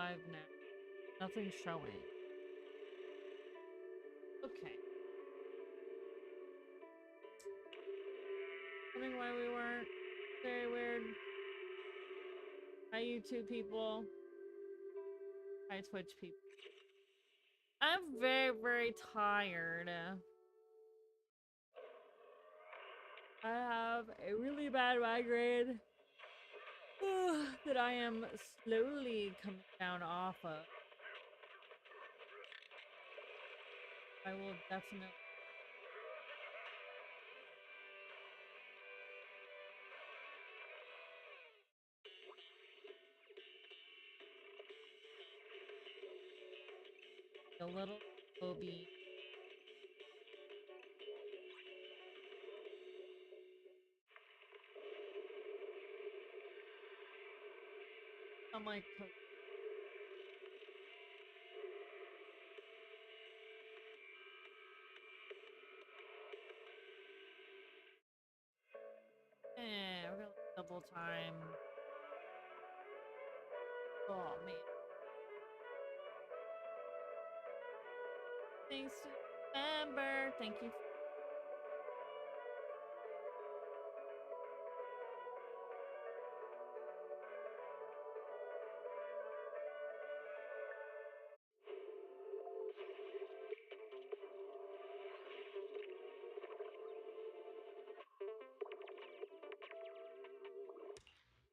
live now. Nothing's showing. Okay. Wondering why we weren't. Very weird. Hi, YouTube people. Hi, Twitch people. I'm very, very tired. I have a really bad migraine that I am slowly coming down off of. I will definitely. A little Obi. I'm like, we're gonna double time. Oh man. Thanks to Amber. Thank you.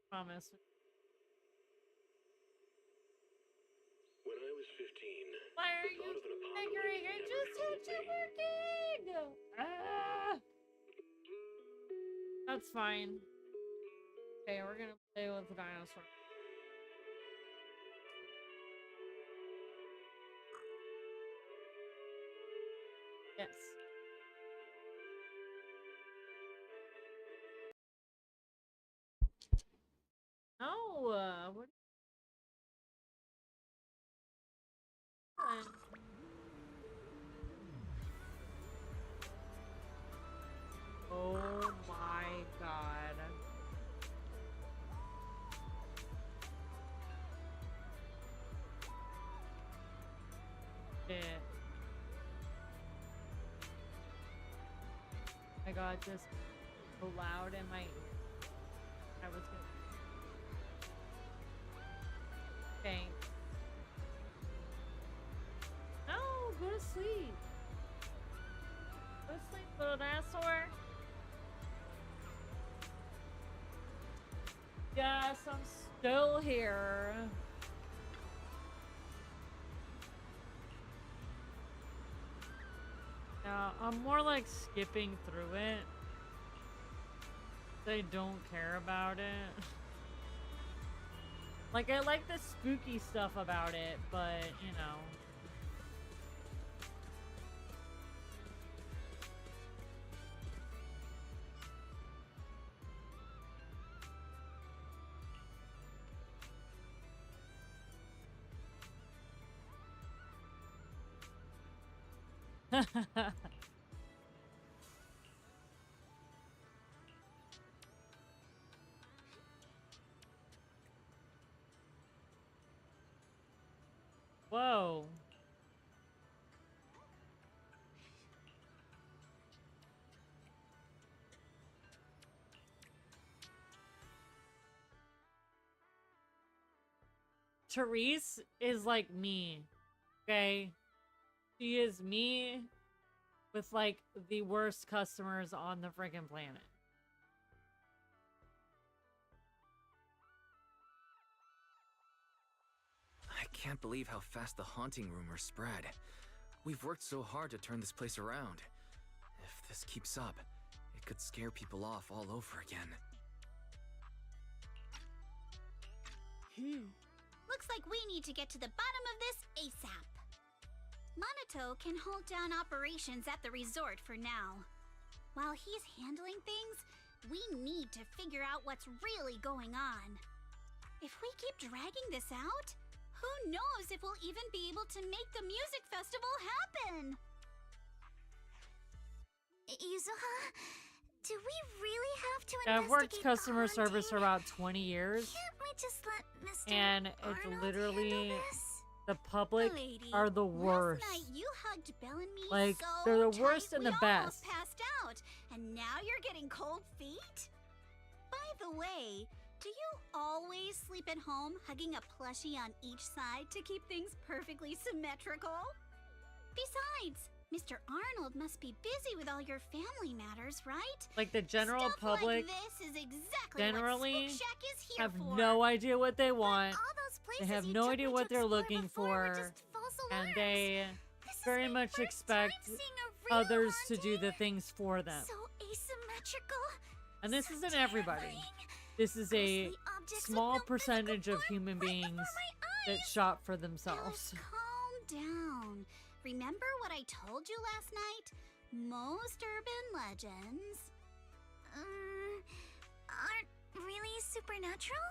Promise. When I was 15, Why are you figuring? I just had you working! Ah! That's fine. Okay, we're gonna play with the dinosaur. Yes. No, what? Oh my god. Shit. My god, just so loud in my ear. I was gonna. Thanks. No, go to sleep. Go to sleep, little dinosaur. Yes, I'm still here. Yeah, I'm more like skipping through it. They don't care about it. Like, I like the spooky stuff about it, but, you know. Whoa. Therese is like me. Okay? She is me with like the worst customers on the freaking planet. I can't believe how fast the haunting rumors spread. We've worked so hard to turn this place around. If this keeps up, it could scare people off all over again. Looks like we need to get to the bottom of this ASAP. Monato can hold down operations at the resort for now. While he's handling things, we need to figure out what's really going on. If we keep dragging this out, who knows if we'll even be able to make the music festival happen? Yuzuha, do we really have to I've worked investigate customer the service for haunting? about 20 years. Can't we just let Mr. And it's Arnold literally handle this? the public Lady, are the worst. Last night you hugged Belle and me Like, so they're the tight worst and we the almost best. passed out, and now you're getting cold feet? By the way, do you always sleep at home hugging a plushie on each side to keep things perfectly symmetrical? Besides, Mr. Arnold must be busy with all your family matters, right? Like the general Stuff public like this is exactly generally what Spook Shack is here have for. no idea what they But want, all those they places have you no took idea me what to they're explore looking before were for, just false and alarms. they This is very my much first expect time seeing a real others to do the haunting. things for them. So asymmetrical. And this so isn't everybody. terrifying. This is a Ghostly objects with small no physical percentage of form human right beings before my that eyes. shop for Alice, themselves. calm down. Remember what I told you last night? Most urban legends aren't really supernatural?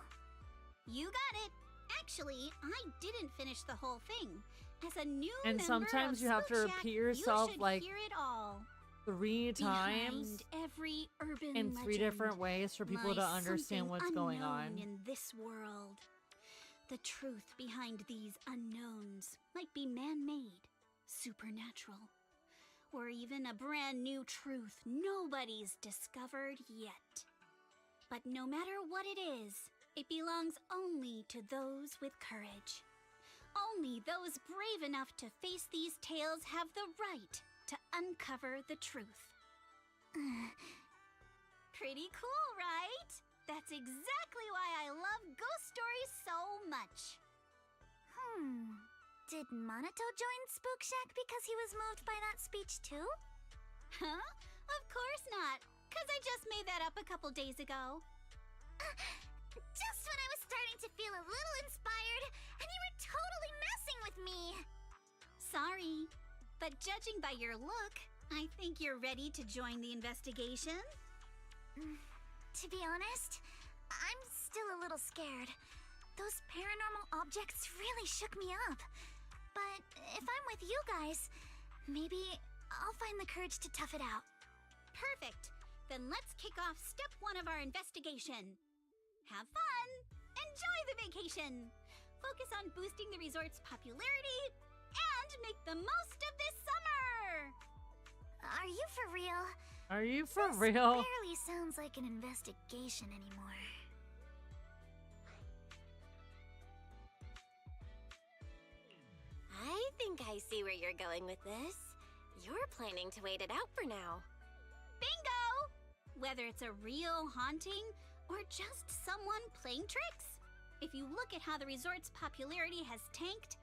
You got it. Actually, I didn't finish the whole thing. As a new And member sometimes of you have to Spook Shack, repeat yourself you should like hear it all. 3 times Behind every urban in 3 legend different ways for people to lies understand something what's going on. unknown in this world. The truth behind these unknowns might be man-made, supernatural, or even a brand new truth nobody's discovered yet. But no matter what it is, it belongs only to those with courage. Only those brave enough to face these tales have the right to uncover the truth. Pretty cool, right? That's exactly why I love ghost stories so much. Did Monato join Spook Shack because he was moved by that speech too? Huh? Of course not, because I just made that up a couple days ago. Just when I was starting to feel a little inspired, and you were totally messing with me. Sorry, but judging by your look, I think you're ready to join the investigation. To be honest, I'm still a little scared. Those paranormal objects really shook me up. But if I'm with you guys, maybe I'll find the courage to tough it out. Perfect. Then let's kick off step 1 of our investigation. Have fun! Enjoy the vacation! Focus on boosting the resort's popularity and make the most of this summer! Are you for real? Are you for This real? barely sounds like an investigation anymore. I think I see where you're going with this. You're planning to wait it out for now. Bingo! Whether it's a real haunting or just someone playing tricks. If you look at how the resort's popularity has tanked,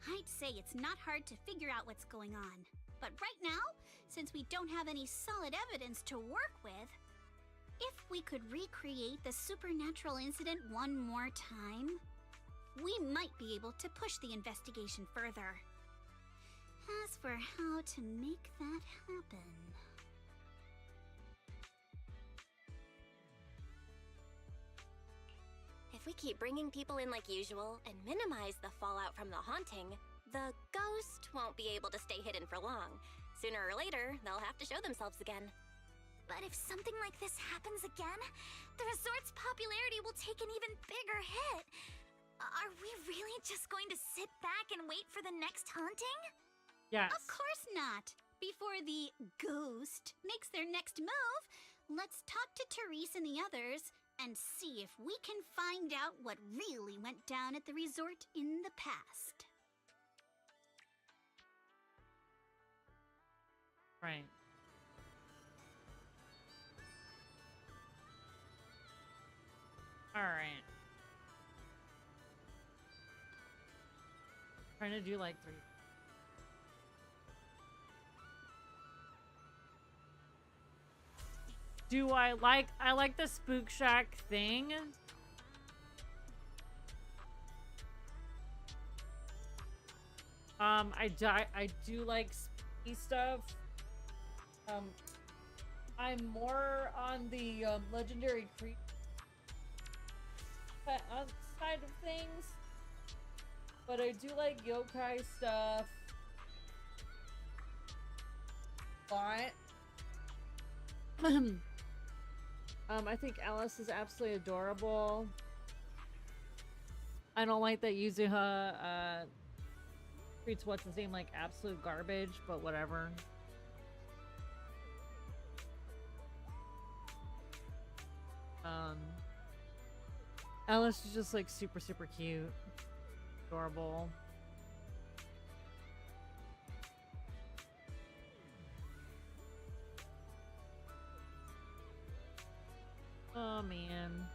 I'd say it's not hard to figure out what's going on. But right now, since we don't have any solid evidence to work with, if we could recreate the supernatural incident one more time, we might be able to push the investigation further. As for how to make that happen... If we keep bringing people in like usual and minimize the fallout from the haunting, the ghost won't be able to stay hidden for long. Sooner or later, they'll have to show themselves again. But if something like this happens again, the resort's popularity will take an even bigger hit. Are we really just going to sit back and wait for the next haunting? Yes. Of course not. Before the ghost makes their next move, let's talk to Therese and the others and see if we can find out what really went down at the resort in the past. Right. All right. Trying to do like 3. Do I like the Spook Shack thing? I do like spooky stuff. I'm more on the legendary creep side of things, but I do like yokai stuff. But I think Alice is absolutely adorable. I don't like that Yuzuha treats what's his name like absolute garbage, but whatever. Alice is just like super cute, adorable. Oh man.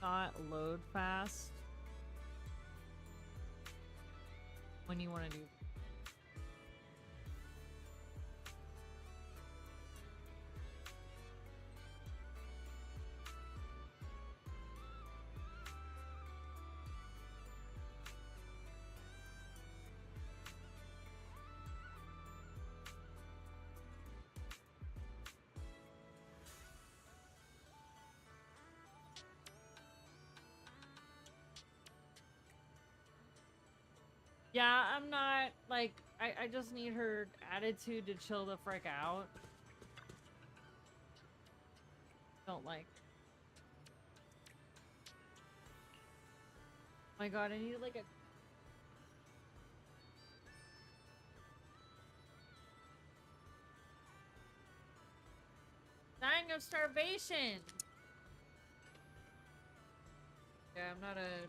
Not load fast when you want to do. Yeah, I'm not, like, I just need her attitude to chill the frick out. Don't like. Oh my god, I need, like, a... Dying of starvation! Yeah, I'm not a...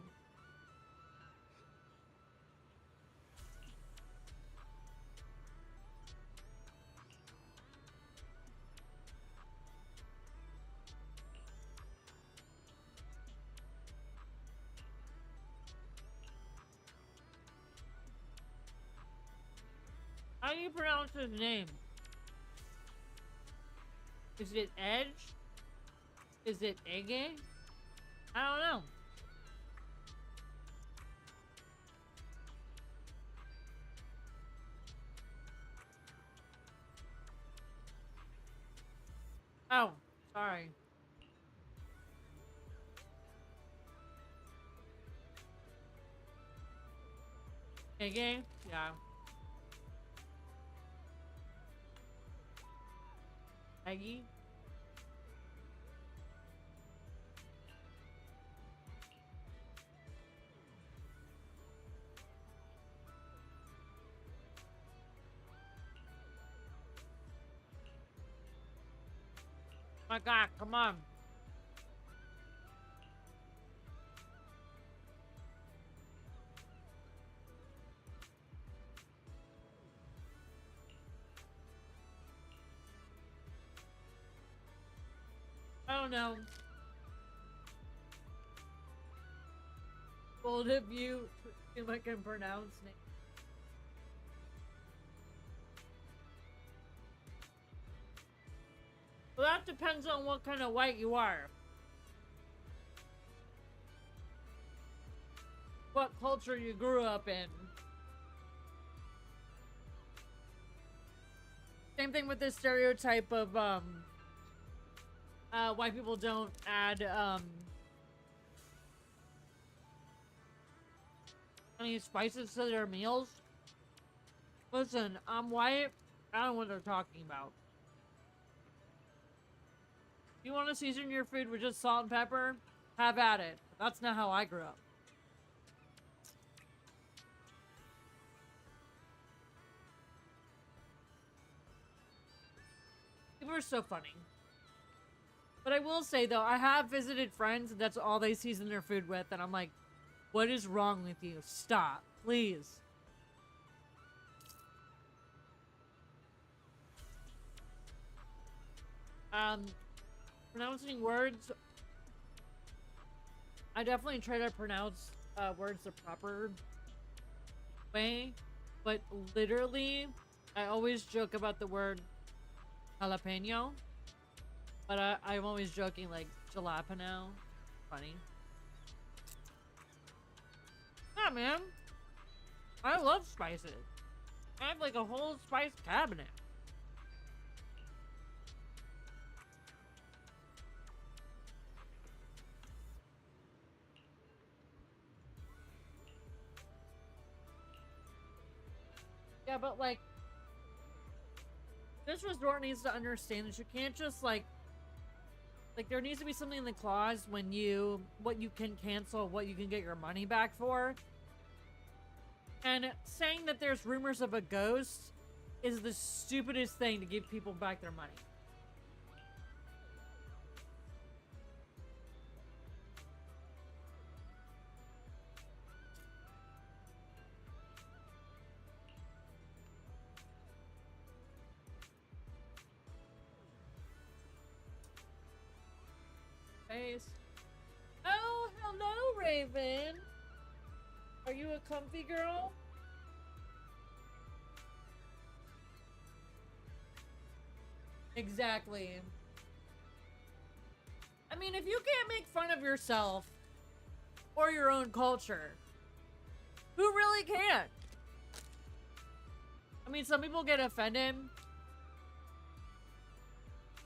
How do you pronounce his name? Is it Edge? Is it Ege? I don't know. Oh, sorry. Ege? Yeah. Aggie? My god, come on. I don't know. Bold of you if I can pronounce name. Well, that depends on what kind of white you are. What culture you grew up in. Same thing with this stereotype of white people don't add any spices to their meals. Listen, I'm white. I don't know what they're talking about. If you want to season your food with just salt and pepper, have at it. But that's not how I grew up. People are so funny. But I will say, though, I have visited friends and that's all they season their food with. And I'm like, what is wrong with you? Stop, please. Pronouncing words. I definitely try to pronounce words the proper way. But literally, I always joke about the word jalapeno. But I'm always joking like jalapeno. Funny. Yeah, man. I love spices. I have like a whole spice cabinet. Yeah, but like, this resort needs to understand that you can't just like there needs to be something in the clause when what you can cancel, what you can get your money back for. And saying that there's rumors of a ghost is the stupidest thing to give people back their money. Face. Oh, hello, Raven. Are you a comfy girl? Exactly. I mean, if you can't make fun of yourself or your own culture, who really can? I mean, some people get offended.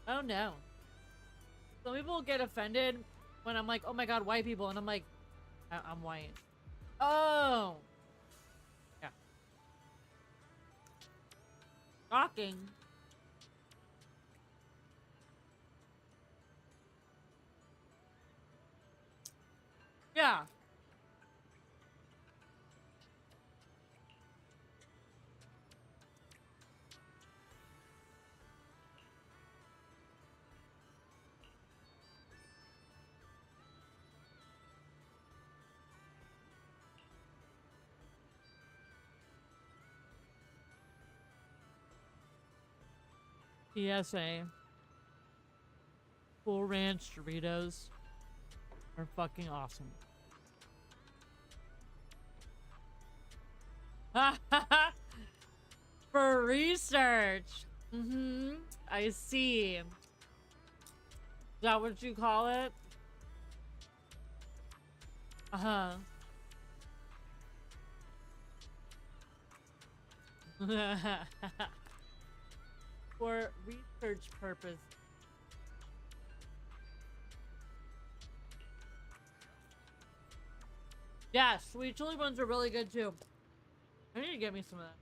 Oh no. Some people get offended when I'm like, oh my god, white people, and I'm like, I'm white. Oh. Yeah. Shocking. Yeah. PSA. Cool Ranch Doritos are fucking awesome. For research. I see. Is that what you call it? Uh-huh. For research purpose. Yeah, sweet chili ones are really good too. I need to get me some of that.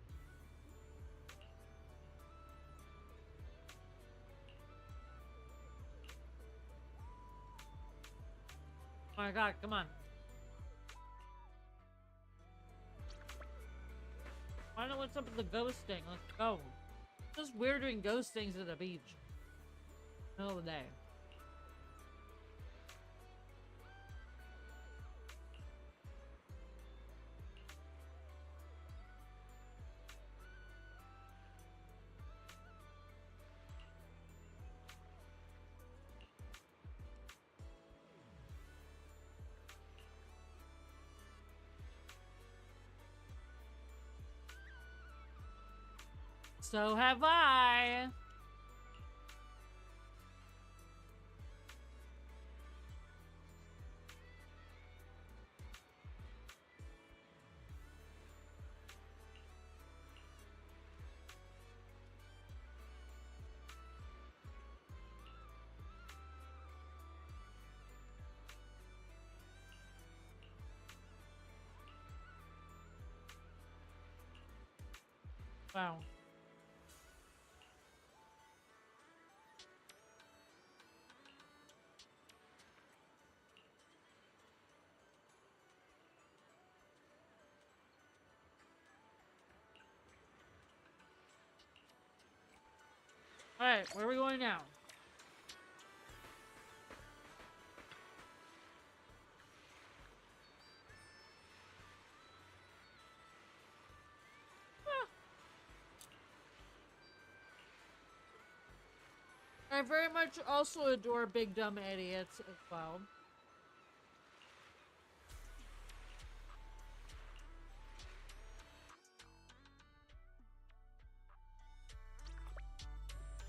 Oh my god, come on. Find out what's up with the ghosting. Let's go. It's just weird doing ghost things at the beach. Middle of the day. So have I. Wow. Alright, where are we going now? I very much also adore big dumb idiots as well.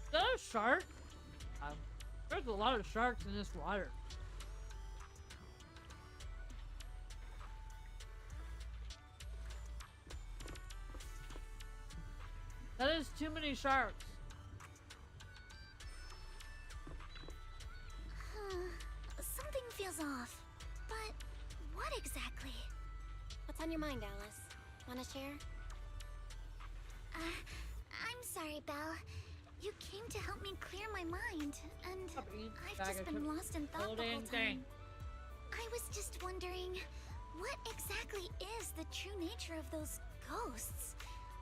Is that a shark? There's a lot of sharks in this water. is too many sharks. Something feels off. But what exactly? What's on your mind, Alice? Wanna share? I'm sorry, Belle. You came to help me clear my mind, and I've just been lost in thought the whole time. I was just wondering, what exactly is the true nature of those ghosts?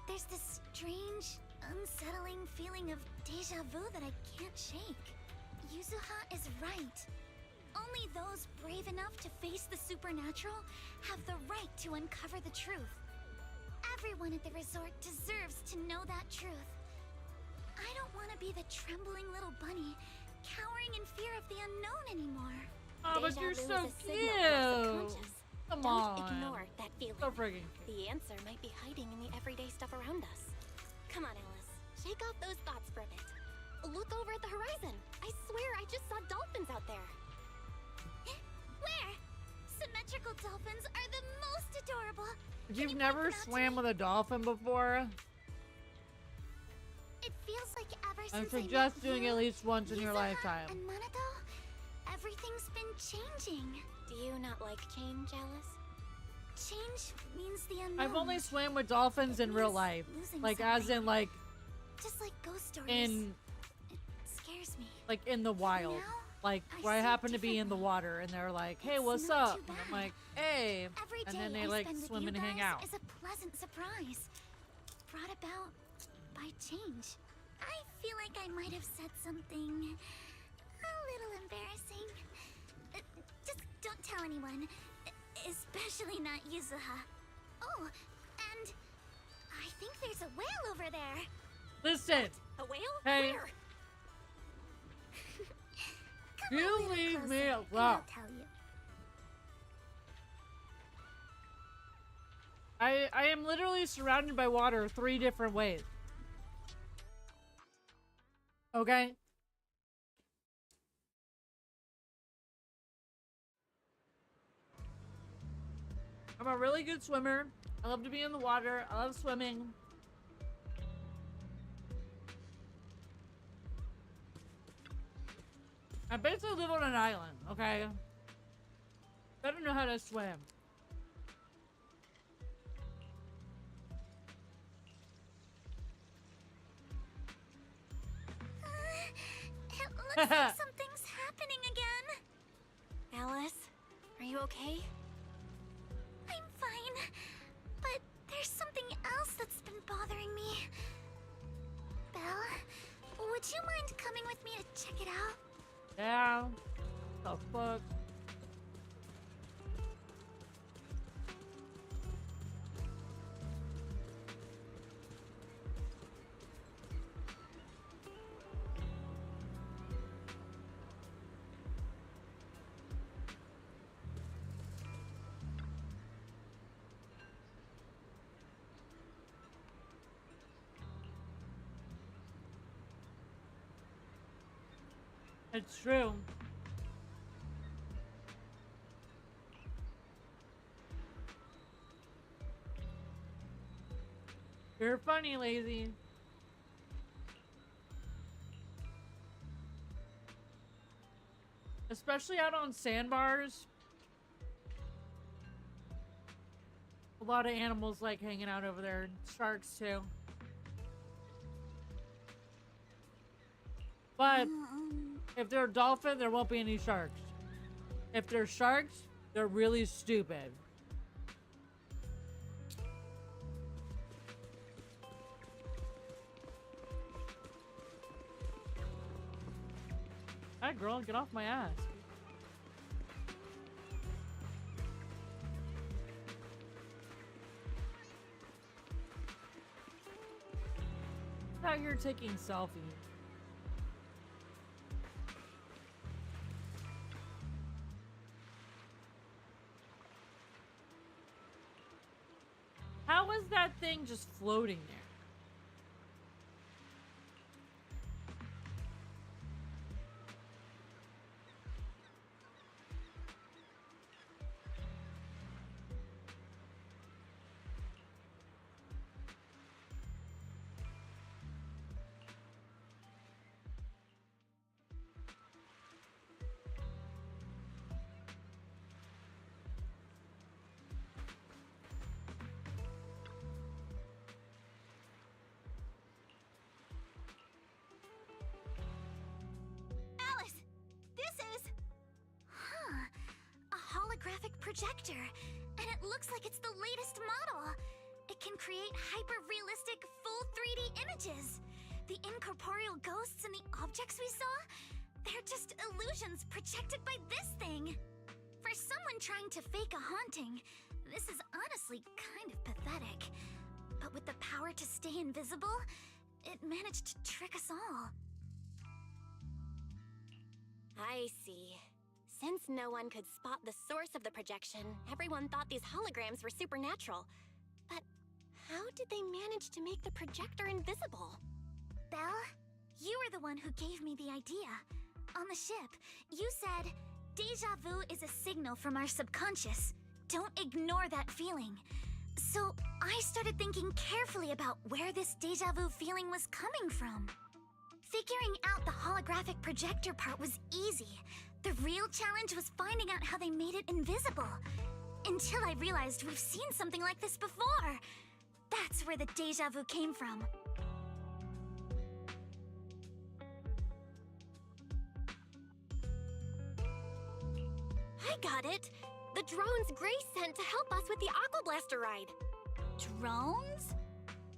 There's this strange, unsettling feeling of deja vu that I can't shake. Yuzuha is right. Only those brave enough to face the supernatural have the right to uncover the truth. Everyone at the resort deserves to know that truth. I don't want to be the trembling little bunny, cowering in fear of the unknown anymore. Oh, but Deja you're vu so is a signal from our cute. subconscious. Come Don't on. ignore that feeling. So friggin' cute. The answer might be hiding in the everyday stuff around us. Come on, Alice. Shake off those thoughts for a bit. Look over at the horizon. I swear I just saw dolphins out there. Where? Symmetrical dolphins are the most adorable. If Can you've you never point them out to swam me? with a dolphin before, It feels like ever I since suggest met doing you, it at least once in your Yuzuha, lifetime. And Monato, everything's been changing. Do you not like change, Alice? Change means the unknown. I've only swam with dolphins in real life. Losing Like, as something. in, like, Just like ghost stories. in, It scares me. like, in the wild. Now, Like, I where I see it happen to be in the differently. water, and they're like, hey, It's what's not up? too And I'm bad. like, hey. Every And day then they, I like, spend with swim you and hang guys out. is a pleasant surprise, brought about by change. I feel like I might have said something a little embarrassing. Just don't tell anyone, especially not Yuzuha. Oh, and I think there's a whale over there. Listen, A whale? Hey. Where? Come You a little leave me closer, and alone. I'll tell you. I am literally surrounded by water 3 different ways. Okay? I'm a really good swimmer. I love to be in the water. I love swimming. I basically live on an island, okay? Better know how to swim. It looks like something's happening again. Alice, are you okay? I'm fine, but there's something else that's been bothering me. Belle, would you mind coming with me to check it out? Yeah. The fuck? It's true. You're funny, lazy. Especially out on sandbars. A lot of animals like hanging out over there. Sharks too. But if they're a dolphin, there won't be any sharks. If they're sharks, they're really stupid. Hi, girl, get off my ass. Out here taking selfies. How is that thing just floating there? projector, and it looks like it's the latest model. It can create hyper-realistic, full 3D images. The incorporeal ghosts and the objects we saw, they're just illusions projected by this thing. For someone trying to fake a haunting, this is honestly kind of pathetic. But with the power to stay invisible, it managed to trick us all. I see. Since no one could spot the source of the projection, everyone thought these holograms were supernatural. But how did they manage to make the projector invisible? Belle, you were the one who gave me the idea. On the ship, you said, "Deja vu is a signal from our subconscious. Don't ignore that feeling." So I started thinking carefully about where this deja vu feeling was coming from. Figuring out the holographic projector part was easy. The real challenge was finding out how they made it invisible. Until I realized we've seen something like this before. That's where the deja vu came from. I got it! The drones Grace sent to help us with the Aqua Blaster ride. Drones?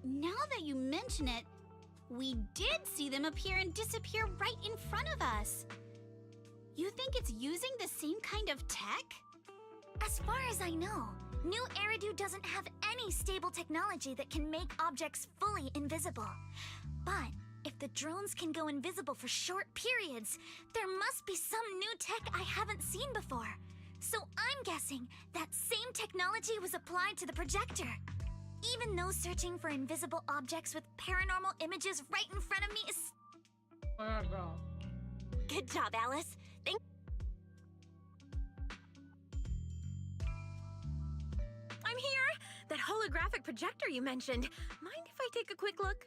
Now that you mention it, we did see them appear and disappear right in front of us. You think it's using the same kind of tech? As far as I know, New Eridu doesn't have any stable technology that can make objects fully invisible. But if the drones can go invisible for short periods, there must be some new tech I haven't seen before. So I'm guessing that same technology was applied to the projector. Even though searching for invisible objects with paranormal images right in front of me is... Good job, Alice. I'm here! That holographic projector you mentioned. Mind if I take a quick look?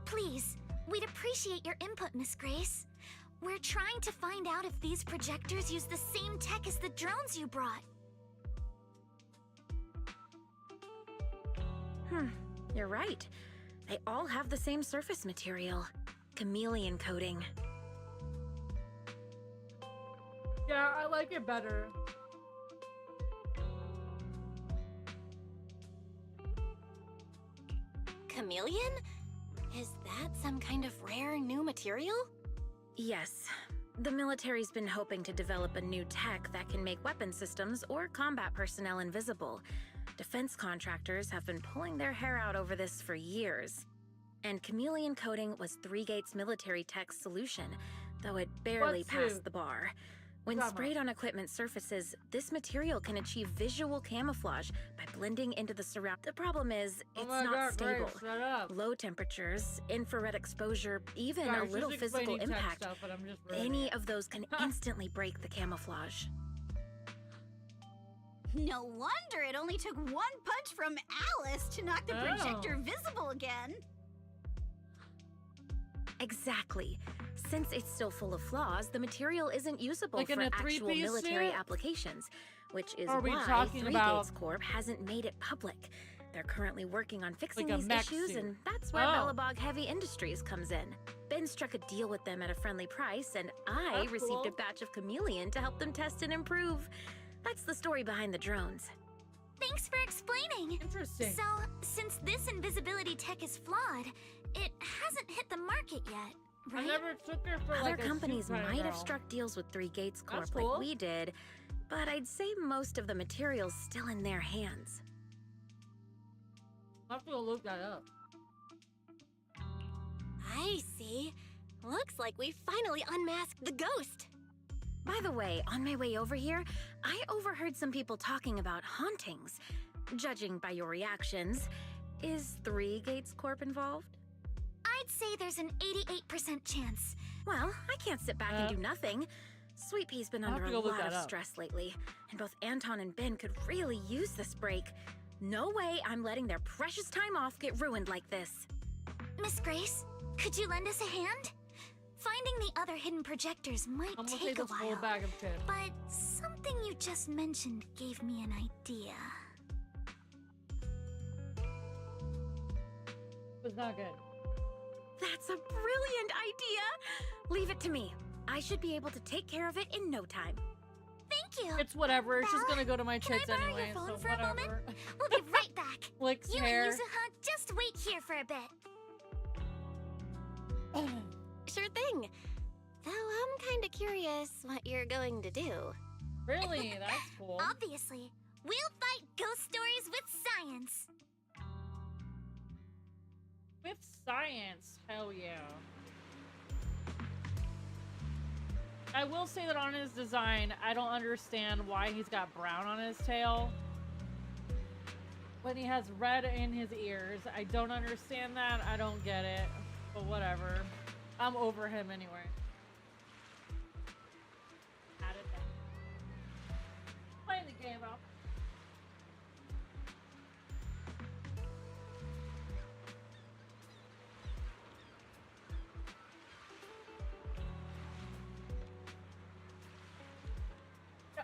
Please, we'd appreciate your input, Miss Grace. We're trying to find out if these projectors use the same tech as the drones you brought. You're right. They all have the same surface material. Chameleon coating. Yeah, I like it better. Chameleon? Is that some kind of rare new material? Yes. The military's been hoping to develop a new tech that can make weapon systems or combat personnel invisible. Defense contractors have been pulling their hair out over this for years. And chameleon coating was Three Gates military tech's solution, though it barely passed the bar. When sprayed on equipment surfaces, this material can achieve visual camouflage by blending into the surround. The problem is, it's not stable. Grace, shut up. Low temperatures, infrared exposure, even Sorry, a little she's physical explaining tech impact. stuff, but I'm just ruining Any it. of those can instantly break the camouflage. No wonder it only took one punch from Alice to knock the projector visible again. Exactly. Since it's still full of flaws, the material isn't usable Like in for a actual three-piece military suit? applications, which is Or are we why talking Three about- Gates Corp hasn't made it public. They're currently working on fixing Like a these mech issues, suit. and that's where Oh. Bellabog Heavy Industries comes in. Ben struck a deal with them at a friendly price, and I That's received cool. a batch of chameleon to help them test and improve. That's the story behind the drones. Thanks for explaining. Interesting. So, since this invisibility tech is flawed, it hasn't hit the market yet, I right? never took her for Other like a companies suit kind of might have girl. struck deals with Three Gates Corp That's cool. like we did, but I'd say most of the material's still in their hands. I'll have to go look that up. I see. Looks like we finally unmasked the ghost. By the way, on my way over here, I overheard some people talking about hauntings. Judging by your reactions, is Three Gates Corp involved? I'd say there's an 88% chance. Well, I can't sit back and do nothing. Sweet Pea's been I'll have under to a go look lot that of up. stress lately, and both Anton and Ben could really use this break. No way I'm letting their precious time off get ruined like this. Miss Grace, could you lend us a hand? Finding the other hidden projectors might I'm gonna take take a this whole while. bag of chips. But something you just mentioned gave me an idea. It was not good. That's a brilliant idea! Leave it to me. I should be able to take care of it in no time. Thank you. It's whatever. It's just Belle, gonna go to my can I tits borrow anyway, your phone so for a moment? whatever. We'll be right back. Flicks You hair. and Yuzuha, just wait here for a bit. Sure thing. Though I'm kinda curious what you're going to do. Really? That's cool. Obviously, we'll fight ghost stories with science. With science, hell yeah. I will say that on his design, I don't understand why he's got brown on his tail when he has red in his ears. I don't understand that. I don't get it. But whatever. I'm over him anyway. Add it down. Playing the game out.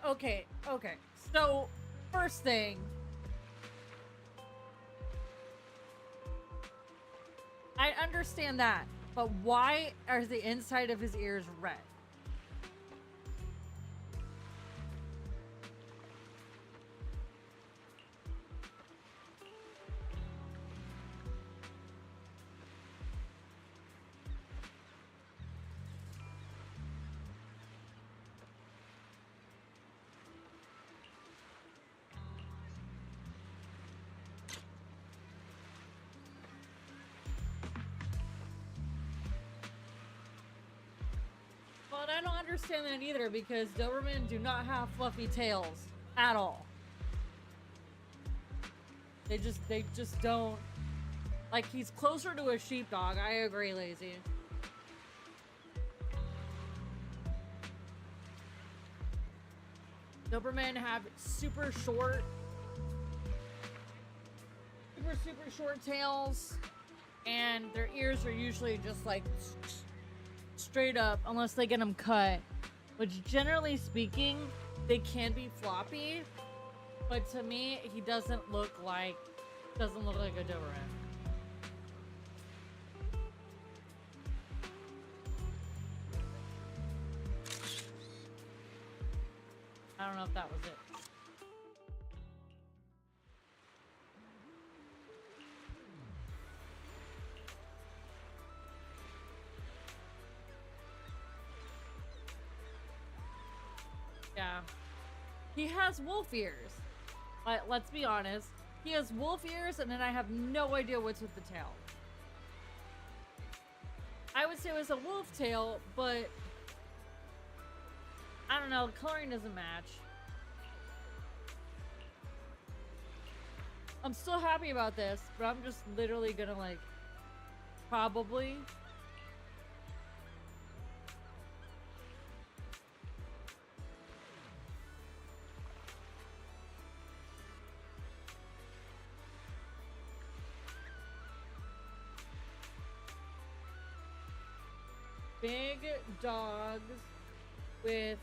Okay. So, first thing. I understand that, but why are the inside of his ears red? But I don't understand that either because Doberman do not have fluffy tails at all. They just don't. Like, he's closer to a sheepdog. I agree, Lazy. Doberman have super short tails, and their ears are usually just like straight up unless they get them cut, which generally speaking they can be floppy, but to me he doesn't look like a Doberman. I don't know if that was it. Yeah. He has wolf ears. Let's be honest. He has wolf ears, and then I have no idea what's with the tail. I would say it was a wolf tail, but I don't know. The coloring doesn't match. I'm still happy about this, but I'm just literally gonna, like, probably... Big dogs with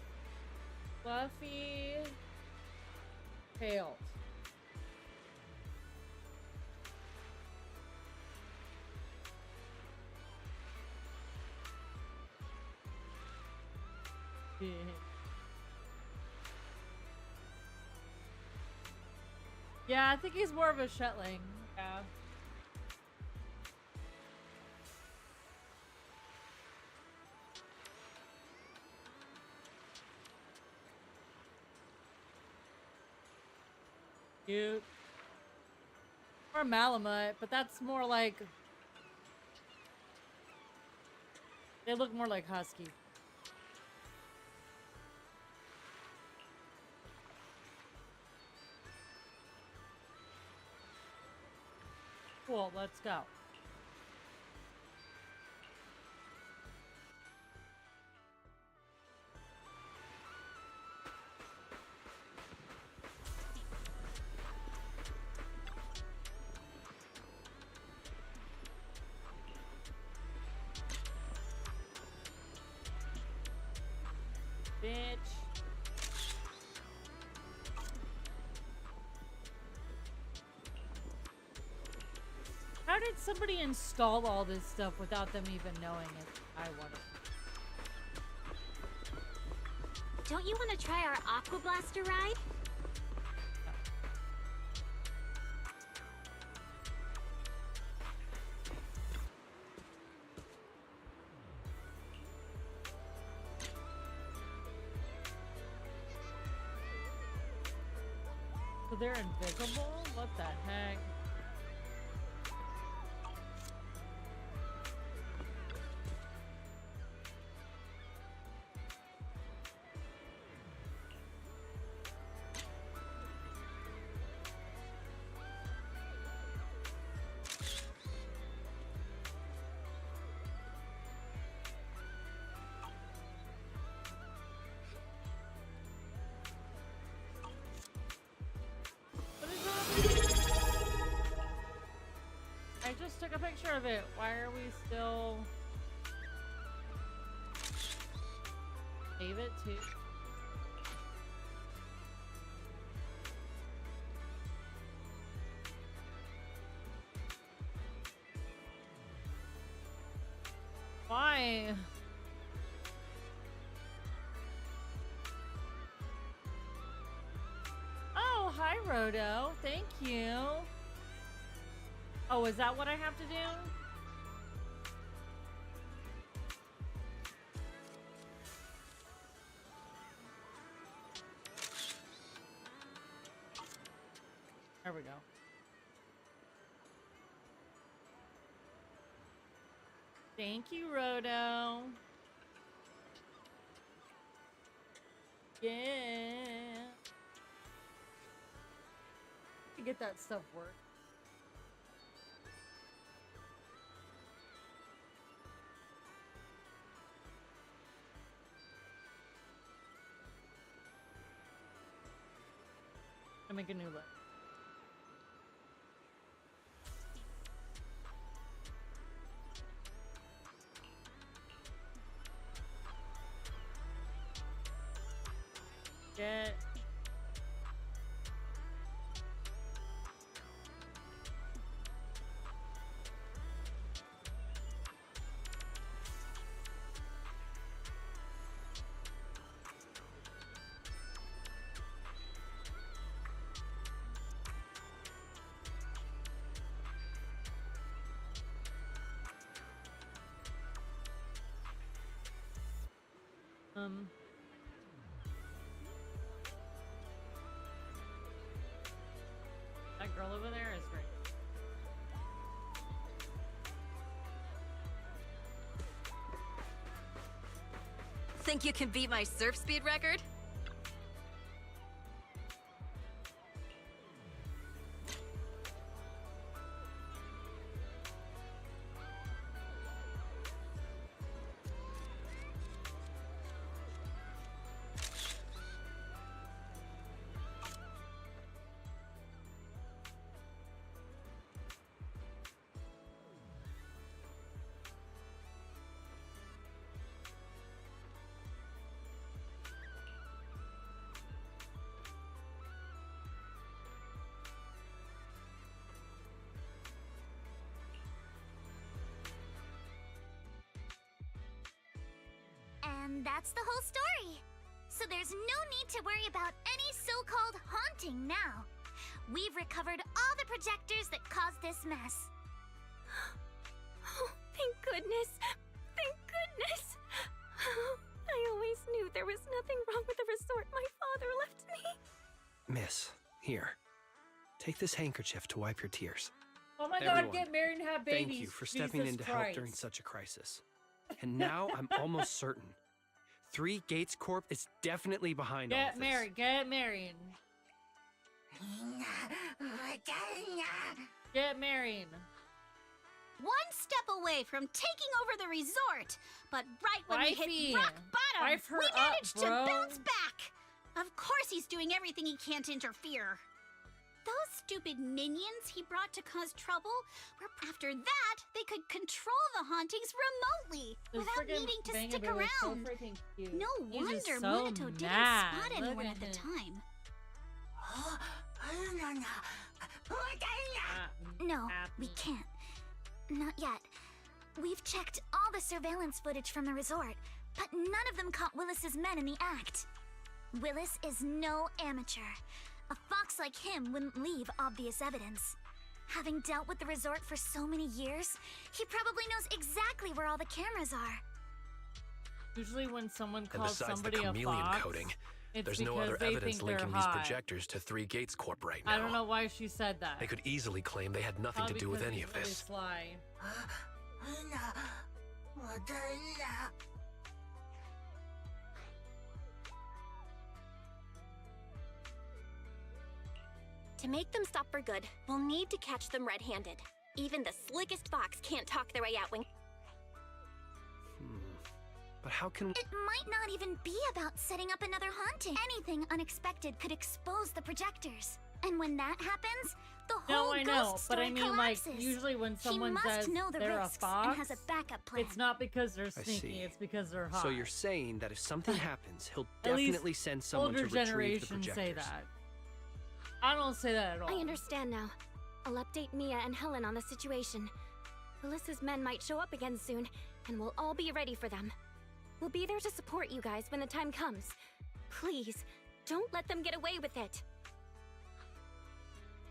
fluffy tails. Yeah, I think he's more of a Shetling. Yeah. Cute. Or Malamute, but that's more like... They look more like Husky. Cool, let's go. Bitch. How did somebody install all this stuff without them even knowing it? I wonder. Don't you want to try our Aqua Blaster ride? So they're invisible? What the heck? I just took a picture of it. Why are we still... Save it too? Why? Oh, hi, Rodo. Thank you. Oh, is that what I have to do? There we go. Thank you, Rodo. Yeah. To get that stuff work. I make a new list. Get that girl over there is great. Think you can beat my surf speed record? And that's the whole story. So there's no need to worry about any so-called haunting now. We've recovered all the projectors that caused this mess. Oh, thank goodness. Thank goodness. I always knew there was nothing wrong with the resort my father left me. Miss, here. Take this handkerchief to wipe your tears. Oh my Everyone, god, get married and have babies. Thank you for stepping Jesus in to Christ. help during such a crisis. And now I'm almost certain. 3 Gates Corp is definitely behind all of Get this. married, get married. Get married. One step away from taking over the resort, but right when we Wifey, hit rock bottom, wife her we up, managed to bro. bounce back. Of course he's doing everything he can to interfere. Those stupid minions he brought to cause trouble, were after that, they could control the hauntings remotely This without friggin' needing to Bangaboo stick is so around. freaking cute. No He's just wonder so Minato didn't mad. spot Look anyone at at the him. time. Ah, No, Happy. we can't. Not yet. We've checked all the surveillance footage from the resort, but none of them caught Willis's men in the act. Willis is no amateur. A fox like him wouldn't leave obvious evidence. Having dealt with the resort for so many years, he probably knows exactly where all the cameras are. Usually when someone And calls besides the somebody a chameleon fox, coding, it's there's no because other they evidence think they're linking these hot. projectors to 3 Gates Corp right now. I don't know why she said that. They could easily claim they had nothing to Probably do with because any he's of really this. Sly. To make them stop for good, we'll need to catch them red-handed. Even the slickest fox can't talk their way out when... But how can... It might not even be about setting up another haunting. Anything unexpected could expose the projectors. And when that happens, the whole No, I know, ghost but I story mean, collapses. like, usually when someone he must says know the they're risks a fox, and has a backup plan. it's not because they're I sneaky, see. it's because they're hot. So you're saying that if something happens, he'll At least definitely send someone older to retrieve the generations projectors. say that. I don't say that at all. I understand now. I'll update Mia and Helen on the situation. Willis's men might show up again soon, and we'll all be ready for them. We'll be there to support you guys when the time comes. Please, don't let them get away with it.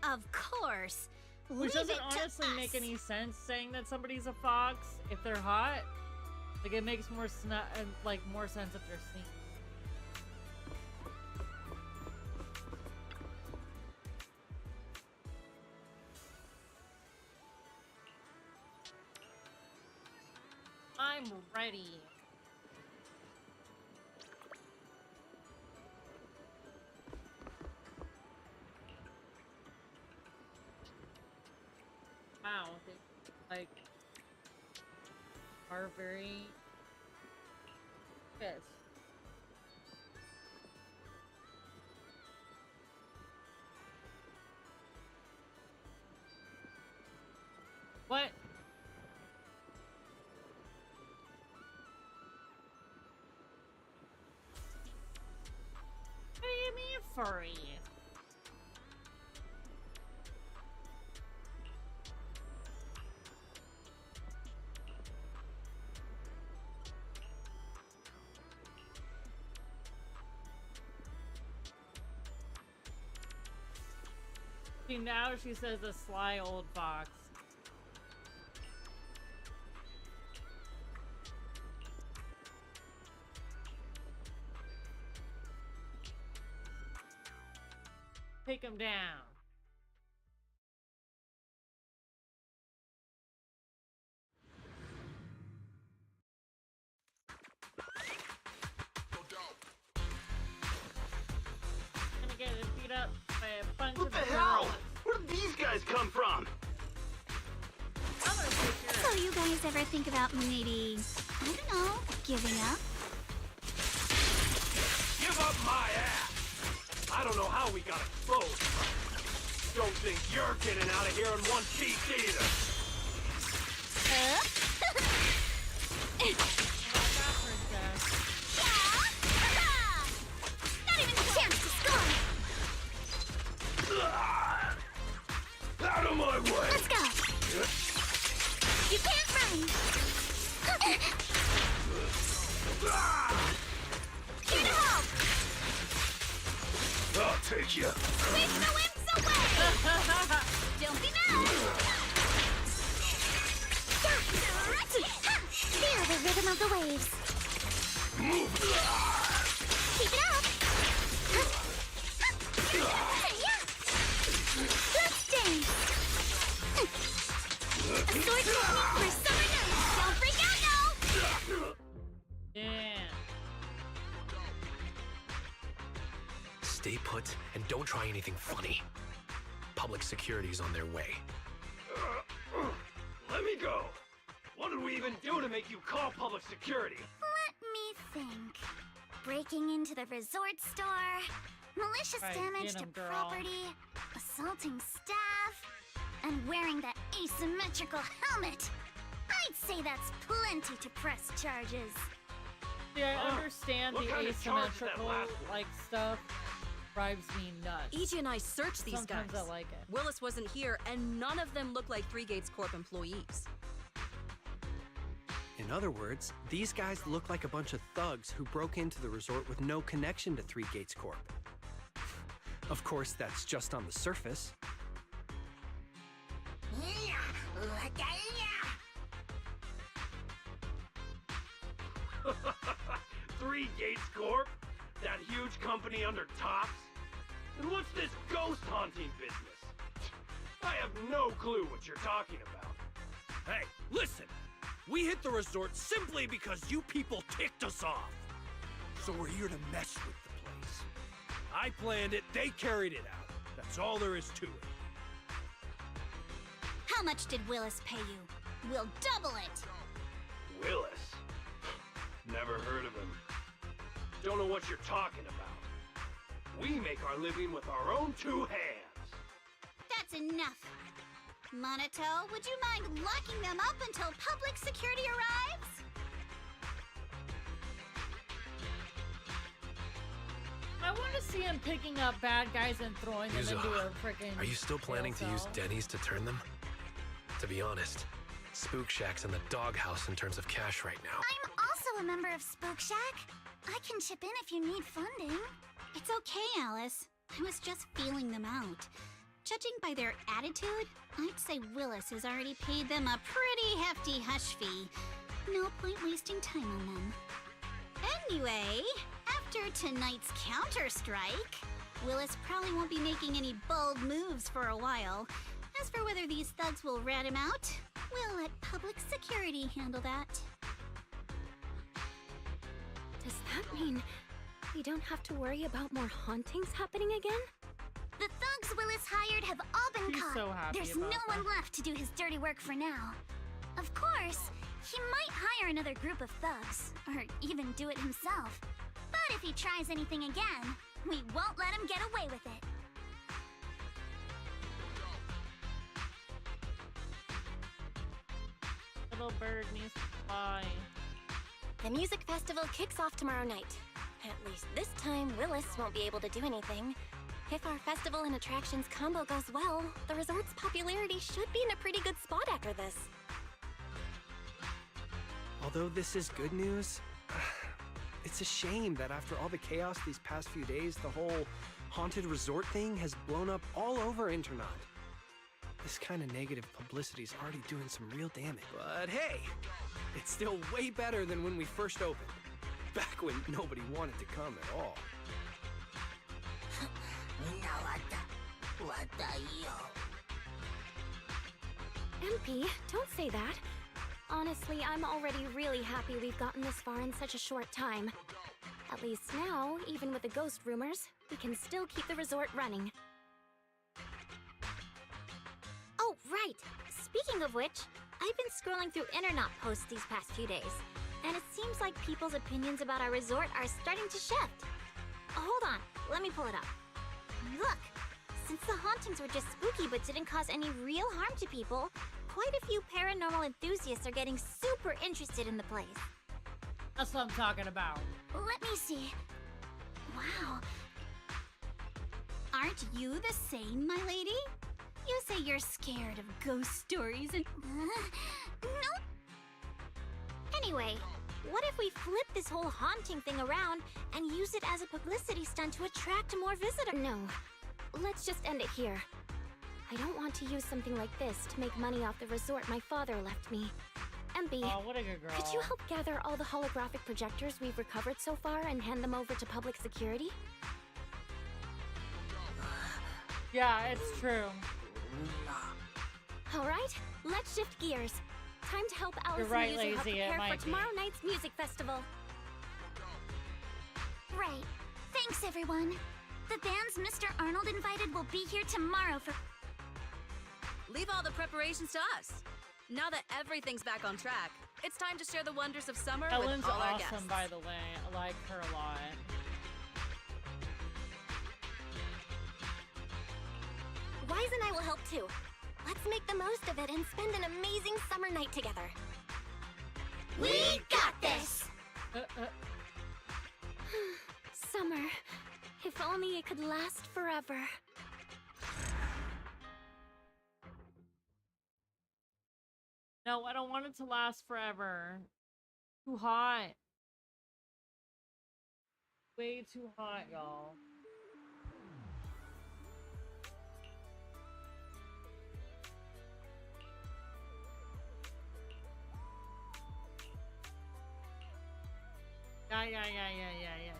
Of course. Which doesn't honestly make any sense, saying that somebody's a fox if they're hot. Like, it makes more more sense if they're sneaky. I'm ready. Wow, they, like, are very pissed. What? What do you mean furry? See, now she says a sly old fox. Take him down. Gonna get beat up by a bunch What of the girls. hell? Where did these guys come from? I'm gonna take care So of you guys ever think about maybe, I don't know, giving up? Give up my ass! I don't know how we got exposed. Don't think you're getting out of here in one piece either. Not even a chance to score! Out of my way! Let's go! You can't run! Here to help! I'll take you. Wish the wimps away! Don't be mad! Feel the rhythm of the waves. Move. Keep it up! Let's dance! A sword technique for summer nights! Don't freak out now! Yeah. Stay put and don't try anything funny. Public security's on their way. Let me go. What did we even do to make you call public security? Let me think. Breaking into the resort store, malicious Right, damage get to 'em, girl. property, assaulting staff, and wearing that asymmetrical helmet. I'd say that's plenty to press charges. See, I Huh? understand What the kind of charge is that asymmetrical last one? like stuff drives me nuts. EJ and I searched these Sometimes guys. I like it. Willis wasn't here, and none of them look like 3 Gates Corp employees. In other words, these guys look like a bunch of thugs who broke into the resort with no connection to Three Gates Corp. Of course, that's just on the surface. Three Gates Corp? That huge company under Tops? And what's this ghost haunting business? I have no clue what you're talking about. Hey, listen! We hit the resort simply because you people ticked us off. So we're here to mess with the place. I planned it, they carried it out. That's all there is to it. How much did Willis pay you? We'll double it! Willis? Never heard of him. Don't know what you're talking about. We make our living with our own two hands. That's enough. Monato, would you mind locking them up until public security arrives? I want to see him picking up bad guys and throwing them into a freaking. Are you still planning to jail use cell. Denny's to turn them? To be honest, Spook Shack's in the doghouse in terms of cash right now. I'm also a member of Spook Shack. I can chip in if you need funding. It's okay, Alice. I was just feeling them out. Judging by their attitude, I'd say Willis has already paid them a pretty hefty hush fee. No point wasting time on them. Anyway, after tonight's counter-strike, Willis probably won't be making any bold moves for a while. As for whether these thugs will rat him out, we'll let public security handle that. Does that mean we don't have to worry about more hauntings happening again? The thugs Willis hired have all been He's caught. so happy There's about no one that. left to do his dirty work for now. Of course, he might hire another group of thugs, or even do it himself. But if he tries anything again, we won't let him get away with it. Little bird needs to fly. The music festival kicks off tomorrow night. At least this time, Willis won't be able to do anything. If our festival and attractions combo goes well, the resort's popularity should be in a pretty good spot after this. Although this is good news, it's a shame that after all the chaos these past few days, the whole haunted resort thing has blown up all over Internaut. This kind of negative publicity is already doing some real damage. But hey, it's still way better than when we first opened. Back when nobody wanted to come at all. MP, don't say that. Honestly, I'm already really happy we've gotten this far in such a short time. At least now, even with the ghost rumors, we can still keep the resort running. Oh, right. Speaking of which, I've been scrolling through Internaut posts these past few days, and it seems like people's opinions about our resort are starting to shift. Hold on, let me pull it up. Look, since the hauntings were just spooky but didn't cause any real harm to people, quite a few paranormal enthusiasts are getting super interested in the place. That's what I'm talking about. Let me see. Wow. Aren't you the same, my lady? You say you're scared of ghost stories and... Nope. Anyway, what if we flip this whole haunting thing around and use it as a publicity stunt to attract more visitors? No, let's just end it here. I don't want to use something like this to make money off the resort my father left me. MB, Oh, what a good girl. could you help gather all the holographic projectors we've recovered so far and hand them over to public security? Yeah, it's true. All right, let's shift gears. Time to help Alice You're right, and User Lazy, it prepare might for be. tomorrow night's music festival. Right. Thanks, everyone. The bands Mr. Arnold invited will be here tomorrow for... Leave all the preparations to us. Now that everything's back on track, it's time to share the wonders of summer Ellen's with all our guests. awesome, by the way. I like her a lot. Wise and I will help too. Let's make the most of it and spend an amazing summer night together. We got this! Summer. If only it could last forever. No, I don't want it to last forever. Too hot. Way too hot, y'all. Yeah.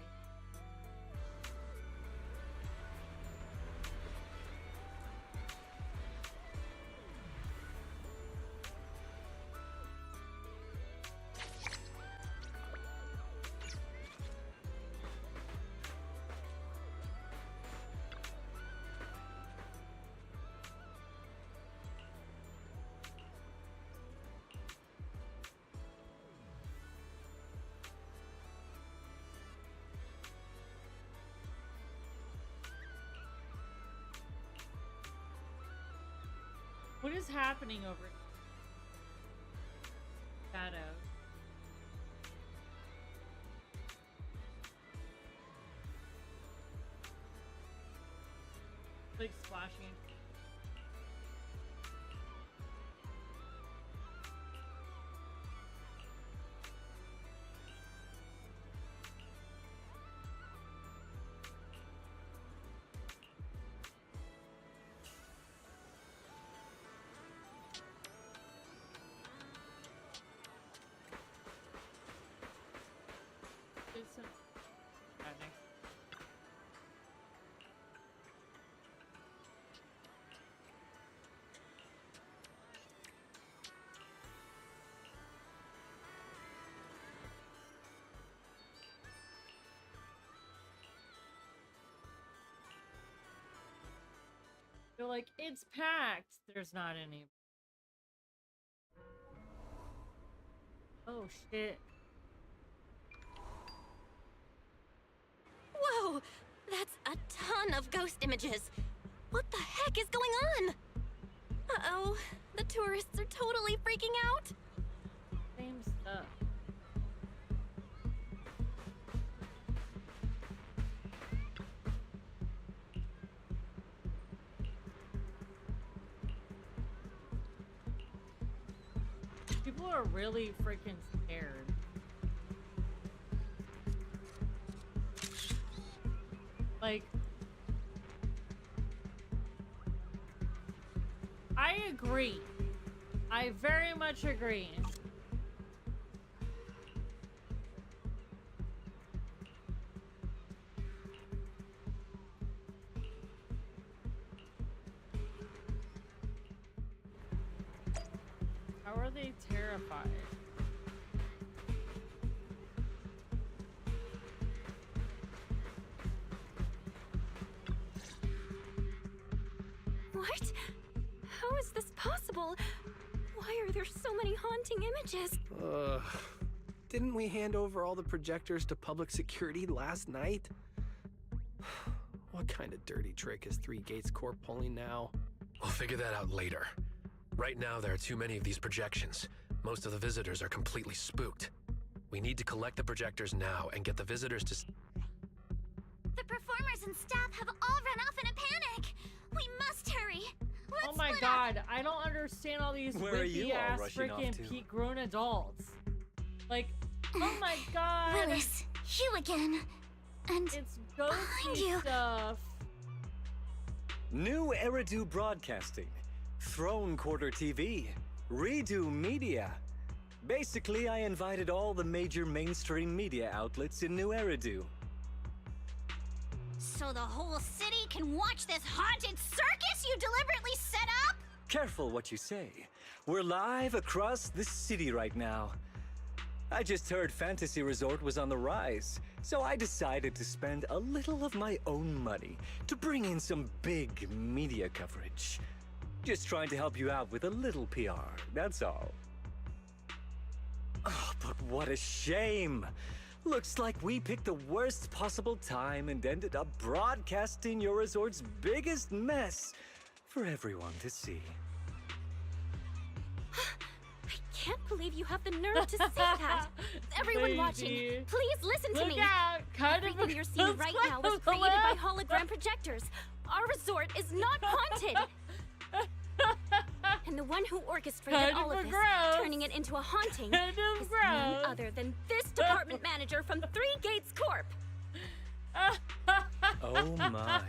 What is happening over here? Shadow. Like splashing. They're like, it's packed. There's not any. Oh shit. Whoa! That's a ton of ghost images. What the heck is going on? Uh-oh. The tourists are totally freaking out. Same stuff. People are really freaking scared. Like, I agree. I very much agree. How are they terrified? What? How is this possible? Why are there so many haunting images? Didn't we hand over all the projectors to public security last night? What kind of dirty trick is Three Gates Corp pulling now? We'll figure that out later. Right now, there are too many of these projections. Most of the visitors are completely spooked. We need to collect the projectors now and get the visitors to... The performers and staff have all run off in a panic. We must hurry. Let's Oh my split god, I don't understand all these Where are you wimpy all ass rushing off freaking to? peak grown adults. Like, oh my god. Willis, you again. And It's behind ghosty you. stuff. New Eridu Broadcasting, Throne Quarter TV, Redo Media. Basically, I invited all the major mainstream media outlets in New Eridu. So the whole city can watch this haunted circus you deliberately set up? Careful what you say. We're live across the city right now. I just heard Fantasy Resort was on the rise, so I decided to spend a little of my own money to bring in some big media coverage. Just trying to help you out with a little PR, that's all. Oh, but what a shame! Looks like we picked the worst possible time and ended up broadcasting your resort's biggest mess for everyone to see. I can't believe you have the nerve to say that. Everyone watching, Baby. please listen to Look me. out! Kind of Everything you're seeing right now was created by hologram projectors. Our resort is not haunted. And the one who orchestrated Kind all of of this, gross. turning it into a haunting, Kind of is none gross. other than this department manager from Three Gates Corp. Oh my.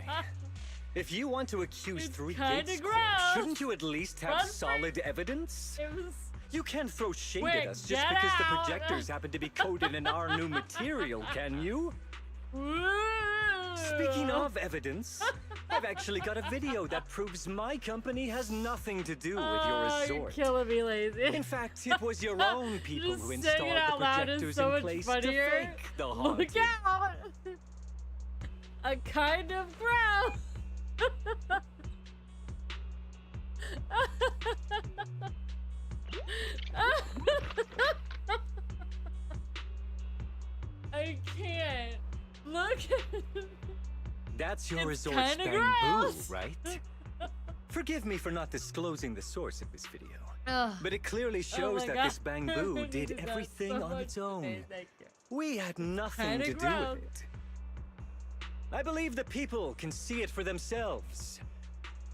If you want to accuse It's Three kinda Gates Corp, gross. shouldn't you at least have Run for solid evidence? It was. You can't throw shade Quick, at us just get because the out. projectors happen to be coated in our new material, can you? Woo. Speaking of evidence, I've actually got a video that proves my company has nothing to do with your Oh, resort. you're killing me, Lazy. In fact, it was your own people Just who saying installed it the out loud is projectors so in much place funnier. to fake the haunting. Look out! A kind of gross. I can't. Look. That's your It's resort's kinda bamboo, gross. right? Forgive me for not disclosing the source of this video, Ugh. but it clearly shows my that God. this bamboo I did needed that everything so on much its own. today, thank you. We had nothing Kinda to do gross. with it. I believe the people can see it for themselves.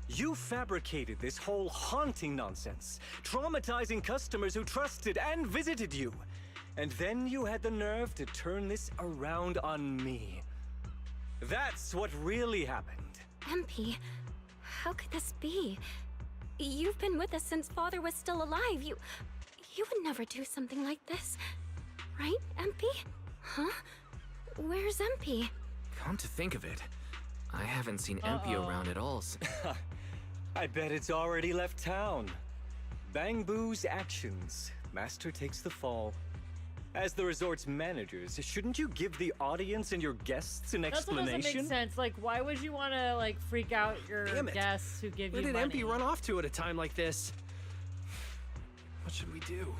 You fabricated this whole haunting nonsense, traumatizing customers who trusted and visited you. And then you had the nerve to turn this around on me. That's what really happened. MP, how could this be? You've been with us since Father was still alive. You would never do something like this. Right, MP? Huh? Where's MP? Come to think of it, I haven't seen MP around at all since. I bet it's already left town. Bangbu's actions. Master takes the fall. As the resort's managers, shouldn't you give the audience and your guests an That's what doesn't explanation? make sense. Like, why would you want to like freak out your Damn it. guests who give Where you did money? MP run off to at a time like this? What should we do?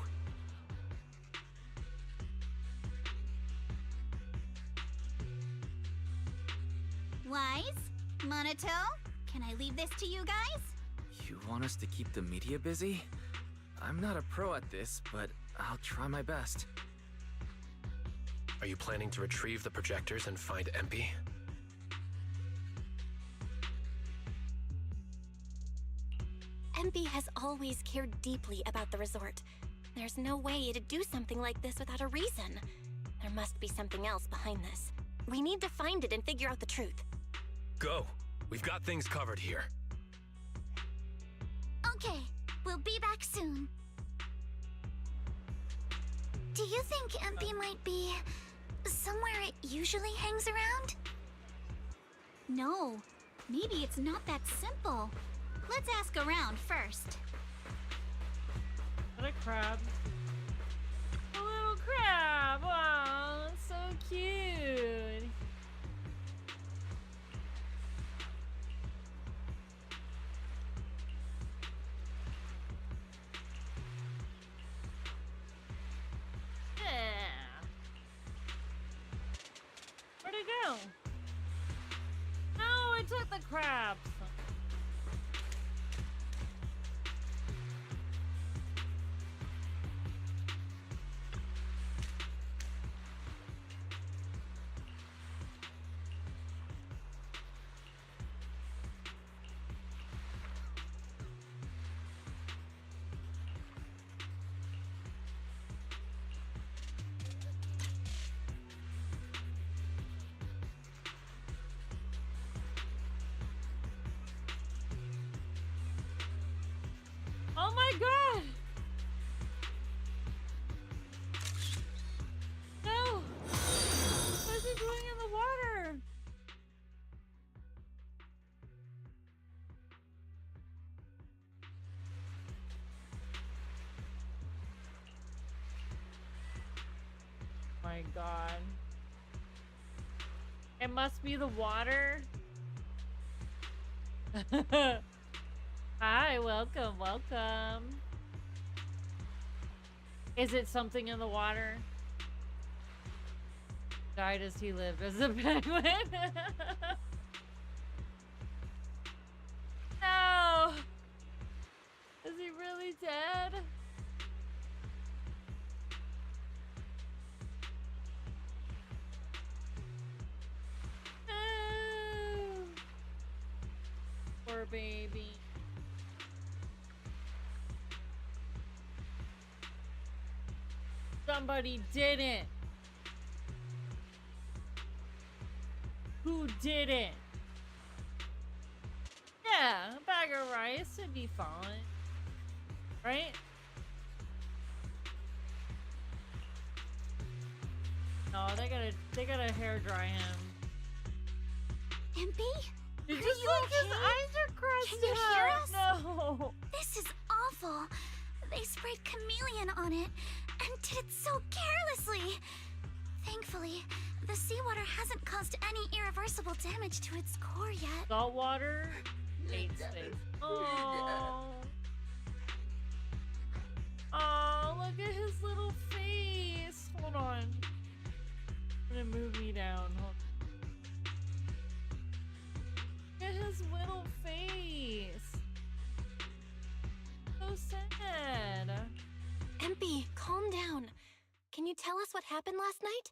Wise? Monato? Can I leave this to you guys? You want us to keep the media busy? I'm not a pro at this, but I'll try my best. Are you planning to retrieve the projectors and find MP? MP has always cared deeply about the resort. There's no way it'd do something like this without a reason. There must be something else behind this. We need to find it and figure out the truth. Go! We've got things covered here. Okay, we'll be back soon. Do you think MP might be somewhere it usually hangs around? No, maybe it's not that simple. Let's ask around first. What a crab. A little crab. Wow, that's so cute. Yeah. Where'd it go? No, I took the crabs. Oh my god! No! What is it doing in the water? My god. It must be the water. Hi, welcome, welcome. Is it something in the water? Died as he lived as a penguin. No! Is he really dead? No. Poor baby. somebody didn't. Who did it? Yeah, a bag of rice would be fine. Right? No, they gotta hair dry him. Impy? Did Are you you think his okay? eyes are crossed Can you out? hear us? No. This is awful. They sprayed chameleon on it and did it so carelessly. Thankfully, the seawater hasn't caused any irreversible damage to its core yet. Salt water? Hates things. Oh. Oh, look at his little face. Hold on. I'm gonna move me down. Hold on. Look at his little face. So sad. Empy, calm down. Can you tell us what happened last night?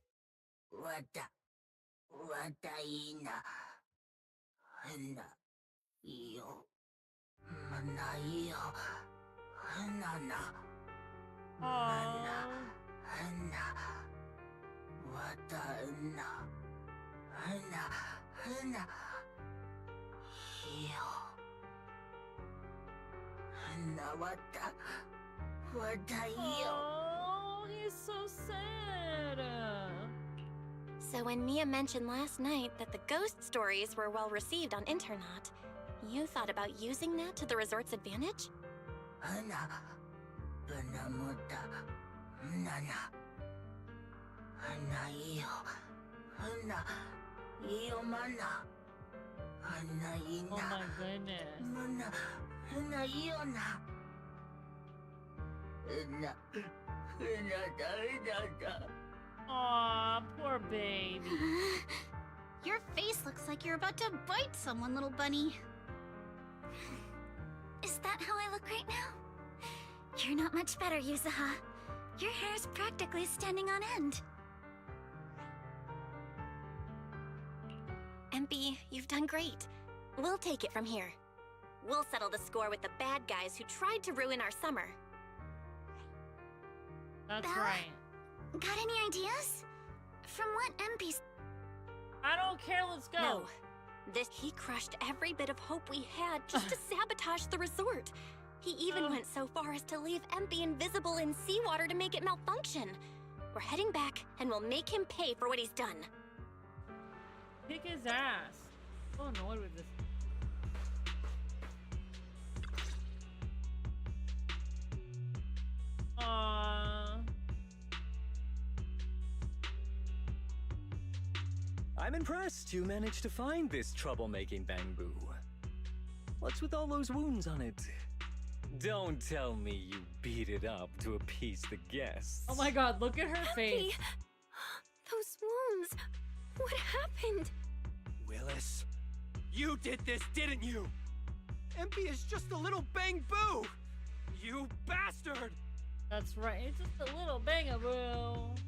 Oh, he's so sad. So when Mia mentioned last night that the ghost stories were well received on Internaut, you thought about using that to the resort's advantage? Oh my goodness. Aw, poor baby. Your face looks like you're about to bite someone, little bunny. Is that how I look right now? You're not much better, Yuzuha. Your hair's practically standing on end. Empy, you've done great. We'll take it from here. We'll settle the score with the bad guys who tried to ruin our summer. That's Bella? right. Got any ideas? From what MP's... I don't care, let's go. No. He crushed every bit of hope we had just to sabotage the resort. He even went so far as to leave Empy invisible in seawater to make it malfunction. We're heading back, and we'll make him pay for what he's done. Kick his ass. I'm so annoyed with this. I'm impressed you managed to find this troublemaking bamboo. What's with all those wounds on it? Don't tell me you beat it up to appease the guests. Oh my god, look at her face. Those wounds. What happened? Willis, you did this, didn't you? Empy is just a little bang-boo! You bastard! That's right, it's just a little bangaboo.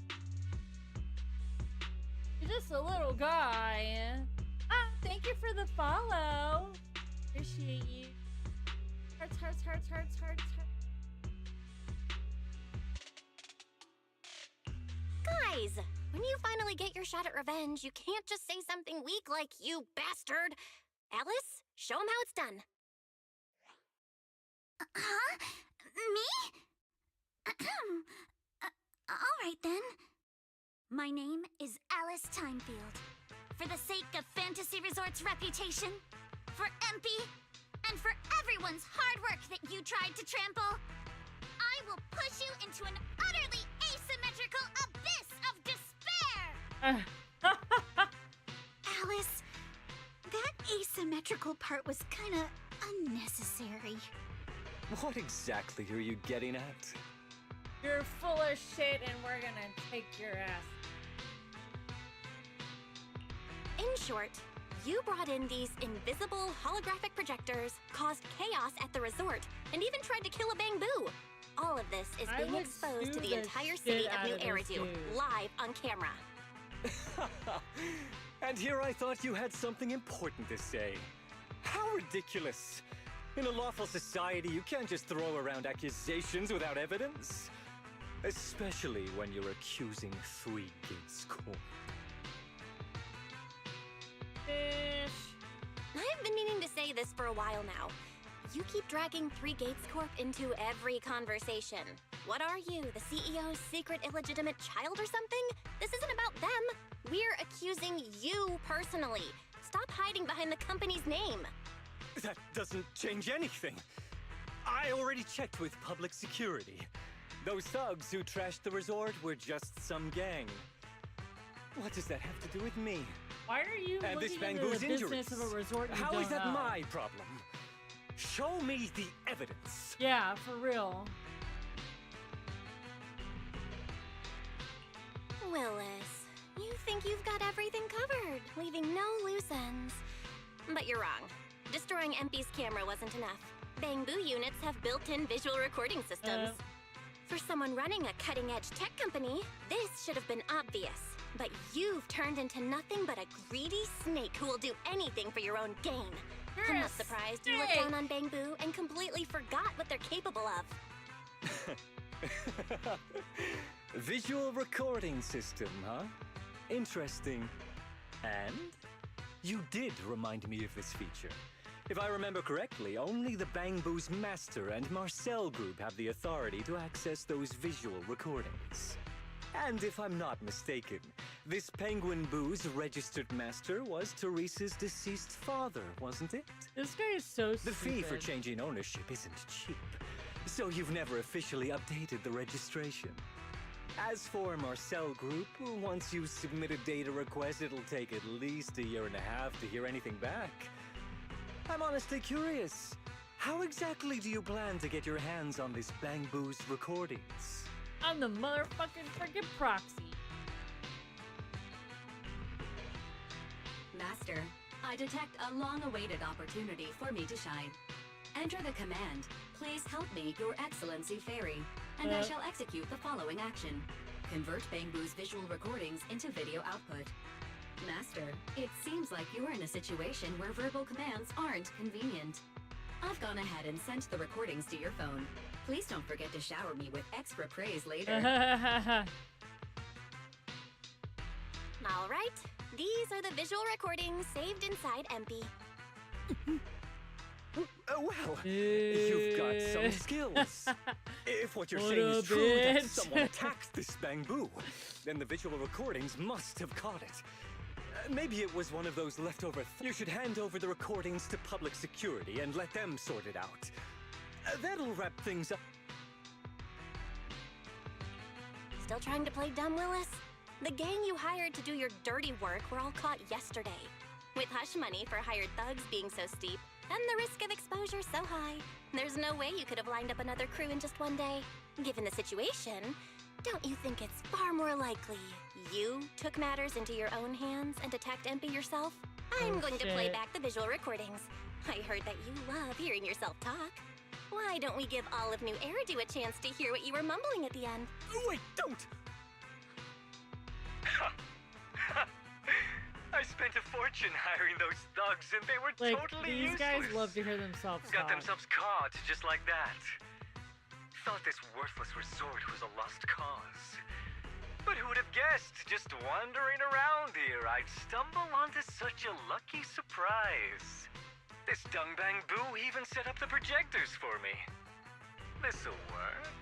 You're just a little guy. Ah, thank you for the follow. Appreciate you. Hearts, hearts, hearts, hearts, hearts, hearts. Guys, when you finally get your shot at revenge, you can't just say something weak like, "You bastard." Alice, show him how it's done. Huh? Me? Alright then. My name is Alice Timefield. For the sake of Fantasy Resort's reputation, for Empy, and for everyone's hard work that you tried to trample, I will push you into an utterly asymmetrical abyss of despair! Alice, that asymmetrical part was kinda unnecessary. What exactly are you getting at? You're full of shit and we're gonna take your ass. In short, you brought in these invisible holographic projectors, caused chaos at the resort, and even tried to kill a bamboo. All of this is being exposed to the entire city of New Eridu, live on camera. And here I thought you had something important to say. How ridiculous! In a lawful society, you can't just throw around accusations without evidence. Especially when you're accusing 3 Gates Corp. Fish. I've been meaning to say this for a while now. You keep dragging 3 Gates Corp into every conversation. What are you, the CEO's secret illegitimate child or something? This isn't about them. We're accusing you personally. Stop hiding behind the company's name. That doesn't change anything. I already checked with public security. Those thugs who trashed the resort were just some gang. What does that have to do with me? Why are you And this looking into Bangoo's the injuries? business of a resort you How don't is that know? my problem? Show me the evidence. Yeah, for real. Willis, you think you've got everything covered, leaving no loose ends. But you're wrong. Destroying MP's camera wasn't enough. Bangoo units have built-in visual recording systems. For someone running a cutting-edge tech company, this should have been obvious. But you've turned into nothing but a greedy snake who will do anything for your own gain. I'm not surprised you looked down on Bangoo and completely forgot what they're capable of. Visual recording system, huh? Interesting. And? You did remind me of this feature. If I remember correctly, only the Bangoo's Master and Marcel Group have the authority to access those visual recordings. And if I'm not mistaken, this Penguin Boo's registered master was Teresa's deceased father, wasn't it? This guy is so stupid. The fee for changing ownership isn't cheap, so you've never officially updated the registration. As for Marcel Group, once you submit a data request, it'll take at least 1.5 years to hear anything back. I'm honestly curious. How exactly do you plan to get your hands on this Bangoo's recordings? I'm the motherfucking freaking proxy. Master, I detect a long-awaited opportunity for me to shine. Enter the command, "Please help me, Your Excellency Fairy," and I shall execute the following action. Convert Bangoo's visual recordings into video output. Master, it seems like you're in a situation where verbal commands aren't convenient. I've gone ahead and sent the recordings to your phone. Please don't forget to shower me with extra praise later. All right, these are the visual recordings saved inside MP. Well, you've got some skills. If what you're What saying a is true, that bitch. someone attacked this Bangoo, then the visual recordings must have caught it. Maybe it was one of those leftover. You should hand over the recordings to public security and let them sort it out. That'll wrap things up. Still trying to play dumb, Willis? The gang you hired to do your dirty work were all caught yesterday. With hush money for hired thugs being so steep, and the risk of exposure so high, there's no way you could have lined up another crew in just one day. Given the situation, don't you think it's far more likely you took matters into your own hands and attacked MP yourself? I'm going to play shit. back the visual recordings. I heard that you love hearing yourself talk. Why don't we give Olive New Eridu a chance to hear what you were mumbling at the end? Wait, don't! I spent a fortune hiring those thugs, and they were Like, totally these useless. guys love to hear themselves Got talk. themselves caught just like that. Thought this worthless resort was a lost cause. But who would have guessed, just wandering around here, I'd stumble onto such a lucky surprise. This dung Bangoo even set up the projectors for me. This'll work.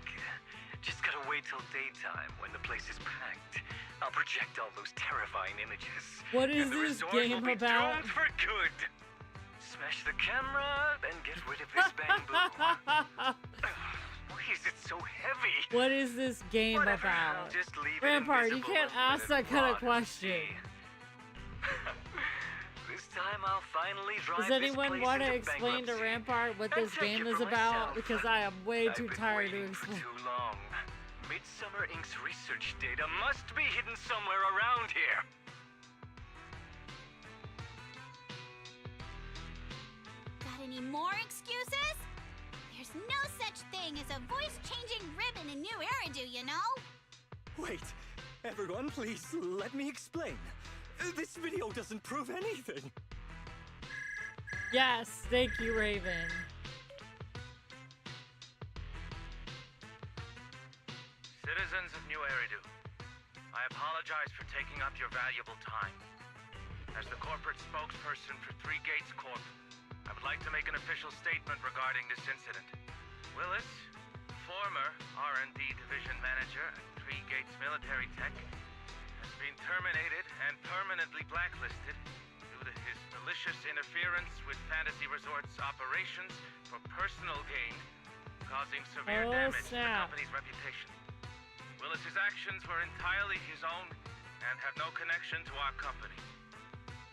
Just gotta wait till daytime when the place is packed. I'll project all those terrifying images. What is and the this resort game will be about? doomed for good. Smash the camera, then get rid of this Bangoo. Why is it so heavy? What is this game Whatever, I'll about? just leave it Rampart, you invisible can't and let ask it that kind of rot and question. see. This time I'll finally drive Does this anyone place want to into explain to bankruptcy. Rampart what And this take game it is for about? myself. Because I am way I've too been tired to waiting for explain. too long. Midsummer Inc.'s research data must be hidden somewhere around here. Got any more excuses? There's no such thing as a voice-changing ribbon in New Eridu, you know? Wait, everyone, please let me explain. This video doesn't prove anything. Yes, thank you, Raven. Citizens Citizens of New Eridu, I apologize for taking up your valuable time. As the corporate spokesperson for Three Gates Corp, I would like to make an official statement regarding this incident. Willis, former R&D division manager at Three Gates Military Tech, has been terminated and permanently blacklisted due to his malicious interference with Fantasy Resort's operations for personal gain, causing severe damage to the company's reputation. Willis's actions were entirely his own and have no connection to our company.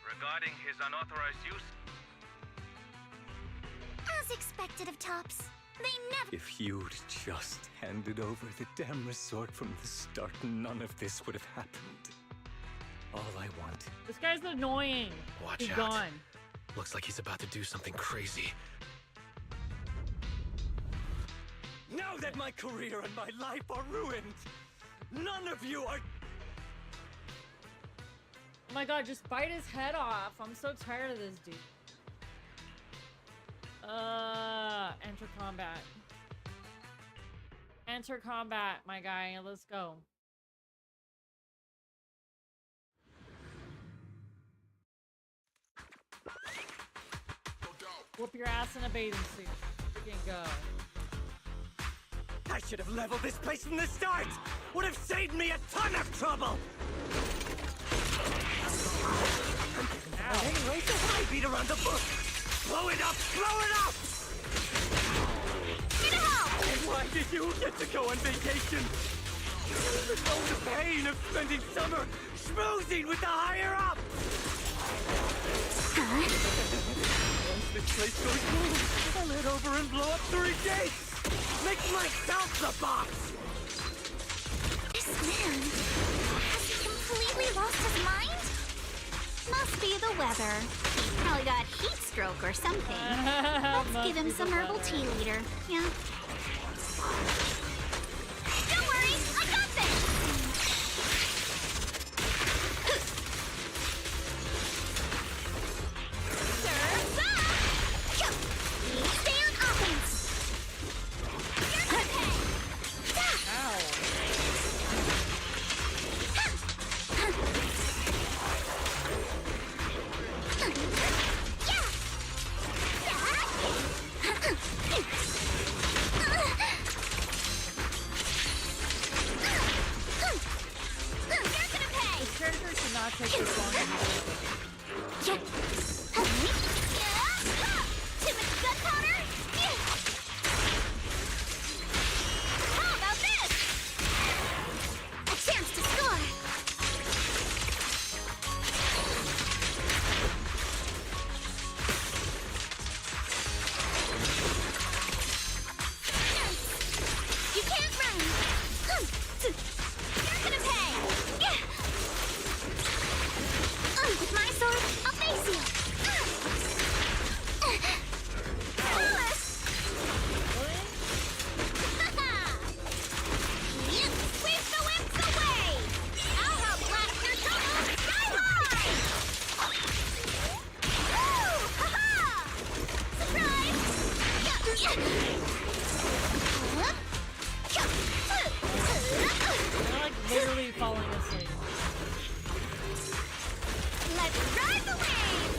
Regarding his unauthorized use... As expected of Tops, they never... If you'd just handed over the damn resort from the start, none of this would have happened. All I want. This guy's annoying. Watch He's out. gone. Looks like he's about to do something crazy. Now that my career and my life are ruined, none of you are... Oh my god, just bite his head off. I'm so tired of this dude. Enter combat. Enter combat, my guy. Let's go. Whoop your ass in a bathing suit. Freaking go. I should have leveled this place from the start! Would have saved me a ton of trouble! Anyway, so why beat around the bush? Blow it up! Blow it up! And why did you get to go on vacation? Oh, the pain of spending summer schmoozing with the higher up! Once this place goes boom, I'll head over and blow up 3 gates! Make myself the boss! This man... has he completely lost his mind? Must be the weather. He's probably got heat stroke or something. Let's give him some herbal tea later. Yeah. Don't worry, I got this! Surf's up! Stay on offense! Take this long. Too much gunpowder? How about this? A chance to score. You can't run. You're gonna pay. With my sword, I'll face you! Willis! Sweep the whips away! I'll help blast your trouble sky high! Woo! Ha-ha! Surprise! They're like literally falling asleep. Let's ride the wave!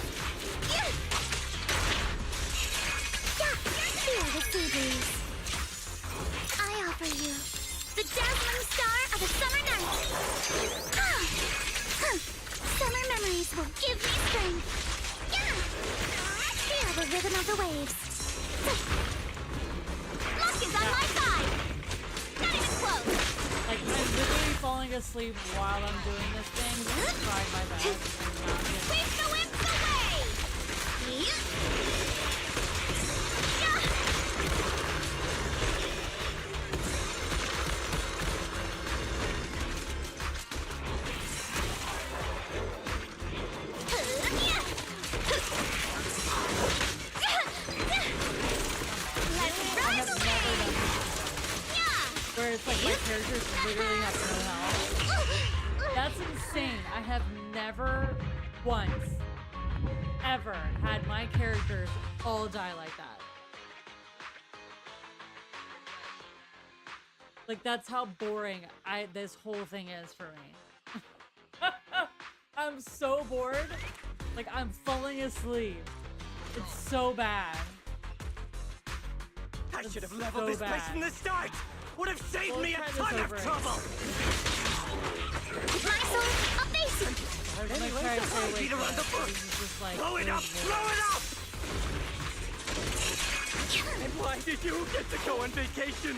Feel the sea breeze. I offer you the dazzling star of a summer night. Summer memories will give me strength. Feel the rhythm of the waves. Luck is on my side. Not even close. Like, I'm literally falling asleep while I'm doing this thing. I'm trying my best. Sweep the whips away! Where it's like my characters literally have no health. That's insane. I have never once ever had my characters all die like that. Like, that's how boring this whole thing is for me. I'm so bored. Like, I'm falling asleep. It's so bad. I should have leveled this place from the start! Would have saved me a try this ton of over. trouble! Mysol, I'll face you! Anyway, so beat around the bush! Like, blow it up! Blow it up! And why did you get to go on vacation?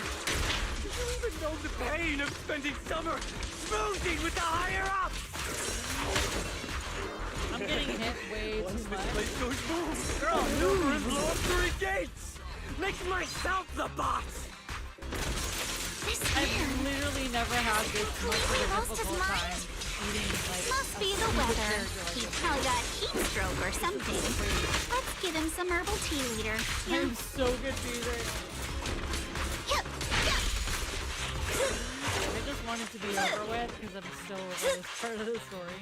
Did you even know the pain of spending summer schmoozing with the higher-ups? I'm getting hit way Once too this much. place goes boom, I'll maneuver and blow up 3 gates! Make myself the boss! I've literally never had this much of a difficult time eating, like, Must be the weather. He probably got heat stroke or something. Let's give him some herbal tea leader. I'm so confused right now. I just want it to be over with because I'm still over this part of the story.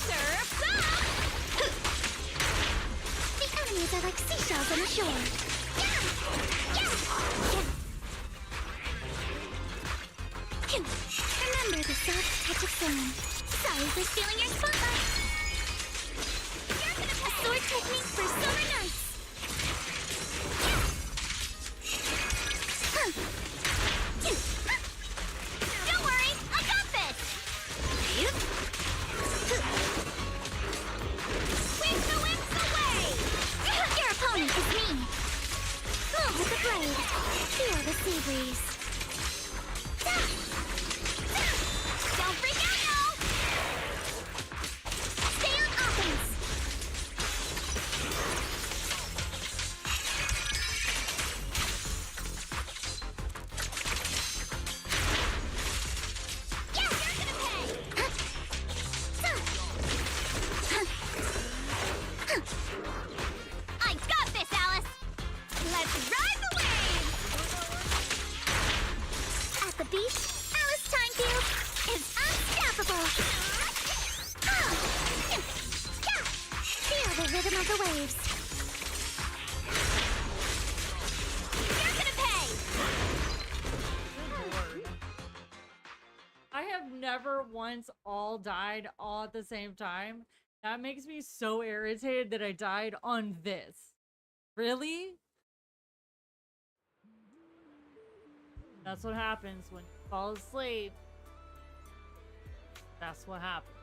Surf's up! The enemies are like seashells on the shore. Remember the soft touch of sand. Sorry for stealing your spotlight. A sword technique for summer nights. Don't worry, I got this. Wing the winds away! Your opponent is me. Move with the blade. Feel the sea breeze. Don't freak out now! Stay on offense. Yeah, you're gonna pay! I got this, Alice! Let's ride the waves! At the beach, Alice Timefield is unstoppable! Feel the rhythm of the waves. You're gonna pay! I have never once all died all at the same time. That makes me so irritated that I died on this. Really? That's what happens when you fall asleep. That's what happens.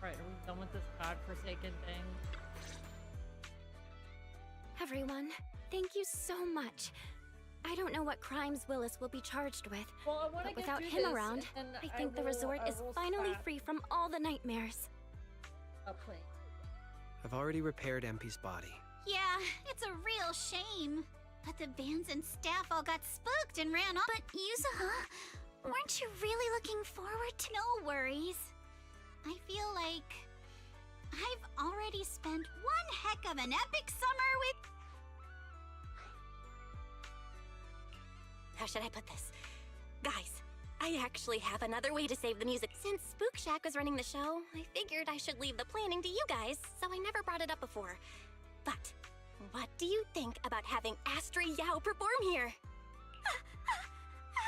Right, are we done with this godforsaken thing? Everyone, thank you so much. I don't know what crimes Willis will be charged with, Well, I wanna but get without through him this, around, and I think the resort is finally scrap free from all the nightmares. a plane. I've already repaired Empy's body. Yeah, it's a real shame. But the bands and staff all got spooked and ran off. But Yuzuha, weren't you really looking forward to no worries? I feel like I've already spent one heck of an epic summer with... How should I put this? Guys, I actually have another way to save the music. Since Spook Shack was running the show, I figured I should leave the planning to you guys, so I never brought it up before. But what do you think about having Astra Yao perform here?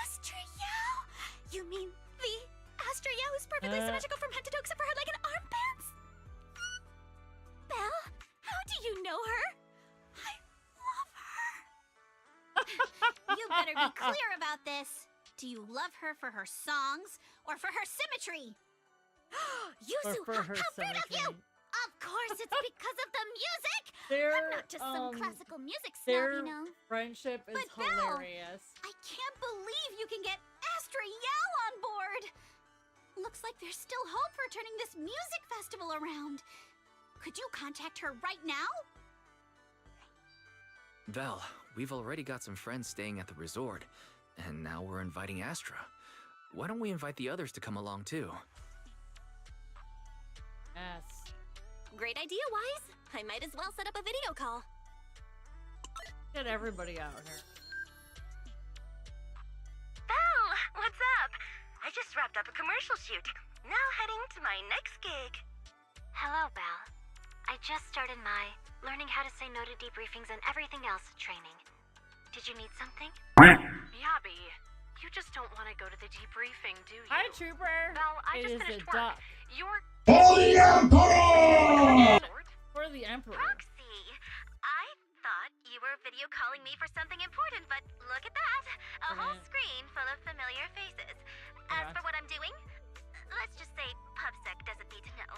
Astra Yao? You mean the Astra Yao who's perfectly symmetrical from head to toe except for her leg and armbands? Belle, how do you know her? I love her. You better be clear about this. Do you love her for her songs or for her symmetry? Yuzuha, how rude of you! Of course it's because of the music! I'm not just some classical music snob, you know. Friendship is But Belle, hilarious. I can't believe you can get Astra Yao on board! Looks like there's still hope for turning this music festival around. Could you contact her right now? Val, we've already got some friends staying at the resort, and now we're inviting Astra. Why don't we invite the others to come along too? Yes. Great idea, Wise. I might as well set up a video call. Get everybody out here. Belle, what's up? I just wrapped up a commercial shoot. Now heading to my next gig. Hello, Belle. just started my learning how to say no to debriefings and everything else training. Did you need something? Yabi, you just don't want to go to the debriefing, do you? Hi, Trooper. Well, I It just is finished a work. duck. You're... For the Emperor! For the Emperor. Proxy, I thought you were video calling me for something important, but look at that. A whole screen full of familiar faces. As for what I'm doing, let's just say PubSec doesn't need to know.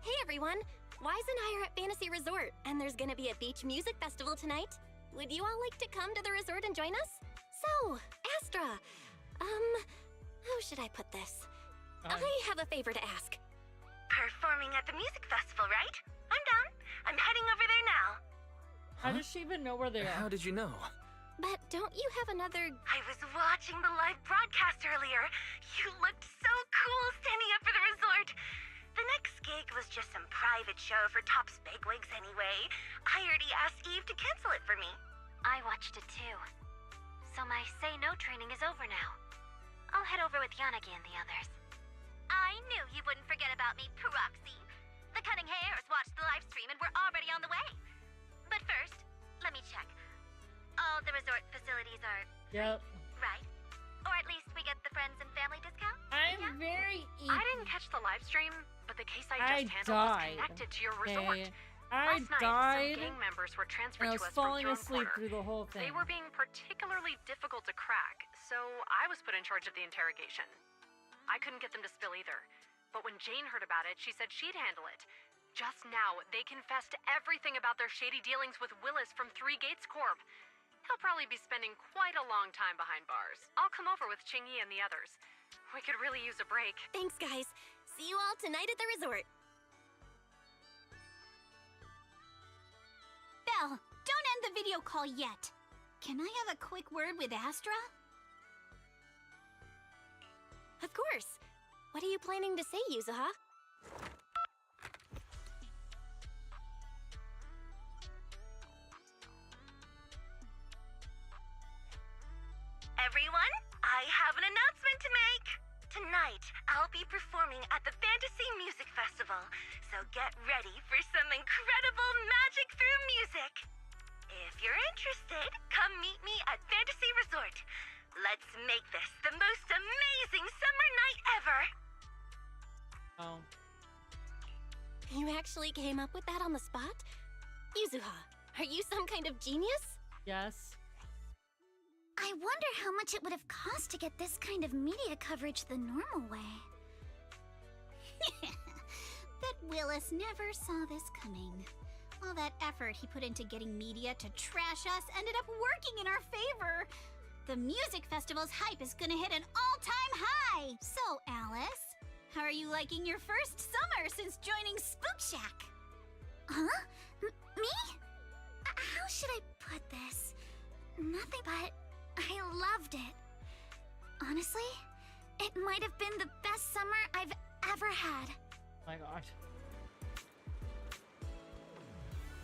Hey everyone! Wise and I are at Fantasy Resort, and there's gonna be a beach music festival tonight. Would you all like to come to the resort and join us? So, Astra, how should I put this? I have a favor to ask. Performing at the music festival, right? I'm down. I'm heading over there now. How does she even know where they are? How did you know? But don't you have another... I was watching the live broadcast earlier. You looked so cool standing up for the resort. The next gig was just some private show for Top's bigwigs anyway. I already asked Eve to cancel it for me. I watched it too. So my say no training is over now. I'll head over with Yanagi and the others. I knew you wouldn't forget about me, Proxy. The Cunning Hares watched the live stream and we're already on the way. But first, let me check. All the resort facilities are Yep. right? Or at least we get the friends and family discount? I'm very I didn't catch the live stream, but the case I just handled was connected to your resort. I Last night, died. some gang members were transferred And I to was us from falling Throne asleep Quarter. through the whole thing. They were being particularly difficult to crack, so I was put in charge of the interrogation. I couldn't get them to spill either, but when Jane heard about it, she said she'd handle it. Just now, they confessed everything about their shady dealings with Willis from Three Gates Corp. He'll probably be spending quite a long time behind bars. I'll come over with Chingy and the others. We could really use a break. Thanks, guys. See you all tonight at the resort. Belle, don't end the video call yet. Can I have a quick word with Astra? Of course. What are you planning to say, Yuzuha? Everyone, I have an announcement to make. Tonight, I'll be performing at the Fantasy Music Festival, so get ready for some incredible magic through music. If you're interested, come meet me at Fantasy Resort. Let's make this the most amazing summer night ever. Oh. You actually came up with that on the spot? Yuzuha, are you some kind of genius? Yes. I wonder how much it would have cost to get this kind of media coverage the normal way. Bet Willis never saw this coming. All that effort he put into getting media to trash us ended up working in our favor. The music festival's hype is gonna hit an all-time high! So, Alice, how are you liking your first summer since joining Spook Shack? Huh? Me? How should I put this? Nothing but I loved it. Honestly, it might have been the best summer I've ever had. Oh my god.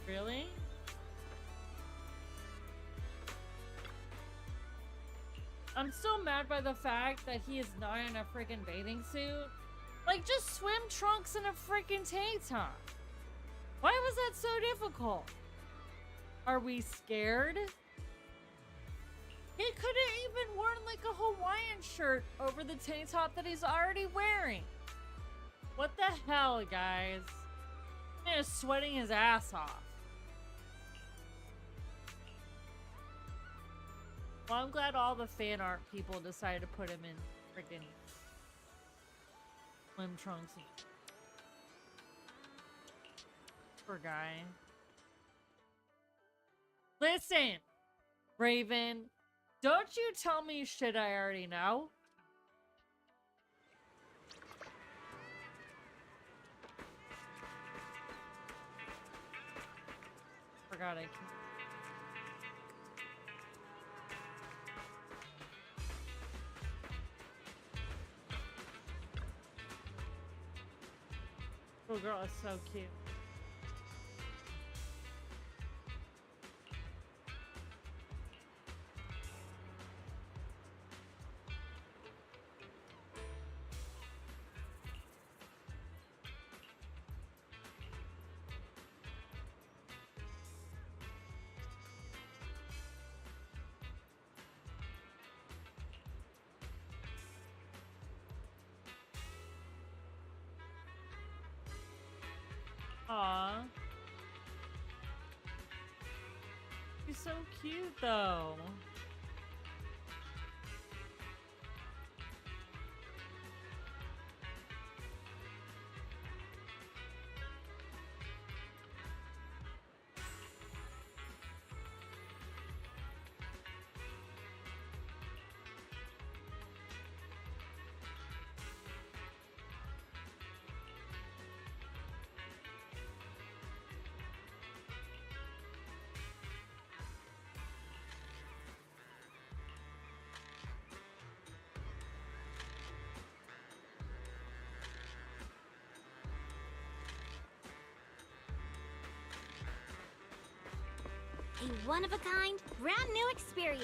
Really? I'm still mad by the fact that he is not in a freaking bathing suit. Like, just swim trunks and a freaking tank top. Why was that so difficult? Are we scared? He could have even worn like a Hawaiian shirt over the tank top that he's already wearing. What the hell, guys? Man is sweating his ass off. Well, I'm glad all the fan art people decided to put him in freaking swim trunks. Poor guy. Listen, Raven, don't you tell me shit I already know. Forgot I can. Oh girl is so cute. Aw. He's so cute though. A one-of-a-kind, brand new experience.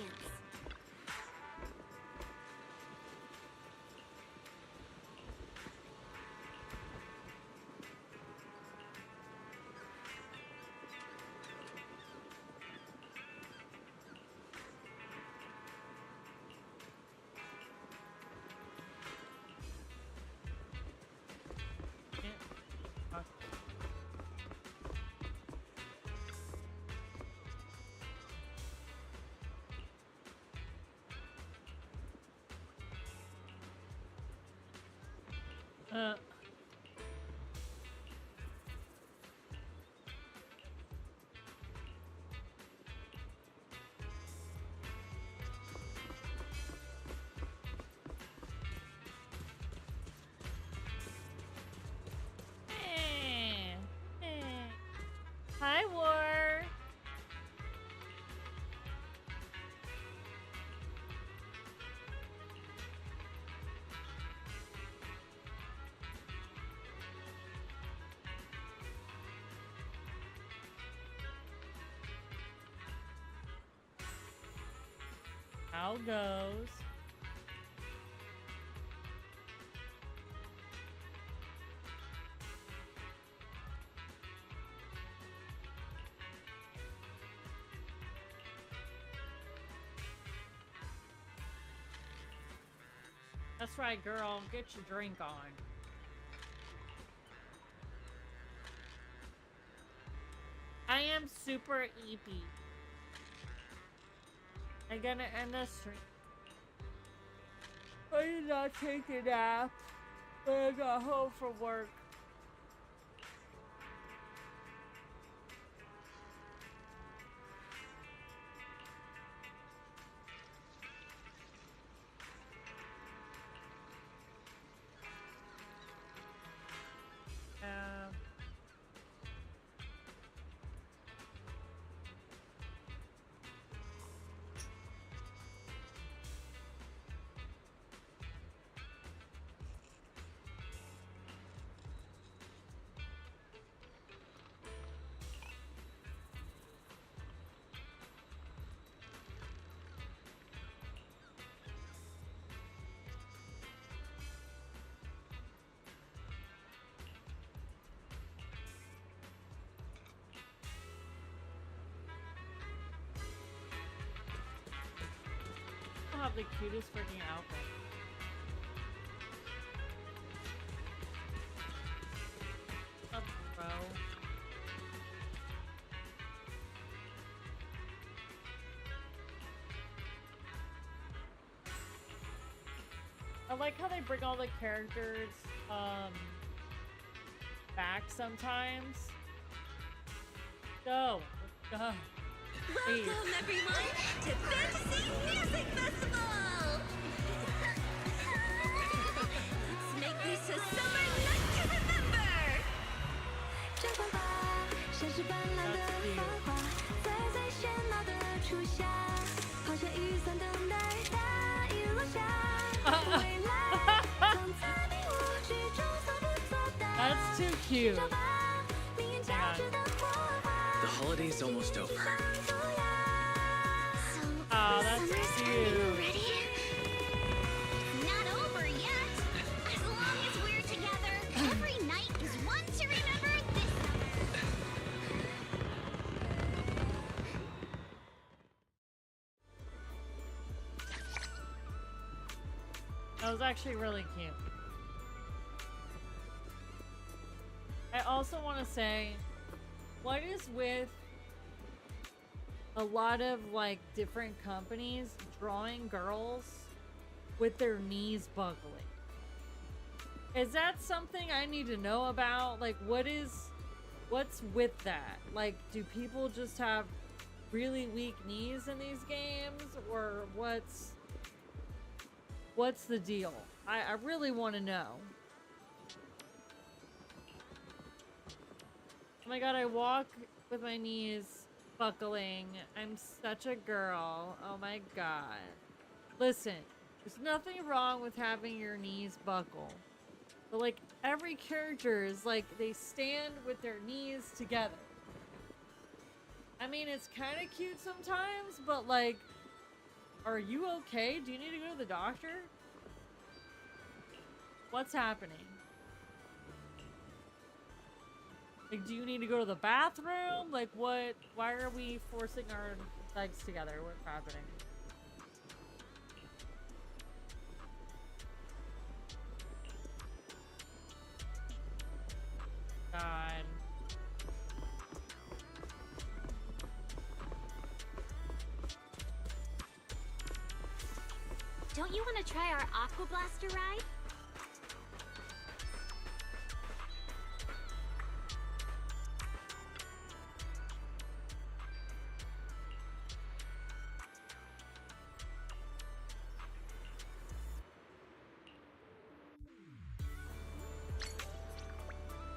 Uh. Hi, War. How goes? That's right, girl. Get your drink on. I am super EP. I'm gonna end the stream. I did not take a nap when I got home from work. Have the cutest freaking outfit. Up, bro. I like how they bring all the characters back sometimes. Go. Welcome, everyone, to Fantasy Music Festival! Let's make this a summer night to remember! 绽放吧，像是斑斓的繁华，在最喧闹的初夏，抛下雨伞等待大雨落下。未来从此你我剧中所不作答。That's too cute. The holiday's almost over. Oh, that's cute. Ready? Not over yet. As long as we're together, every night is one to remember this summer. That was actually really cute. I also want to say, what is with a lot of like different companies drawing girls with their knees buckling? Is that something I need to know about? Like, what's with that? Like, do people just have really weak knees in these games, or what's the deal? I really want to know. Oh my god, I walk with my knees buckling. I'm such a girl. Oh my god. Listen, there's nothing wrong with having your knees buckle. But like, every character is like, they stand with their knees together. I mean, it's kind of cute sometimes, but like, are you okay? Do you need to go to the doctor? What's happening? Like, do you need to go to the bathroom? Like, what? Why are we forcing our legs together? What's happening? God. Don't you want to try our Aqua Blaster ride?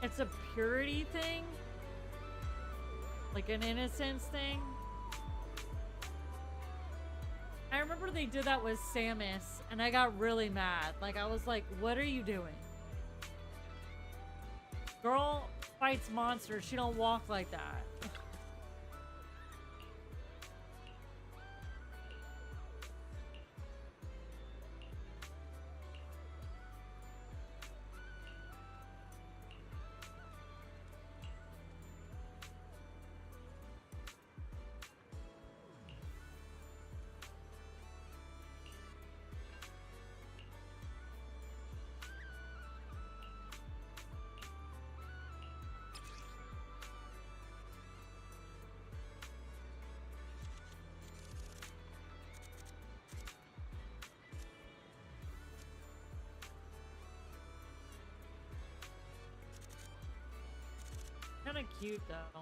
It's a purity thing? Like an innocence thing? I remember they did that with Samus, and I got really mad. Like, I was like, what are you doing? Girl fights monsters. She don't walk like that. Kind of cute though.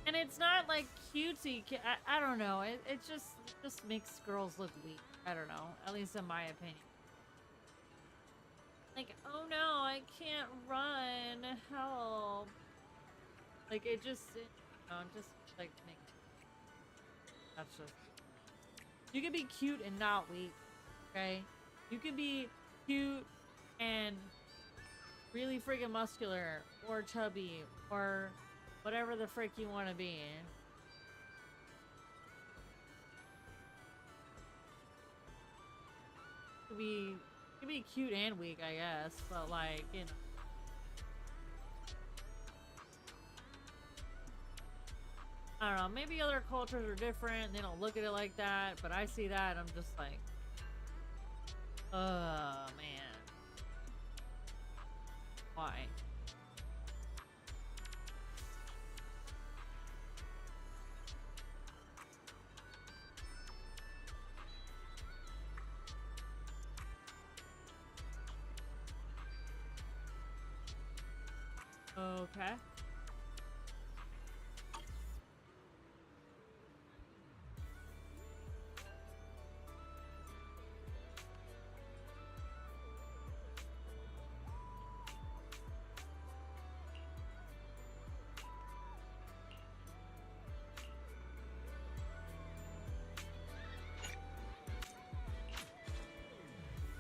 And it's not like cutesy. I don't know. It just makes girls look weak. I don't know. At least in my opinion. Like, oh no, I can't run. Help. Like, it just, just like makes. That's just. You can be cute and not weak. Okay? You can be cute and really freaking muscular or chubby or whatever the frick you want to be. You can be cute and weak, I guess, but like, you know. I don't know, maybe other cultures are different, they don't look at it like that, but I see that and I'm just like, oh man. Why? Okay.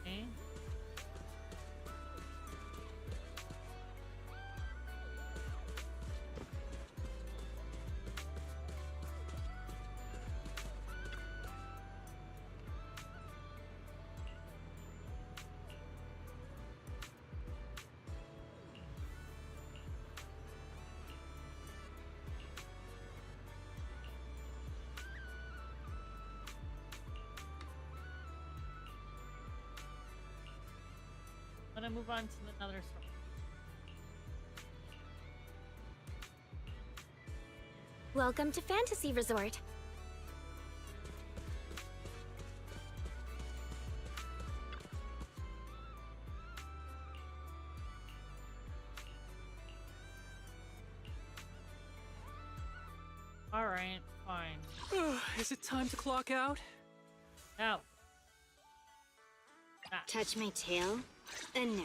Okay. I'm gonna move on to another story. Welcome to Fantasy Resort. Alright, fine. Is it time to clock out? No. Touch my tail, and no.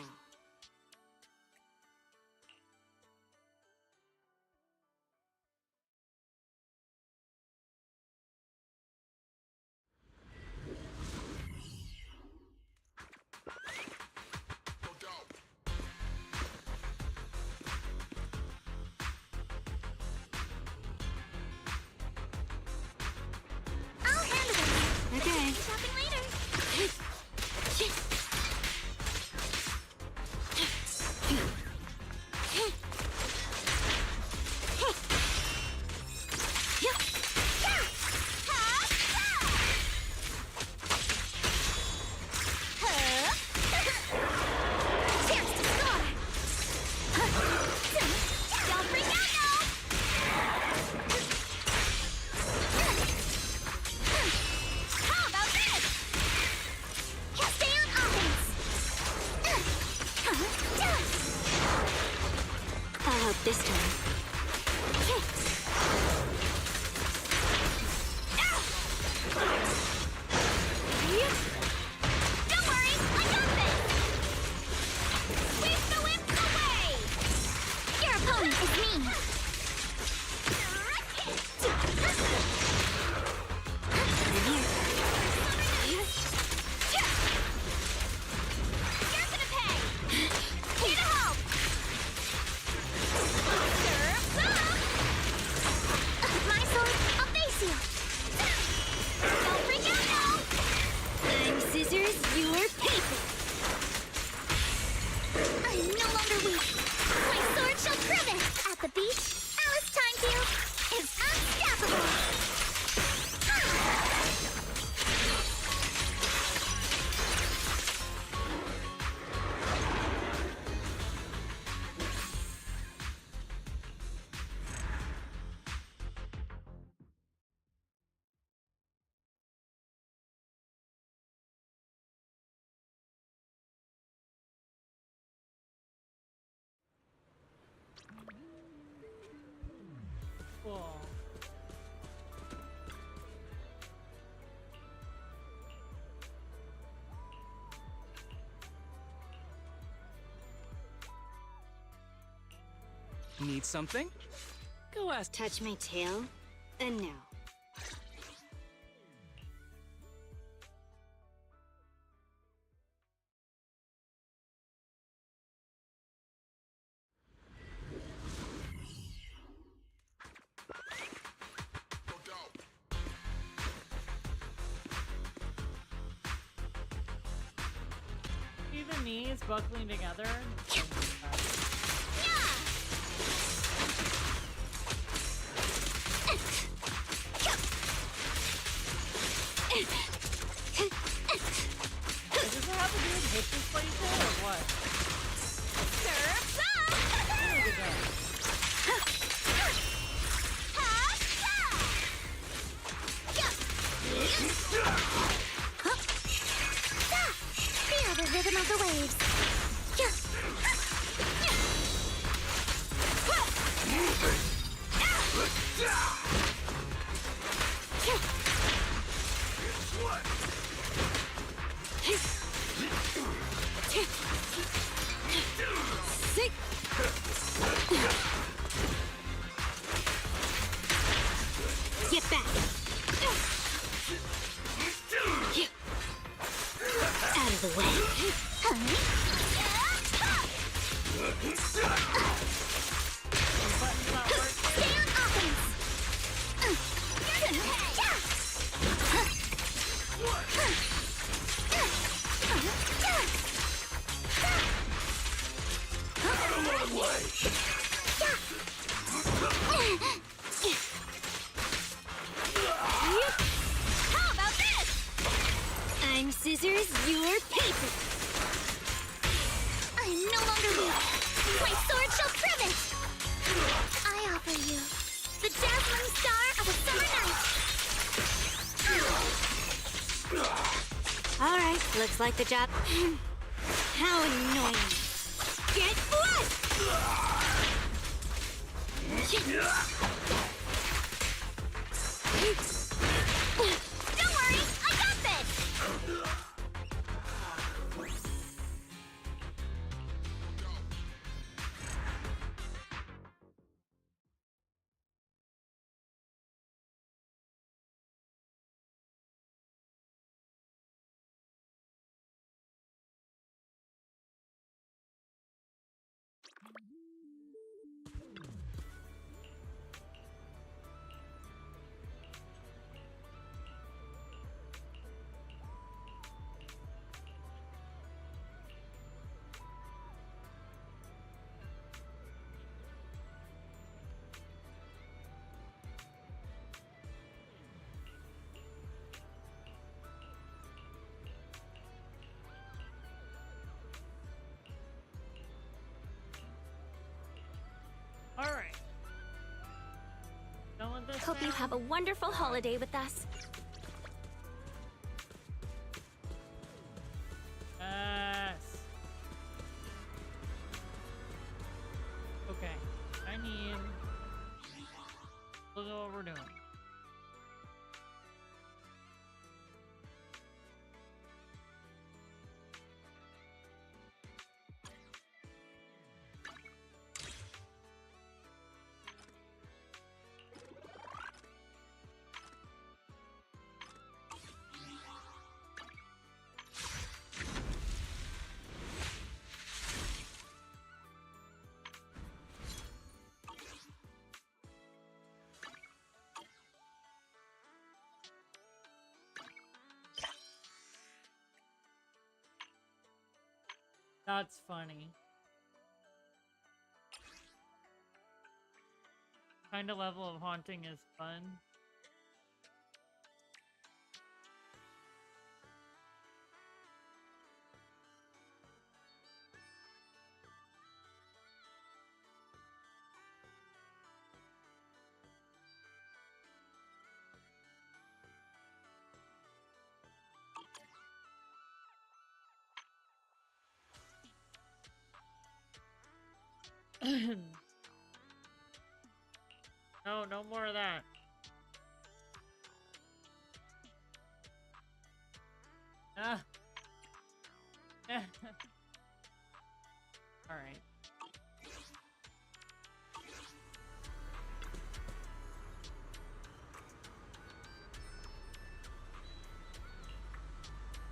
I'll handle it. Okay. Shopping later. Chance to score. Don't freak out now. How about this? Stay on offense. I'll help this time. Don't worry, I got this. Sweep the whips away. Your opponent is me. You're gonna pay. Here to help. Surf's up. My sword, I'll face you. Don't freak out now. I'm scissors, you're paper. I'm no longer weak. My sword shall prove it. At the beach, Alice Timeview is unstoppable. Cool. Need something? Go ask. Touch my tail, and no. See the knees buckling together? Does this have to do with hip displacement or what? Surf's up. There we go. Feel the rhythm of the waves. Sick. Get back. Out of the way. Stay on offense. How about this? I'm scissors, you're paper. no longer weak. My sword shall prove it! I offer you the dazzling star of a summer night. Alright, looks like the job. How annoying. Get blood! Don't worry, I got this! Alright. Done with this Hope you now? have a wonderful holiday with us. Yes. Okay. I need... Look at what we're doing. That's funny. Kind of level of haunting is fun. No, no more of that. Ah. All right.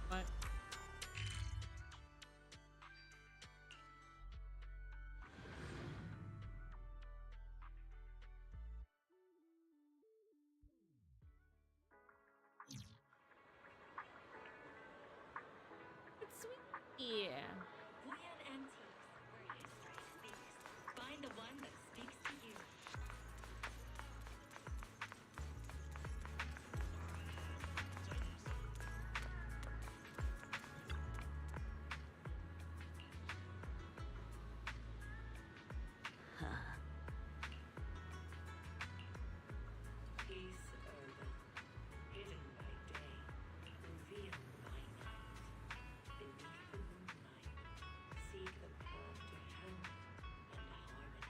What? It's sweet. Yeah. We have antiques where history speaks. Find the one that speaks to you. Peace urban, hidden by day, revealed by night. Beneath the moonlight, seek the path to health and harmony.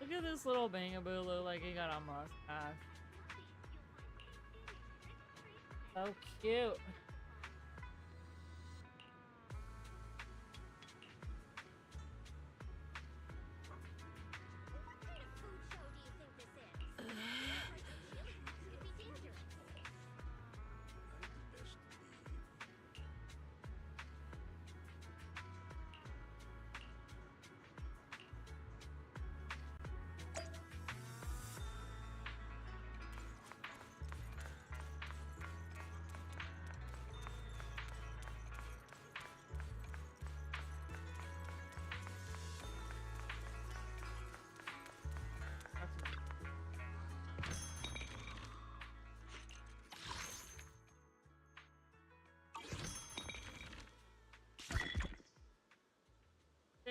Look at this little bangaboo look like he got a mustache. So cute.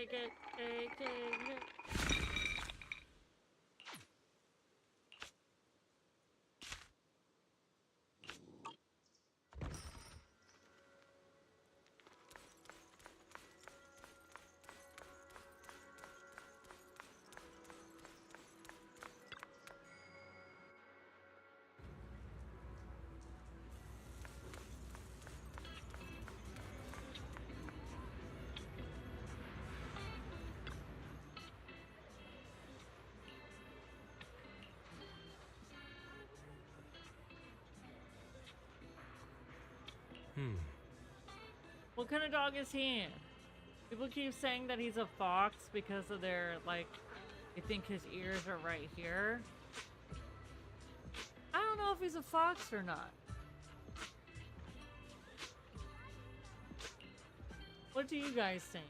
take it, taking it. What kind of dog is he? People keep saying that he's a fox because of their, like, they think his ears are right here. I don't know if he's a fox or not. What do you guys think?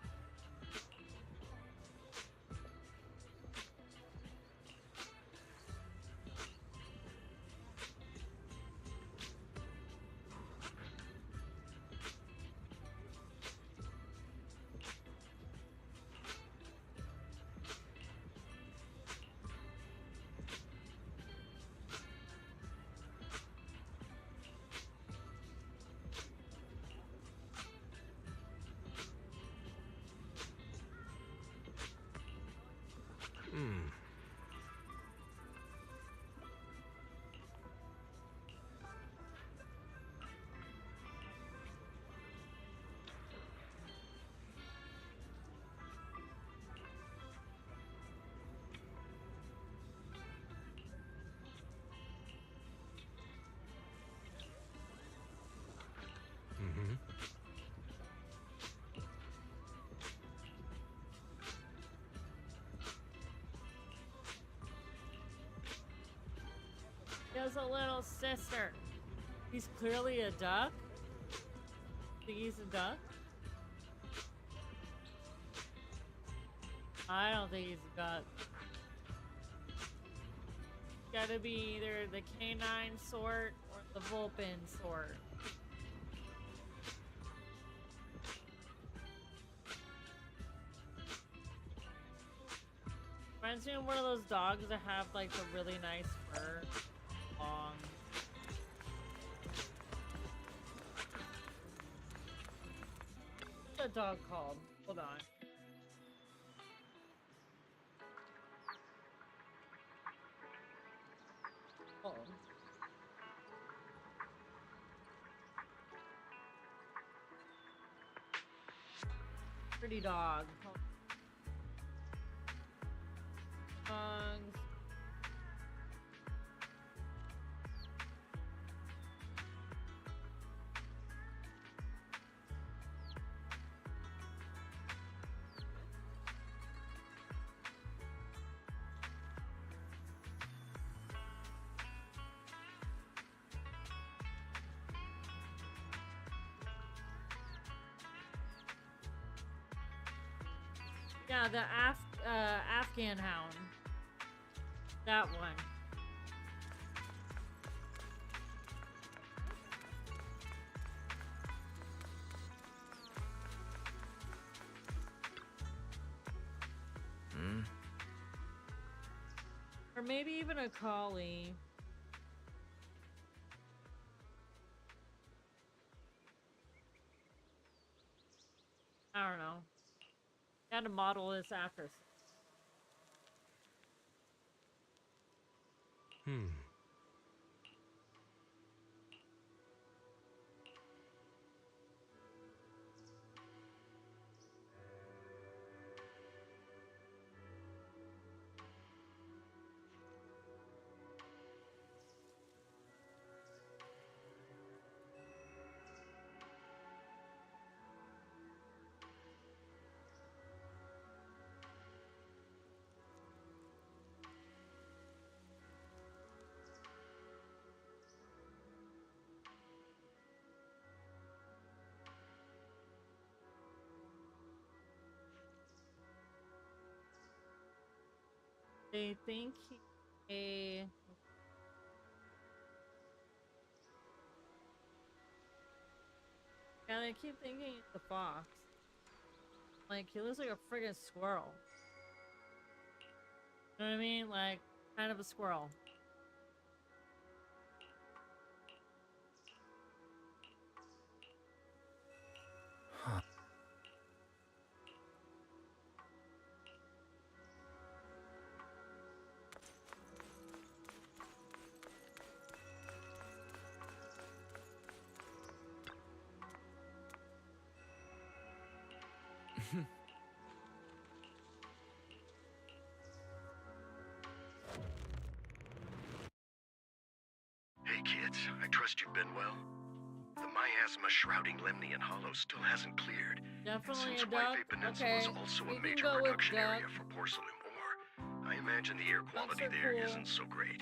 He has a little sister. He's clearly a duck. Think he's a duck? I don't think he's a duck. Gotta be either the canine sort or the Vulpin sort. Reminds me of one of those dogs that have like the really nice fur. Long. What's that dog called? Hold on. Oh. Pretty dog. Dogs. Yeah, the Afghan hound. That one. Or maybe even a collie. I don't know. Gotta model this after. They think a yeah, they keep thinking it's a fox. Like, he looks like a friggin' squirrel. You know what I mean? Like, kind of a squirrel. Huh. Hey kids, I trust you've been well. The miasma shrouding Lemnian Hollow still hasn't cleared. Definitely Since a duck. White Peninsula Okay, is also we a can major go with production duck. area for porcelain ore, I imagine the air quality are there cool. isn't so great.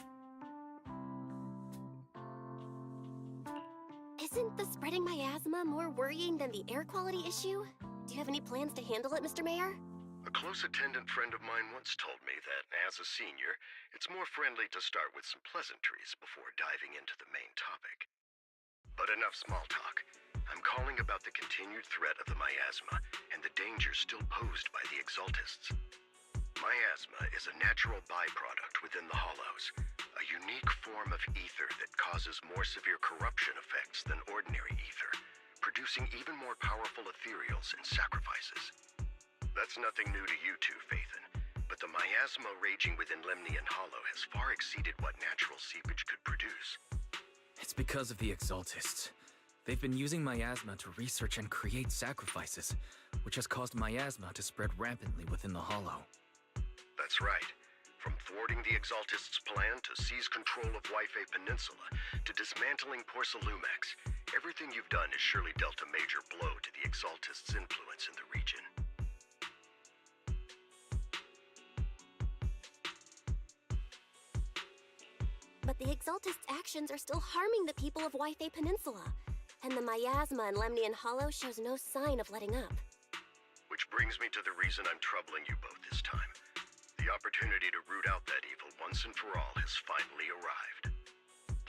Isn't the spreading miasma more worrying than the air quality issue? Do you have any plans to handle it, Mr. Mayor? A close attendant friend of mine once told me that, as a senior, it's more friendly to start with some pleasantries before diving into the main topic. But enough small talk. I'm calling about the continued threat of the miasma and the danger still posed by the Exaltists. Miasma is a natural byproduct within the Hollows, a unique form of ether that causes more severe corruption effects than ordinary ether, producing even more powerful ethereals and sacrifices. That's nothing new to you two, Phaethon, but the miasma raging within Lemnian Hollow has far exceeded what natural seepage could produce. It's because of the Exaltists. They've been using miasma to research and create sacrifices, which has caused miasma to spread rampantly within the Hollow. That's right. From thwarting the Exaltists' plan to seize control of Waifei Peninsula to dismantling Porcelumex, everything you've done has surely dealt a major blow to the Exaltists' influence in the region. But the Exaltists' actions are still harming the people of Waifei Peninsula, and the miasma in Lemnian Hollow shows no sign of letting up. Which brings me to the reason I'm troubling you both this time. The opportunity to root out that evil once and for all has finally arrived.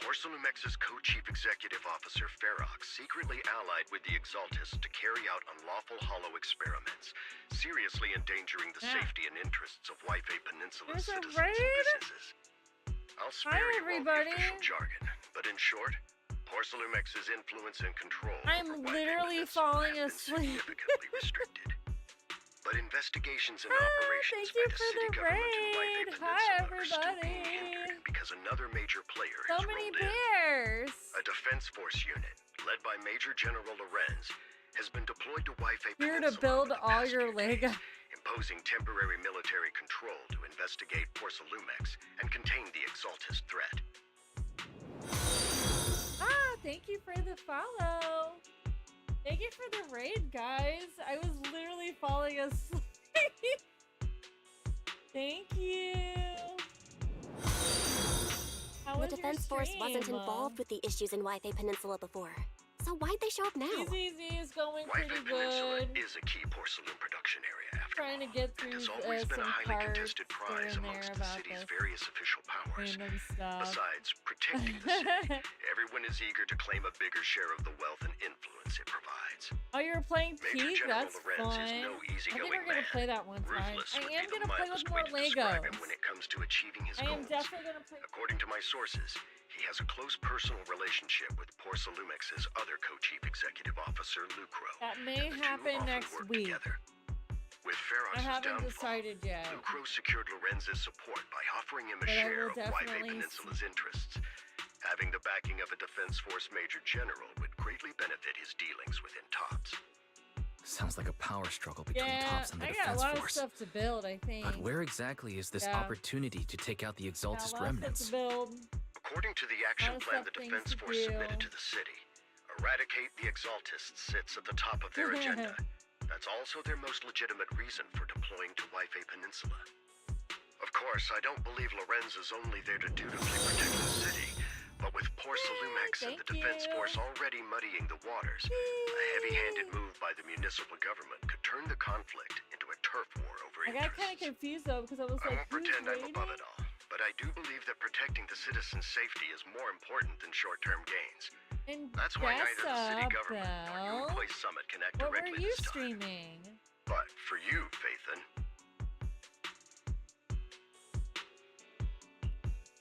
Porcelumex's co-chief executive officer Ferox secretly allied with the Exaltists to carry out unlawful hollow experiments, seriously endangering the safety and interests of Waifei Peninsula's citizens and businesses. I'll spare you all the official jargon, but in short, Porcelumex's influence and control I'm literally falling asleep. significantly restricted. But investigations and operations by the city government in Waifei Peninsula are still being hindered because another major player has rolled in. Bears! A defense force unit, led by Major General Lorenz, has been deployed to Waifei Here Peninsula to build over the all past your few Lego. days, imposing temporary military control to investigate Porcelumex and contain the Exaltist threat. Thank you for the follow. Thank you for the raid, guys. I was literally falling asleep. Thank you. How was The your Defense Force wasn't stream? involved with the issues in Waifei Peninsula before, so why'd they show up now? ZZZ is going pretty Waifei Peninsula good. is a key porcelain production area after Trying to get through has always been some a highly parts contested prize here and amongst there the about city's this various official powers. random stuff. Besides protecting the city, everyone is eager to claim a bigger share of the wealth and influence it provides. Oh, you're playing Major Peak? General That's Lorenz fun. is no I think easygoing we're gonna man. play that one time. Ruthless I would am be the gonna play with mildest more way to describe Legos. him when it comes to achieving his I am goals. definitely gonna play. According to my sources, he has a close personal relationship with Porcelumex's other co-chief executive officer, Lucro. That may and the two happen often next work week. together. With I Ferox's haven't downfall, decided yet. Lucro secured Lorenz's support by offering him a But I share will of Waifei definitely Peninsula's interests. Having the backing of a Defense Force Major General would greatly benefit his dealings within TOPS. Sounds like a power struggle between Yeah, Tops and the I got a Defense lot Force. of stuff to build, I think. But where exactly is this Yeah. opportunity to take out the Got Exaltist lots of remnants? stuff to build. According to the action Lot of plan the stuff, things Defense to Force do. submitted to the city, eradicate the Exaltists sits at the top of their agenda. That's also their most legitimate reason for deploying to Waifei Peninsula. Of course, I don't believe Lorenz is only there to dutifully protect the city, but with Porcelumex and the Defense Force already muddying the waters, a heavy-handed move by the municipal government could turn the conflict into a turf war over I got kind of confused though because I was I like, won't who's pretend I'm raiding? above it all, but I do believe that protecting the citizens' safety is more important than short-term gains. And That's why neither the city Dessa, government nor Belle, New Place Summit can act what were directly you this time. streaming? But for you, Phaethon,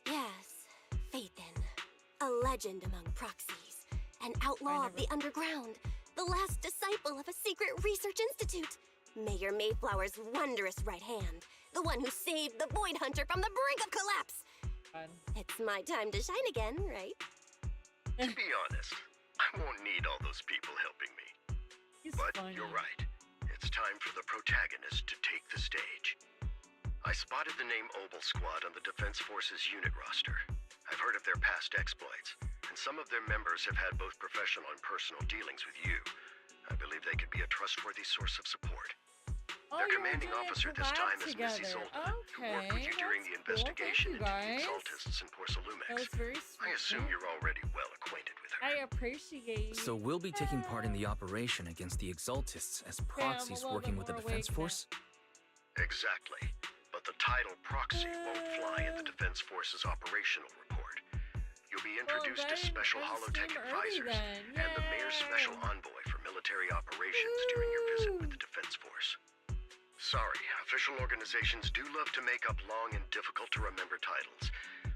Yes, Phaethon. A legend among proxies. An outlaw of the underground. The last disciple of a secret research institute. Mayor Mayflower's wondrous right hand. The one who saved the Void Hunter from the brink of collapse. It's my time to shine again, right? to be honest, I won't need all those people helping me. But you're right. It's time for the protagonist to take the stage. I spotted the name Obel Squad on the Defense Forces unit roster. I've heard of their past exploits, and some of their members have had both professional and personal dealings with you. I believe they could be a trustworthy source of support. Their commanding officer this time is Missy Zolda, who worked with you during the investigation into the Exaltists and Porcelumex. I assume you're already well acquainted with her. I appreciate. So we'll be taking part in the operation against the Exaltists as proxies working with the Defense Force? Exactly. But the title proxy won't fly in the Defense Force's operational report. You'll be introduced as Special Holotech Advisors and the Mayor's Special Envoy for military operations during your visit with the Defense Force. Sorry, official organizations do love to make up long and difficult-to-remember titles,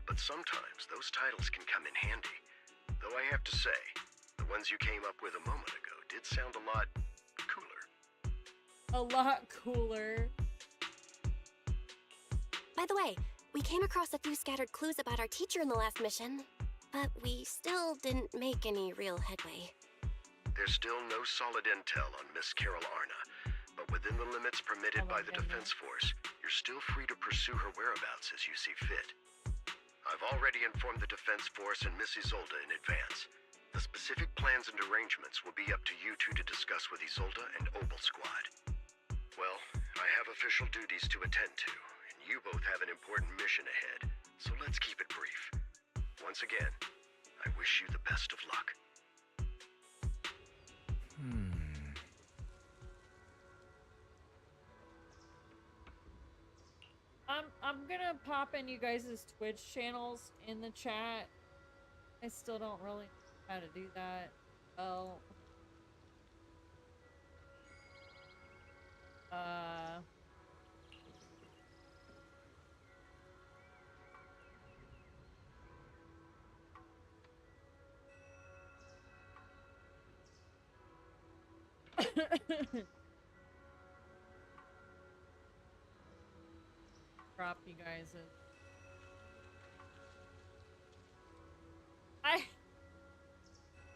but sometimes those titles can come in handy. Though I have to say, the ones you came up with a moment ago did sound a lot cooler. A lot cooler. By the way, we came across a few scattered clues about our teacher in the last mission, but we still didn't make any real headway. There's still no solid intel on Miss Carol Arna, but within the limits permitted by the Defense Force, you're still free to pursue her whereabouts as you see fit. I've already informed the Defense Force and Miss Isolde in advance. The specific plans and arrangements will be up to you two to discuss with Isolde and Obel Squad. Well, I have official duties to attend to, and you both have an important mission ahead, so let's keep it brief. Once again, I wish you the best of luck. I'm gonna pop in you guys' Twitch channels in the chat. I still don't really know how to do that. Oh. Drop you guys in.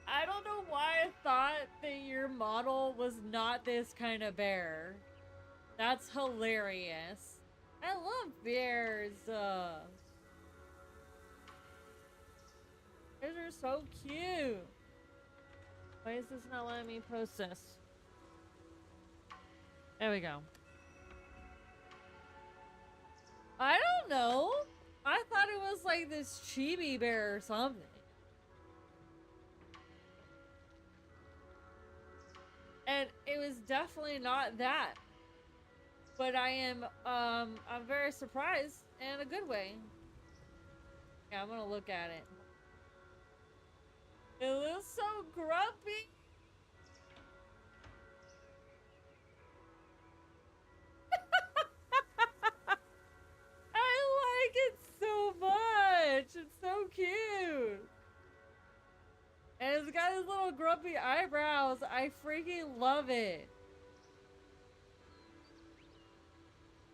I don't know why I thought that your model was not this kind of bear. That's hilarious. I love bears. Bears are so cute. Why is this not letting me post this? There we go. I don't know. I thought it was like this chibi bear or something. And it was definitely not that. But I am, I'm very surprised in a good way. Yeah, I'm gonna look at it. It looks so grumpy. I like it so much. It's so cute. And it's got his little grumpy eyebrows. I freaking love it.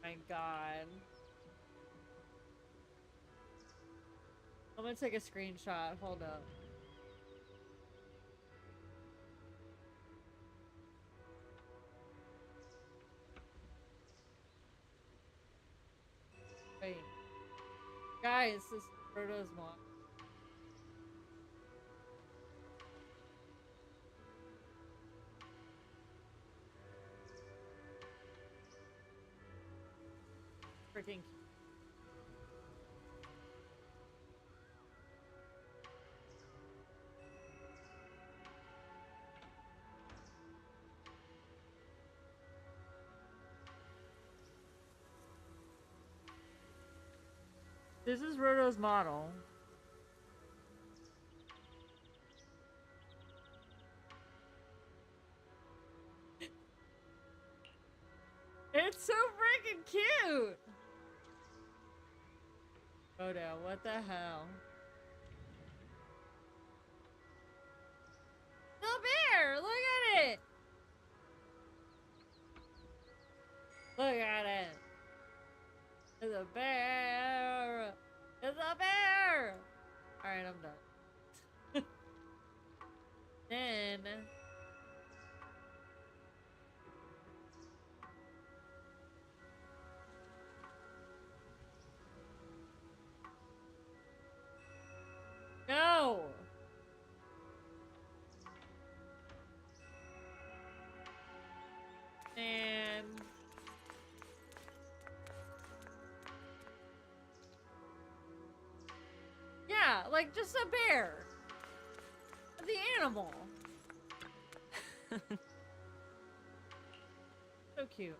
My God. I'm gonna take a screenshot. Hold up. Wait. Guys, this is Frodo's mom. Freaking. This is Roto's model. cute. Oh no, what the hell? The bear! Look at it! Look at it! It's a bear! It's a bear! Alright, I'm done. Then... No! And... yeah, like just a bear. The animal. So cute.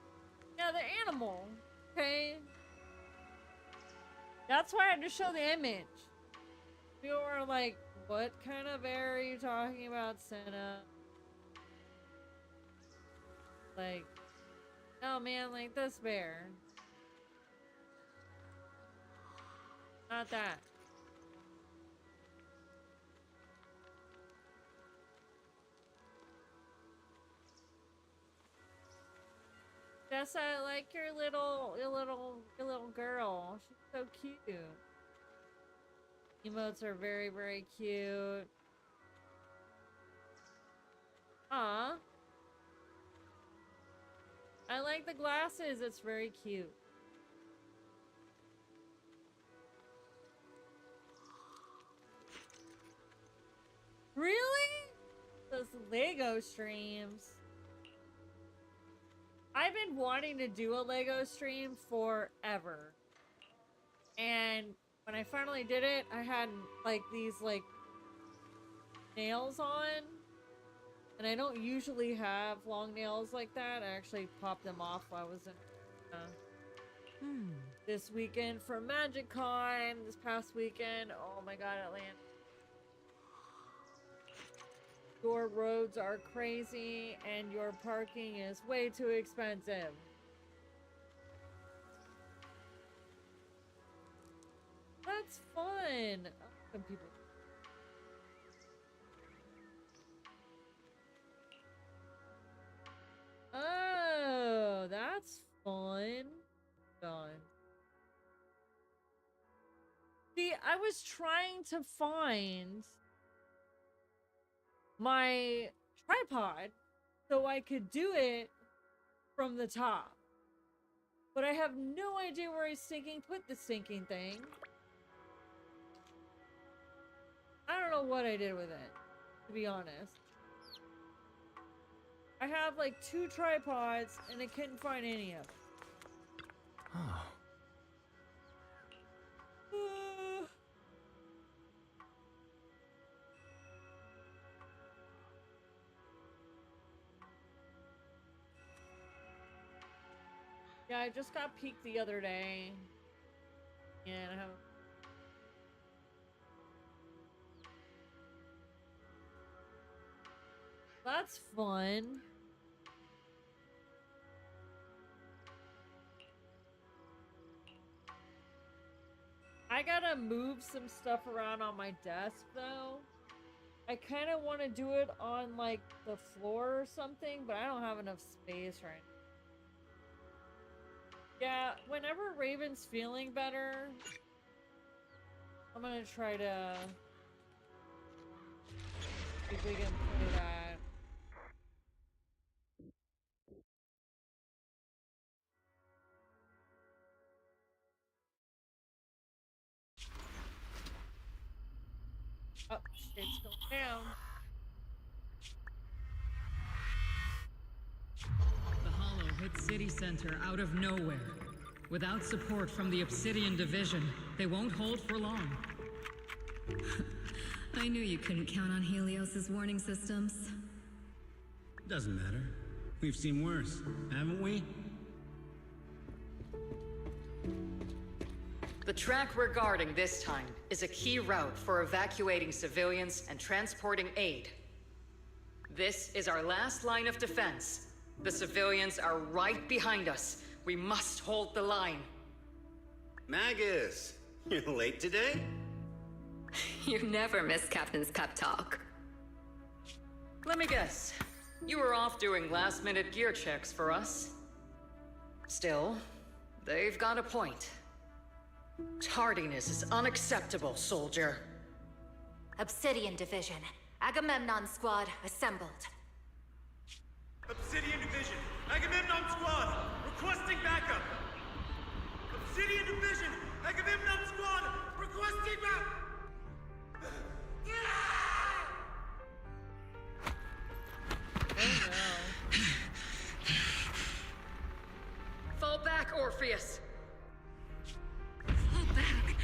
Yeah, the animal. Okay. That's why I had to show the image. People were like, what kind of bear are you talking about, Sena? Like, no man, like this bear. Not that. Jess, I like your little girl. She's so cute. Emotes are very, very cute. Aw. I like the glasses. It's very cute. Really? Those Lego streams. I've been wanting to do a Lego stream forever. And when I finally did it, I had like these like nails on. And I don't usually have long nails like that. I actually popped them off while I was in this weekend for MagicCon. This past weekend. Oh my god, Atlanta. Your roads are crazy and your parking is way too expensive. That's fun. Some people. Oh, that's fun. Done. See, I was trying to find my tripod so I could do it from the top. But I have no idea where I put the stinking thing. I don't know what I did with it, to be honest. I have like 2 tripods and I couldn't find any of them. Oh. Yeah, I just got peeked the other day. And I have... That's fun. I gotta move some stuff around on my desk though. I kind of want to do it on like the floor or something, but I don't have enough space right now. Yeah, whenever Raven's feeling better, I'm gonna try to see if we can play that. Oh, shit's going down. The Hollow hit City Center out of nowhere. Without support from the Obsidian Division, they won't hold for long. I knew you couldn't count on Helios's warning systems. Doesn't matter. We've seen worse, haven't we? The track we're guarding this time is a key route for evacuating civilians and transporting aid. This is our last line of defense. The civilians are right behind us. We must hold the line. Magus, you're late today? You never miss Captain's pep talk. Let me guess. You were off doing last-minute gear checks for us. Still, they've got a point. Tardiness is unacceptable, soldier. Obsidian Division. Agamemnon Squad assembled. Obsidian Division, Agamemnon Squad, requesting backup. Obsidian Division, Agamemnon Squad, requesting backup. Fall back, Orpheus! Fall back.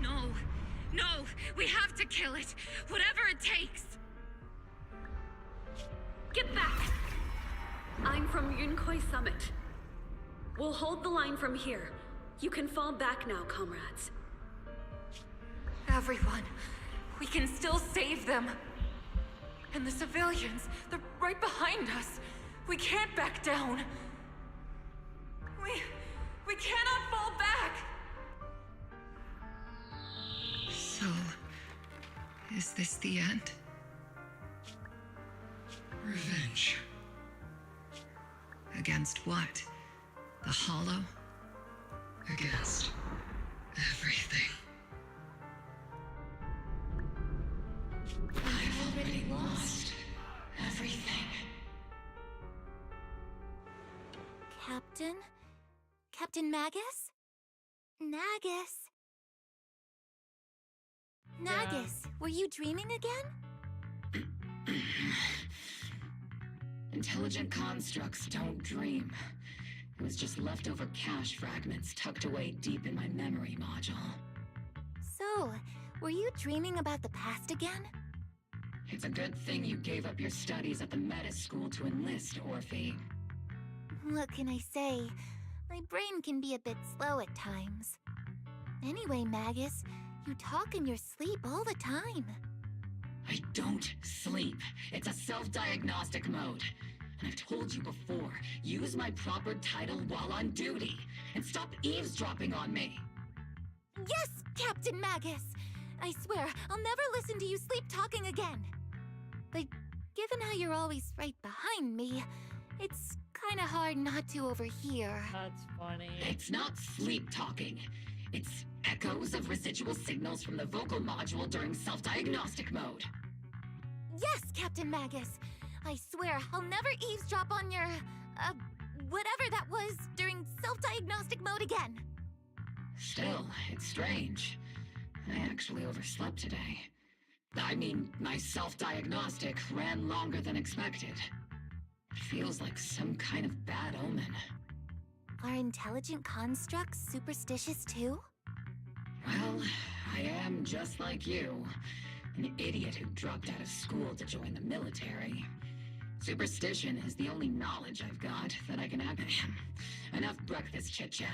No. No, we have to kill it. Whatever it takes. Get back! I'm from Yunkoi Summit. We'll hold the line from here. You can fall back now, comrades. Everyone. We can still save them. And the civilians, they're right behind us. We can't back down. We cannot fall back! So, is this the end? Revenge. Against what? The Hollow? Against everything. I've already lost everything. Captain? Captain Magus? Nagus? Nagus, were you dreaming again? Intelligent constructs don't dream. It was just leftover cache fragments tucked away deep in my memory module. So, were you dreaming about the past again? It's a good thing you gave up your studies at the Meta School to enlist, Orphe. What can I say? My brain can be a bit slow at times. Anyway, Magus, you talk in your sleep all the time. I don't sleep. It's a self-diagnostic mode. And I've told you before, use my proper title while on duty, and stop eavesdropping on me. Yes, Captain Magus! I swear, I'll never listen to you sleep talking again. But given how you're always right behind me, it's kinda hard not to overhear. That's funny. It's not sleep talking. It's echoes of residual signals from the vocal module during self-diagnostic mode. Yes, Captain Magus! I swear, I'll never eavesdrop on your, whatever that was during self-diagnostic mode again. Still, it's strange. I actually overslept today. I mean, my self-diagnostic ran longer than expected. It feels like some kind of bad omen. Are intelligent constructs superstitious too? Well, I am just like you. An idiot who dropped out of school to join the military. Superstition is the only knowledge I've got that I can act. Enough breakfast chit-chat.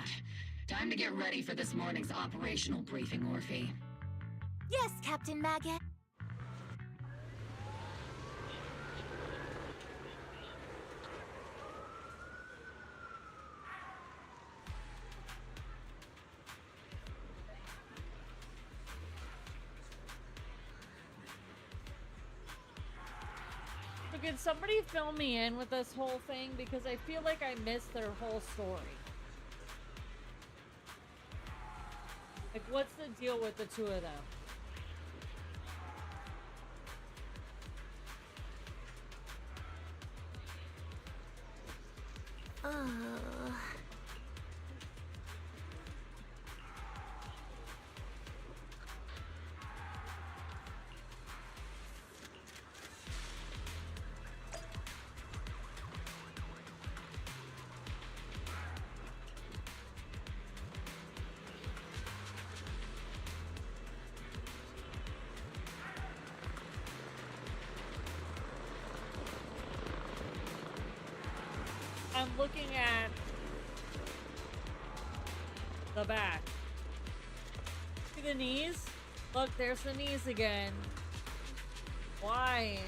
Time to get ready for this morning's operational briefing, Orphe. Yes, Captain Maggot. Could somebody fill me in with this whole thing? Because I feel like I missed their whole story. Like, what's the deal with the two of them? I'm looking at the back. See the knees? Look, there's the knees again. Why?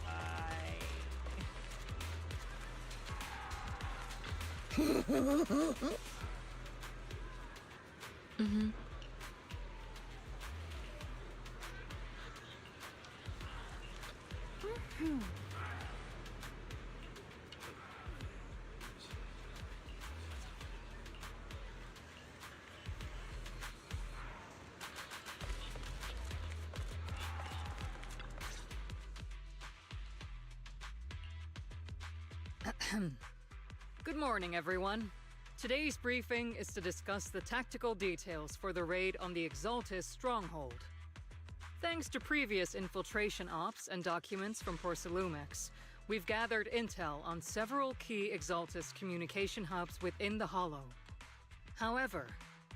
Why? Mm-hmm. Good morning, everyone. Today's briefing is to discuss the tactical details for the raid on the Exaltus stronghold. Thanks to previous infiltration ops and documents from Porcelumex, we've gathered intel on several key Exaltus communication hubs within the Hollow. However,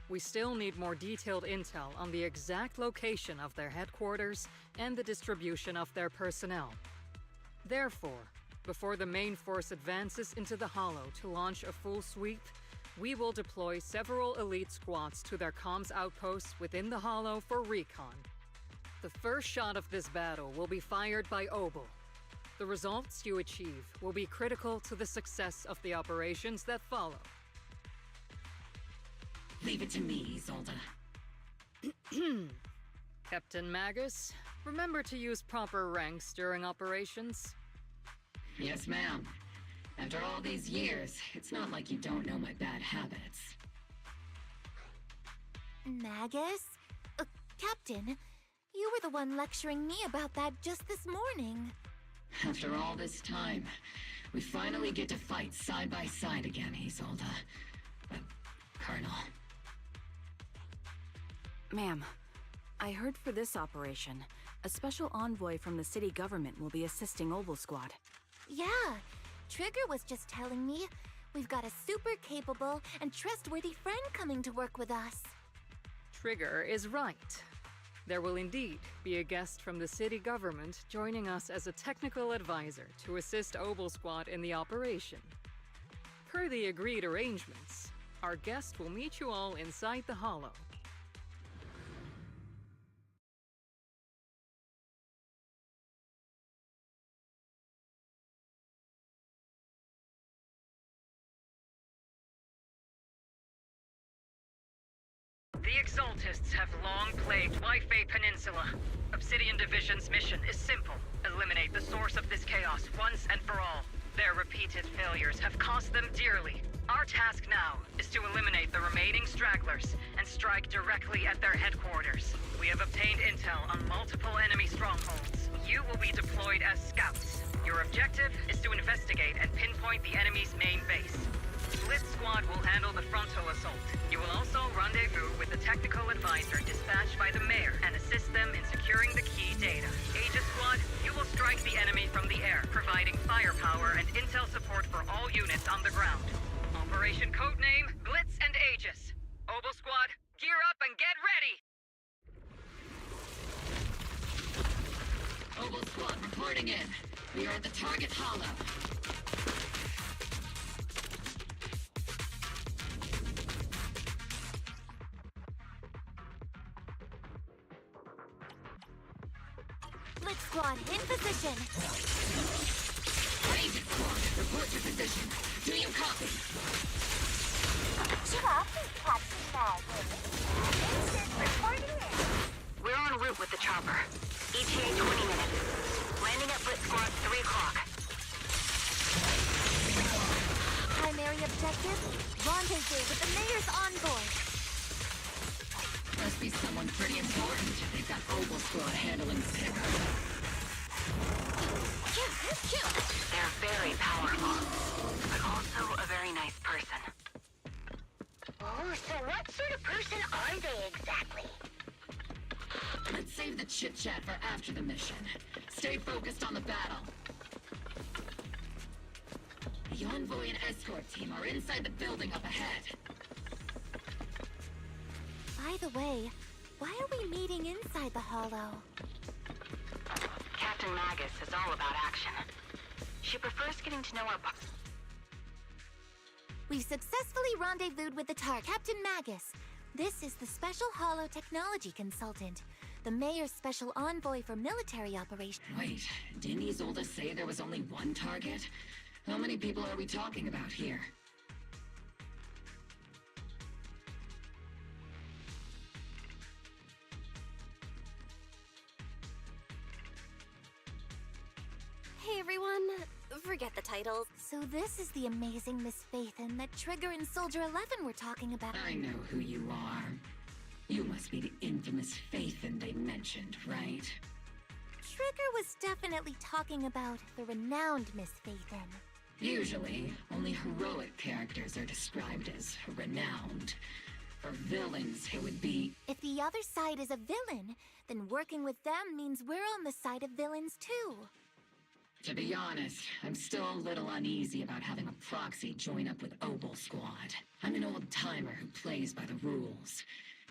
we still need more detailed intel on the exact location of their headquarters and the distribution of their personnel. Therefore, before the main force advances into the Hollow to launch a full sweep, we will deploy several elite squads to their comms outposts within the Hollow for recon. The first shot of this battle will be fired by Obel. The results you achieve will be critical to the success of the operations that follow. Leave it to me, Isolde. Captain Magus, remember to use proper ranks during operations. Yes, ma'am. After all these years, it's not like you don't know my bad habits. Magus? Captain, you were the one lecturing me about that just this morning. After all this time, we finally get to fight side by side again, Isolde. Colonel. Ma'am, I heard for this operation, a special envoy from the city government will be assisting Obel Squad. Yeah, Trigger was just telling me we've got a super capable and trustworthy friend coming to work with us. Trigger is right. There will indeed be a guest from the city government joining us as a technical advisor to assist Obel Squad in the operation. Per the agreed arrangements, our guest will meet you all inside the Hollow. The Exaltists have long plagued Waifei Peninsula. Obsidian Division's mission is simple. Eliminate the source of this chaos once and for all. Their repeated failures have cost them dearly. Our task now is to eliminate the remaining stragglers and strike directly at their headquarters. We have obtained intel on multiple enemy strongholds. You will be deployed as scouts. Your objective is to investigate and pinpoint the enemy's main base. Blitz Squad will handle the frontal assault. You will also rendezvous with the technical advisor dispatched by the mayor and assist them in securing the key data. Aegis Squad, you will strike the enemy from the air, providing firepower and intel support for all units on the ground. Operation codename Blitz and Aegis. Obel Squad, gear up and get ready! Obel Squad reporting in. We are at the target hollow. Blitz Squad, in position! Aegis Squad, report your position. Do you copy? Copy, Captain Magus. Aegis reporting in. We're en route with the chopper. ETA 20 minutes. Landing at Blitz Squad 3 o'clock. Primary objective, rendezvous with the mayor's envoy. Must be someone pretty important if they've got Obel Squad handling Sena. They're very powerful, but also a very nice person. Oh, so what sort of person are they exactly? Let's save the chit-chat for after the mission. Stay focused on the battle. The envoy and escort team are inside the building up ahead. By the way, why are we meeting inside the Hollow? Captain Magus is all about action. She prefers getting to know our... We've successfully rendezvoused with the Captain Magus. This is the Special Hollow Technology Consultant, the Mayor's Special Envoy for Military Operations. Wait, didn't Isolde say there was only one target? How many people are we talking about here? Hi, everyone. Forget the titles. So this is the amazing Miss Phaethon that Trigger and Soldier 11 were talking about. I know who you are. You must be the infamous Phaethon they mentioned, right? Trigger was definitely talking about the renowned Miss Phaethon. Usually, only heroic characters are described as renowned. For villains, it would be... If the other side is a villain, then working with them means we're on the side of villains too. To be honest, I'm still a little uneasy about having a proxy join up with Obel Squad. I'm an old-timer who plays by the rules.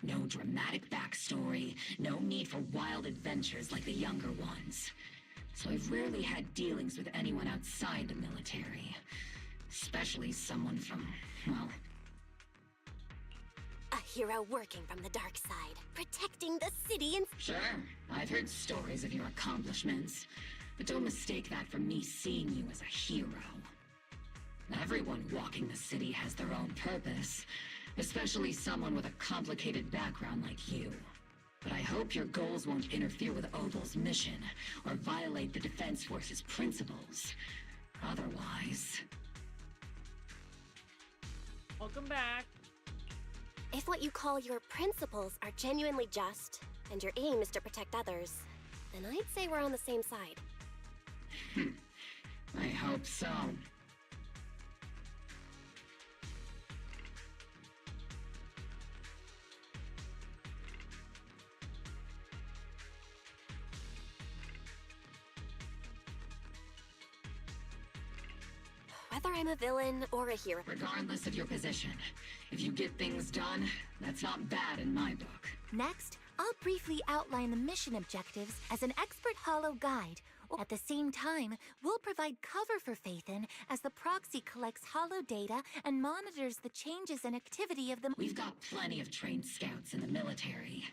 No dramatic backstory, no need for wild adventures like the younger ones. So I've rarely had dealings with anyone outside the military. Especially someone from, well... A hero working from the dark side, protecting the city and... Sure, I've heard stories of your accomplishments. But don't mistake that for me seeing you as a hero. Everyone walking the city has their own purpose, especially someone with a complicated background like you. But I hope your goals won't interfere with Obel's mission, or violate the Defense Force's principles. Otherwise... Welcome back. If what you call your principles are genuinely just, and your aim is to protect others, then I'd say we're on the same side. I hope so. Whether I'm a villain or a hero... Regardless of your position, if you get things done, that's not bad in my book. Next, I'll briefly outline the mission objectives as an expert holo guide. At the same time, we'll provide cover for Phaethon as the proxy collects holo data and monitors the changes and activity of the... We've got plenty of trained scouts in the military.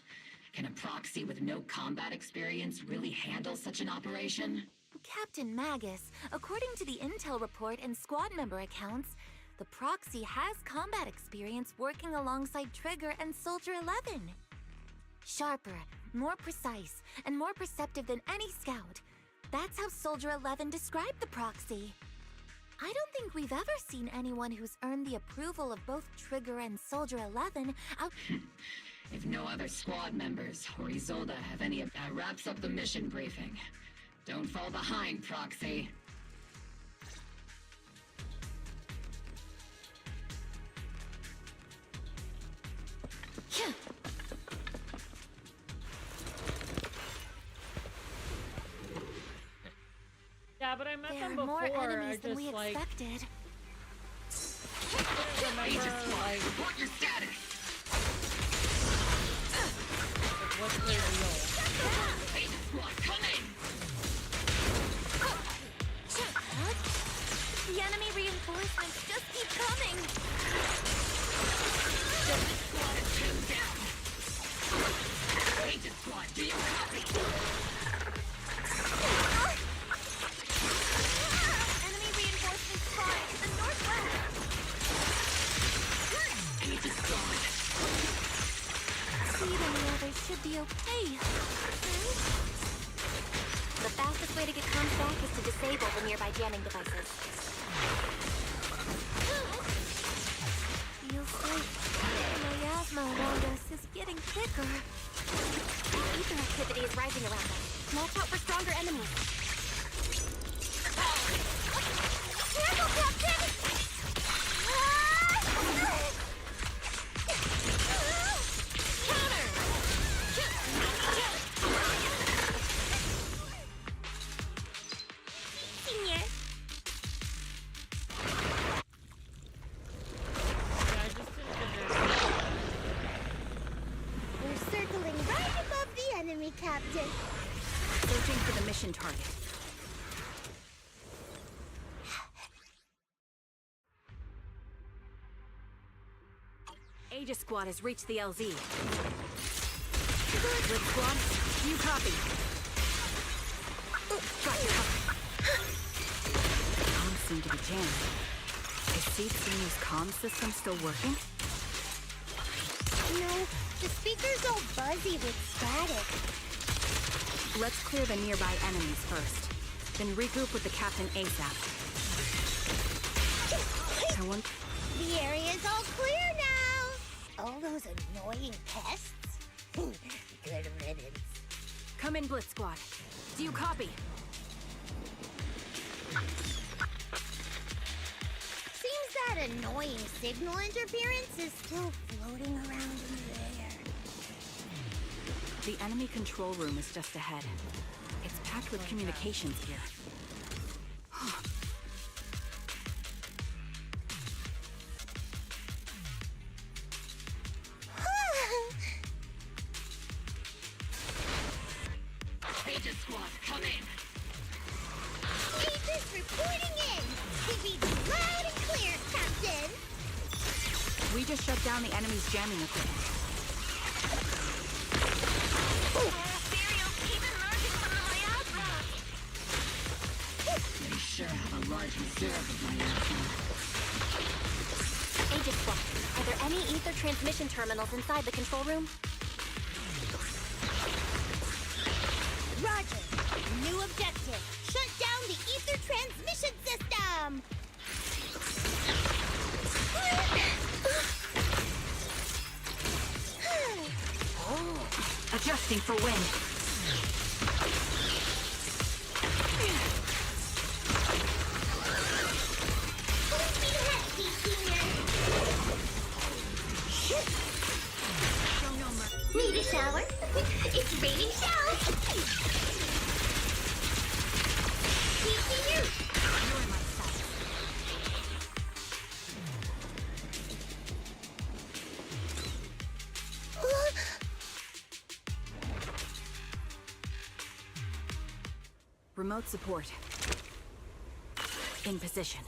Can a proxy with no combat experience really handle such an operation? Captain Magus, according to the intel report and squad member accounts, the proxy has combat experience working alongside Trigger and Soldier 11. Sharper, more precise, and more perceptive than any scout. That's how Soldier 11 described the proxy. I don't think we've ever seen anyone who's earned the approval of both Trigger and Soldier 11 out... If no other squad members or Isolde have any of that wraps up the mission briefing. Don't fall behind, Proxy. Yeah, but I met there them are before. more enemies I than just we like expected. remember like report your status. What's their deal? Agent Squad, come in! The enemy reinforcements just keep coming. Agent Squad is pinned down. Agent Squad, do you copy? Enemy reinforcements spotted in the northwest. Agent Squad. Speed and the others should be okay. The fastest way to get comms back is to disable the nearby jamming devices. Feels like the miasma around us is getting thicker. Ether activity is rising around us. Watch out for stronger enemies. Careful, Captain! Captain. Searching for the mission target. Aegis Squad has reached the LZ. Red Squad, do you copy? Got your cover. Comms seem to be jammed. Is Sena's comm system still working? No, the speaker's all buzzy with static. Let's clear the nearby enemies first. Then regroup with the captain ASAP. The area's all clear now! All those annoying pests? Good riddance. Come in, Blitz Squad. Do you copy? Seems that annoying signal interference is still floating around in the air. The enemy control room is just ahead. It's packed with communications gear. Aegis Squad, come in! Aegis reporting in! We read loud and clear, Captain! We just shut down the enemy's jamming equipment. They sure have a large reserve of miasma. Aegis Squad, are there any ether transmission terminals inside the control room? Roger! New objective! Shut down the ether transmission system! Adjusting for wind. Full speed ahead, Show no mercy. Need a shower? It's raining shells! Teaching you! You're my side. Remote support. In position.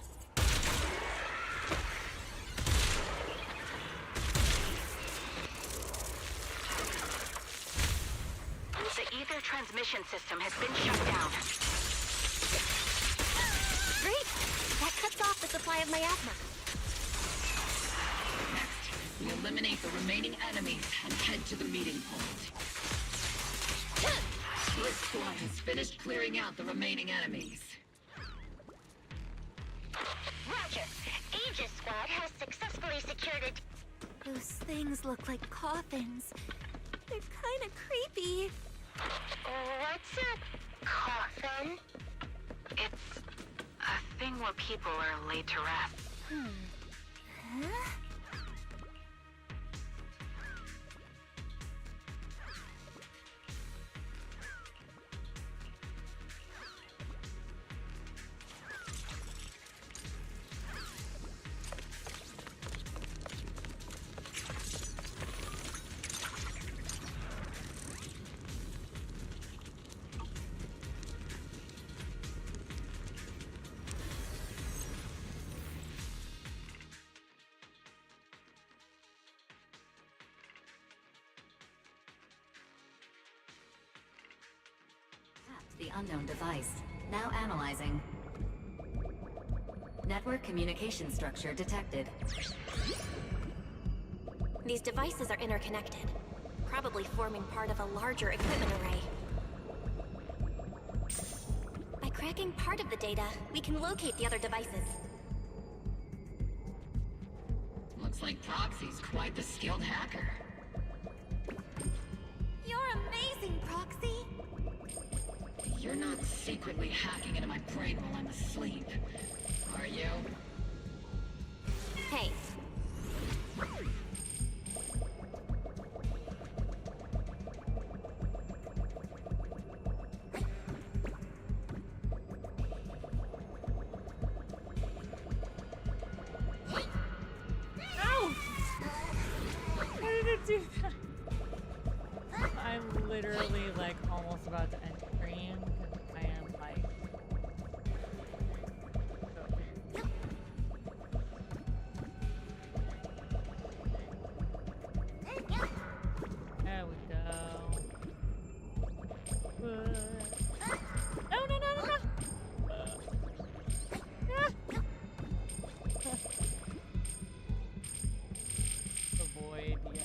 The ether transmission system has been shut down. Great! That cuts off the supply of miasma. Next, we eliminate the remaining enemies and head to the meeting point. Blitz Squad has finished clearing out the remaining enemies. Roger! Aegis Squad has successfully secured it. Those things look like coffins. They're kind of creepy. What's a coffin? It's a thing where people are laid to rest. Huh? The unknown device. Now analyzing. Network communication structure detected. These devices are interconnected, probably forming part of a larger equipment array. By cracking part of the data, we can locate the other devices. Looks like Proxy's quite the skilled hacker. You're amazing, Proxy. You're not secretly hacking into my brain while I'm asleep, are you? Hey. Ow! Why did it do that? I'm literally like almost about to end stream because I am like there we go. No, no, no, no, no. Avoid, yeah.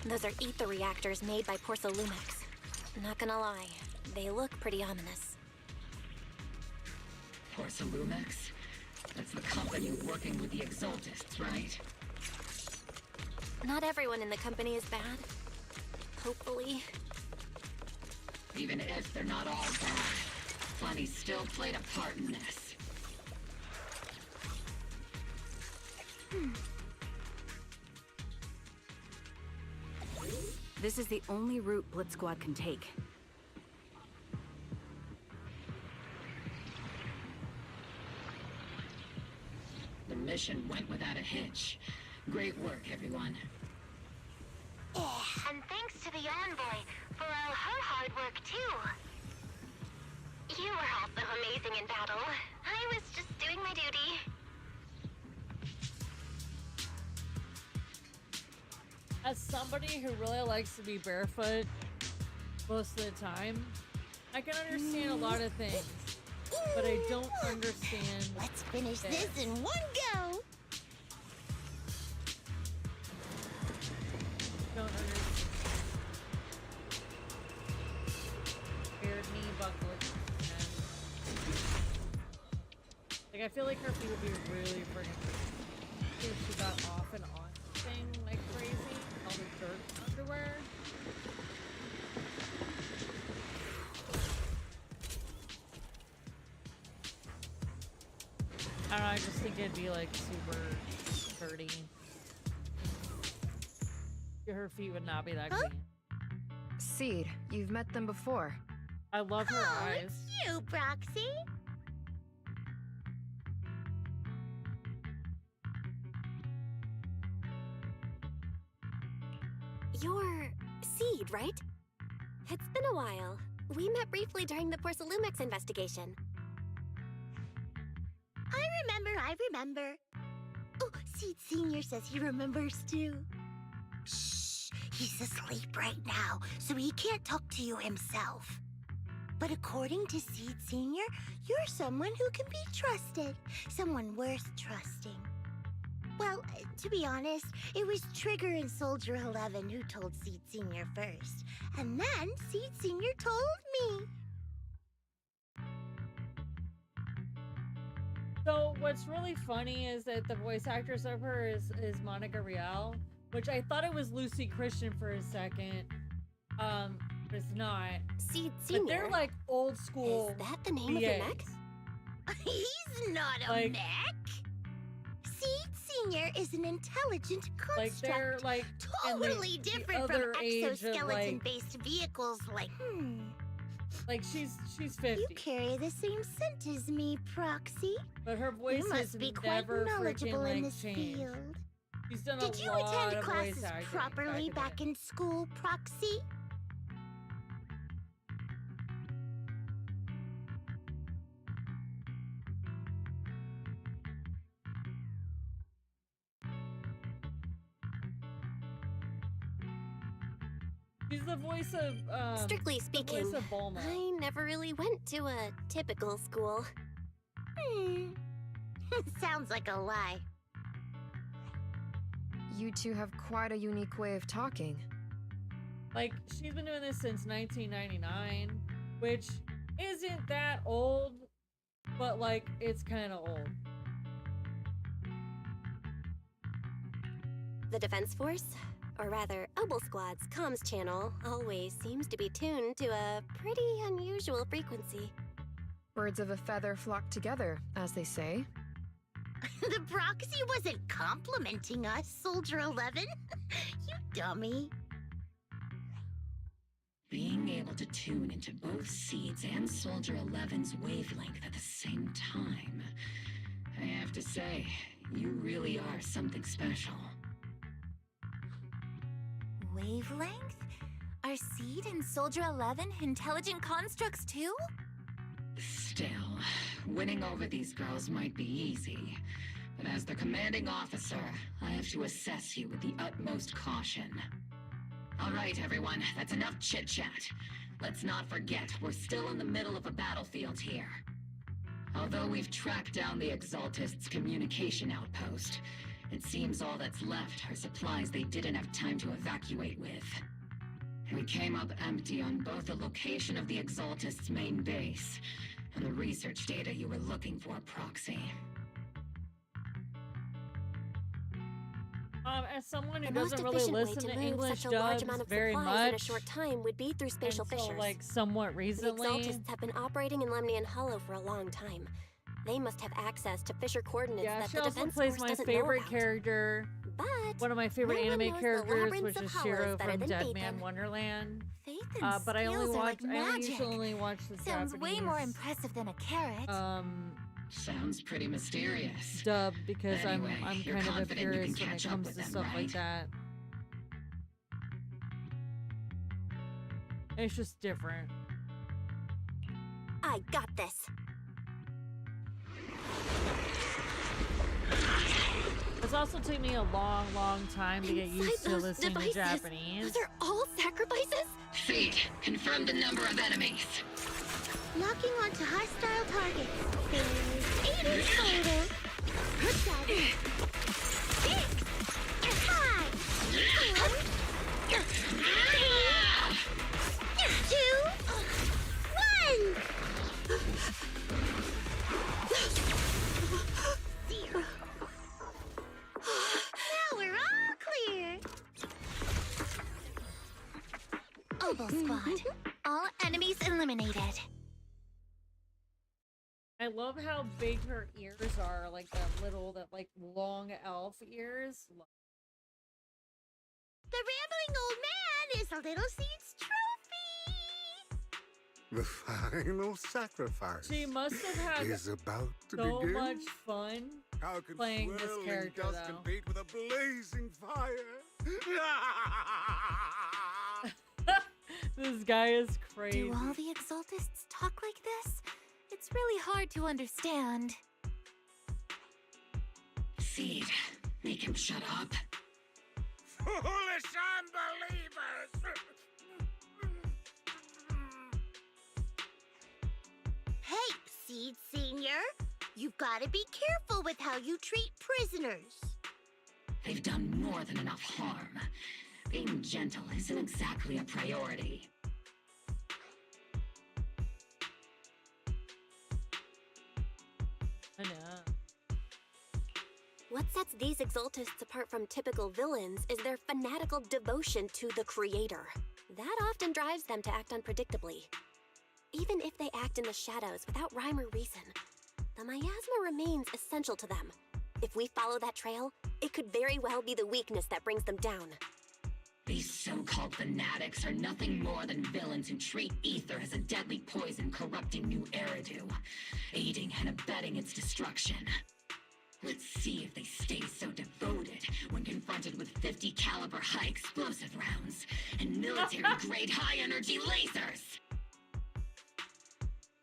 Those are ether reactors made by Porcelumix. Not gonna lie, they look pretty ominous. Porcelumix? That's the company working with the Exaltists, right? Not everyone in the company is bad. Hopefully. Even if they're not all bad, Funny still played a part in this. This is the only route Blitz Squad can take. The mission went without a hitch. Great work, everyone. And thanks to the Envoy for all her hard work, too. You were also amazing in battle. I was just doing my duty. As somebody who really likes to be barefoot most of the time, I can understand a lot of things, but I don't understand. Let's finish this in one go. Don't understand. Weird knee buckle. Like, I feel like her feet would be really friggin' if she got off and on thing like crazy. All the dirt underwear. I don't know, I just think it'd be like super dirty. Her feet would not be that clean. Seed, you've met them before. I love her eyes. It's you, Proxy. You're Seed, right? It's been a while. We met briefly during the Porcelumix investigation. I remember. Oh, Seed Senior says he remembers too. Shh, he's asleep right now, so he can't talk to you himself. But according to Seed Senior, you're someone who can be trusted. Someone worth trusting. Well, to be honest, it was Trigger and Soldier 11 who told Seed Senior first. And then Seed Senior told me. So what's really funny is that the voice actress of her is Monica Rial, which I thought it was Lucy Christian for a second. But it's not. Seed Senior? But they're like old school. Is that the name of your mech? He's not a mech. Seed Senior is an intelligent construct. Like they're like totally different from exoskeleton-based like, vehicles like like she's 50. You carry the same scent as me, Proxy. But her voice you must be quite knowledgeable in this field. She's done Did you attend classes properly back in school, Proxy? She's the voice of, Strictly speaking, voice of Bulma. I never really went to a typical school. Sounds like a lie. You two have quite a unique way of talking. Like, she's been doing this since 1999, which isn't that old, but like, it's kind of old. The Defense Force, or rather, Obel Squad's comms channel always seems to be tuned to a pretty unusual frequency. Birds of a feather flock together, as they say. The Proxy wasn't complimenting us, Soldier 11. You dummy. Being able to tune into both Seed's and Soldier 11's wavelength at the same time. I have to say, you really are something special. Wavelength? Are Seed and Soldier 11 intelligent constructs too? Still, winning over these girls might be easy. But as the commanding officer, I have to assess you with the utmost caution. All right, everyone, that's enough chit-chat. Let's not forget, we're still in the middle of a battlefield here. Although we've tracked down the Exaltists' communication outpost, It seems all that's left are supplies they didn't have time to evacuate with. We came up empty on both the location of the Exaltist's main base and the research data you were looking for, Proxy. As someone who The most doesn't really efficient way listen to to move English such a large dubs amount of very supplies in a much, short time would be through spatial until, fissures. like somewhat recently. The Exaltists have been operating in Lemnian Hollow for a long time. They must have access to fissure coordinates Yeah, that she the also defense plays force my doesn't favorite know about. character. But one of my favorite no one anime knows the characters, labyrinths which of is hollows Shiro better from than Deadman Phaethon. Wonderland. Phaethon's But I only skills are watch. like I magic. usually only watch the Sounds Japanese. way more impressive than a carrot. Sounds pretty mysterious. Dub because Anyway, I'm you're kind of a confident you purist can when it catch up comes with to them, stuff like right? that. It's just different. I got this. It's also took me a long time to get used to those listening to devices, Japanese. Those are all sacrifices? Feet, confirm the number of enemies. Locking onto hostile targets. There's 8 in total. Good job. 6. 5. 4. 2. 1. 0. Now we're all clear. Oboe Squad. All enemies eliminated. I love how big her ears are, like that long elf ears. The rambling old man is a little Seed's trophy. The final sacrifice She must have had is about to so begin. much fun How can playing this swirling character, dust though. compete with a blazing fire? This guy is crazy. Do all the Exaltists talk like this? It's really hard to understand. Seed, make him shut up. Foolish unbelievers! Hey, Seed Senior. You've got to be careful with how you treat prisoners. They've done more than enough harm. Being gentle isn't exactly a priority. I know. What sets these Exaltists apart from typical villains is their fanatical devotion to the Creator. That often drives them to act unpredictably. Even if they act in the shadows without rhyme or reason, the miasma remains essential to them. If we follow that trail, it could very well be the weakness that brings them down. These so-called fanatics are nothing more than villains who treat ether as a deadly poison corrupting New Eridu, aiding and abetting its destruction. Let's see if they stay so devoted when confronted with 50 caliber high explosive rounds and military-grade high-energy lasers!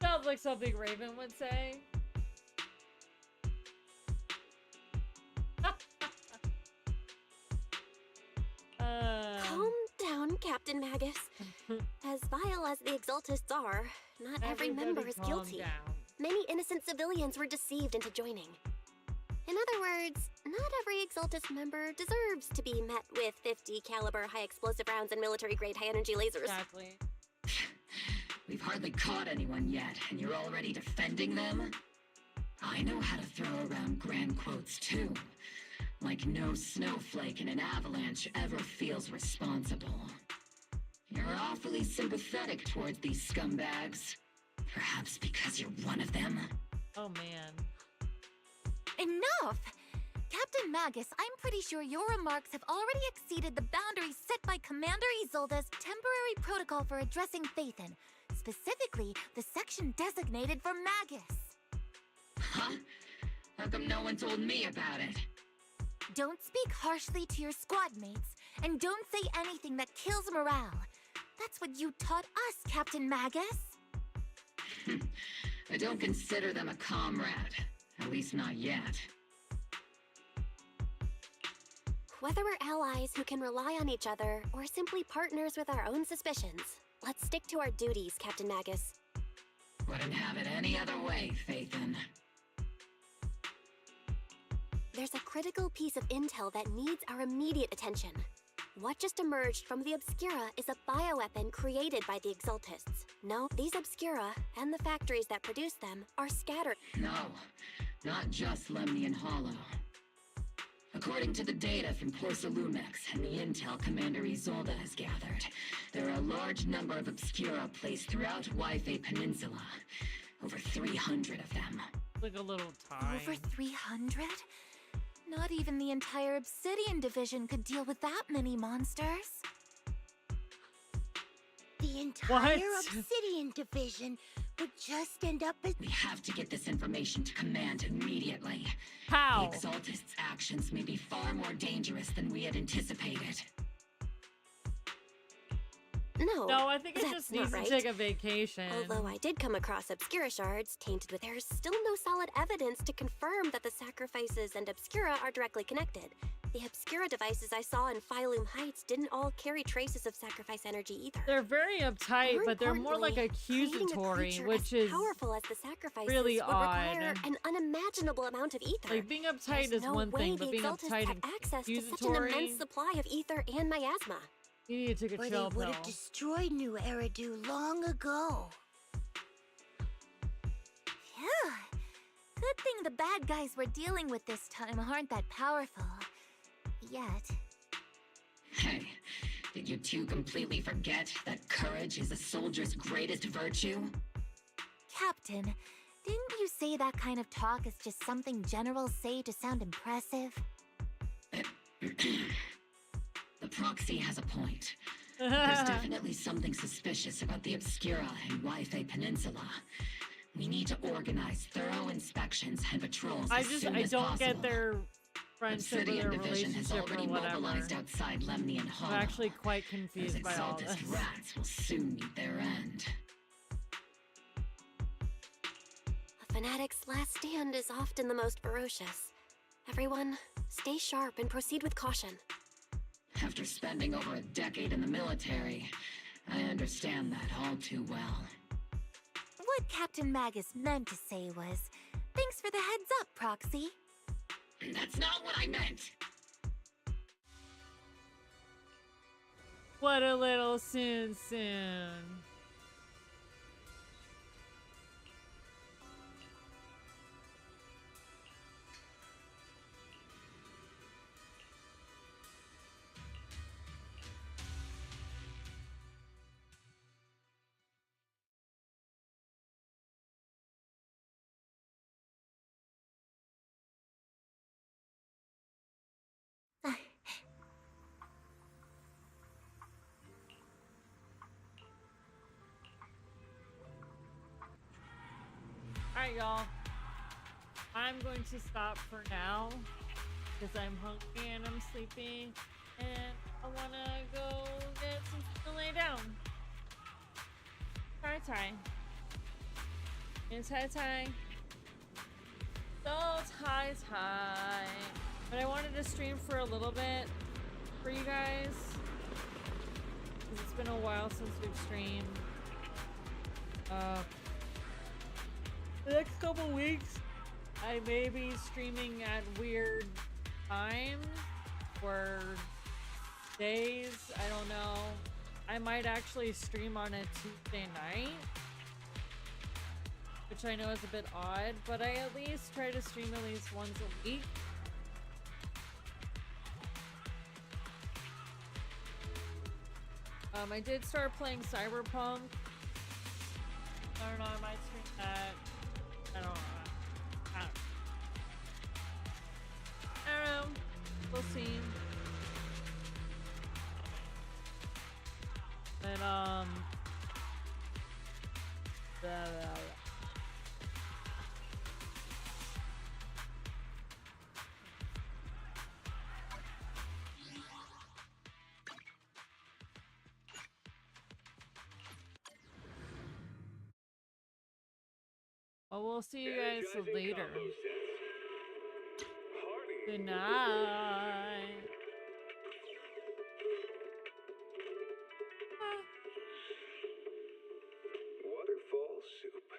Sounds like something Raven would say. Calm down, Captain Magus. As vile as the Exaltists are, not every member is guilty. Down. Many innocent civilians were deceived into joining. In other words, not every Exaltist member deserves to be met with 50 caliber high explosive rounds and military-grade high-energy lasers. Exactly. We've hardly caught anyone yet, and you're already defending them? I know how to throw around grand quotes too. Like no snowflake in an avalanche ever feels responsible. You're awfully sympathetic towards these scumbags. Perhaps because you're one of them? Oh man. Enough! Captain Magus, I'm pretty sure your remarks have already exceeded the boundaries set by Commander Isolde's temporary protocol for addressing Phaethon, specifically the section designated for Magus. Huh? How come no one told me about it? Don't speak harshly to your squad mates, and don't say anything that kills morale. That's what you taught us, Captain Magus. I don't consider them a comrade. At least not yet. Whether we're allies who can rely on each other, or simply partners with our own suspicions, let's stick to our duties, Captain Magus. Wouldn't have it any other way, Phaethon. There's a critical piece of intel that needs our immediate attention. What just emerged from the Obscura is a bioweapon created by the Exaltists. No, these Obscura and the factories that produce them are scattered. No, not just Lemnian Hollow. According to the data from Porcelumex and the intel Commander Isolde has gathered, there are a large number of Obscura placed throughout Wi-Fi Peninsula. Over 300 of them. Like a little time. Over 300? Not even the entire Obsidian Division could deal with that many monsters. The entire Obsidian Division would just end up as... We have to get this information to Command immediately. How? The Exaltists' actions may be far more dangerous than we had anticipated. No, I think it just needs to take a vacation. Although I did come across Obscura shards tainted with there's still no solid evidence to confirm that the sacrifices and Obscura are directly connected. The Obscura devices I saw in Phylum Heights didn't all carry traces of sacrifice energy either. They're very uptight, but they're more like accusatory, which is powerful as the sacrifices really would odd. require an unimaginable amount of ether. Like being uptight There's is no one way thing, but the being Exaltists uptight had and access to such an accusatory, immense supply of ether and miasma. you need to take a Or chill they would pill. have destroyed New Eridu long ago. Phew. Good thing the bad guys we're dealing with this time aren't that powerful. Yet. Hey, did you two completely forget that courage is a soldier's greatest virtue? Captain, didn't you say that kind of talk is just something generals say to sound impressive? The proxy has a point. There's definitely something suspicious about the Obscura and Wi-Fi Peninsula. We need to organize thorough inspections and patrols as soon as don't possible. get their friendship or Obsidian their Division has relationship already or whatever. mobilized outside Lemnian Hollow. I'm actually quite Those confused by all Exaltist this. rats will soon meet their end. A fanatic's last stand is often the most ferocious. Everyone, stay sharp and proceed with caution. After spending over a decade in the military, I understand that all too well. What Captain Magus meant to say was, thanks for the heads up, Proxy. That's not what I meant! What a little soon. Alright, y'all. I'm going to stop for now because I'm hungry and I'm sleepy and I want to go get something to lay down. Tie. It's tie. So tie. But I wanted to stream for a little bit for you guys because it's been a while since we've streamed. The next couple weeks, I may be streaming at weird times or days. I don't know. I might actually stream on a Tuesday night, which I know is a bit odd, but I at least try to stream at least once a week. I did start playing Cyberpunk. I don't know, I might stream that. I don't know. We'll see. But well, we'll see you guys later. Good night. Waterfall soup.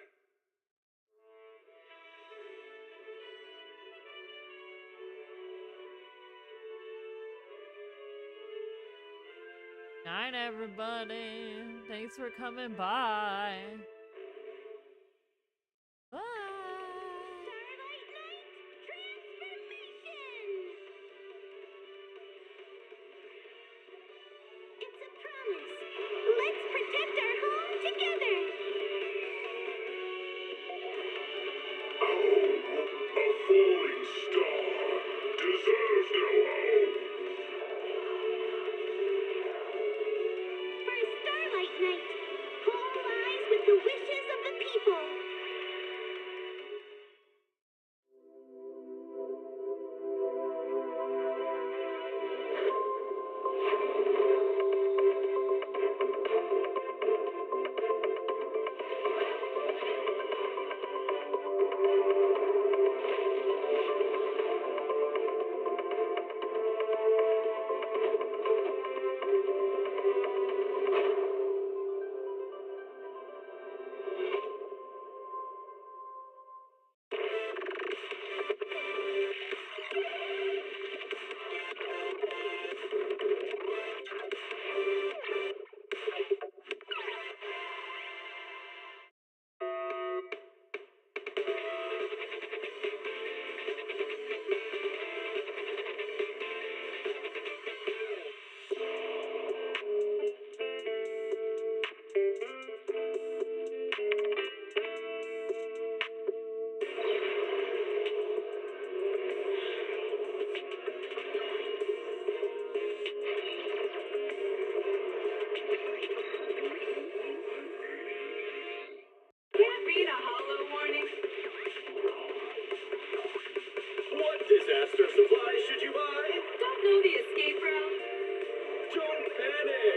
Night, everybody. Thanks for coming by. Bye. It's a promise. Let's protect our home together. A falling star deserves no home. For Starlight Night, home lies with the wishes of the people. Can't read a hollow warning. What disaster supplies should you buy? Don't know the escape route. Don't panic!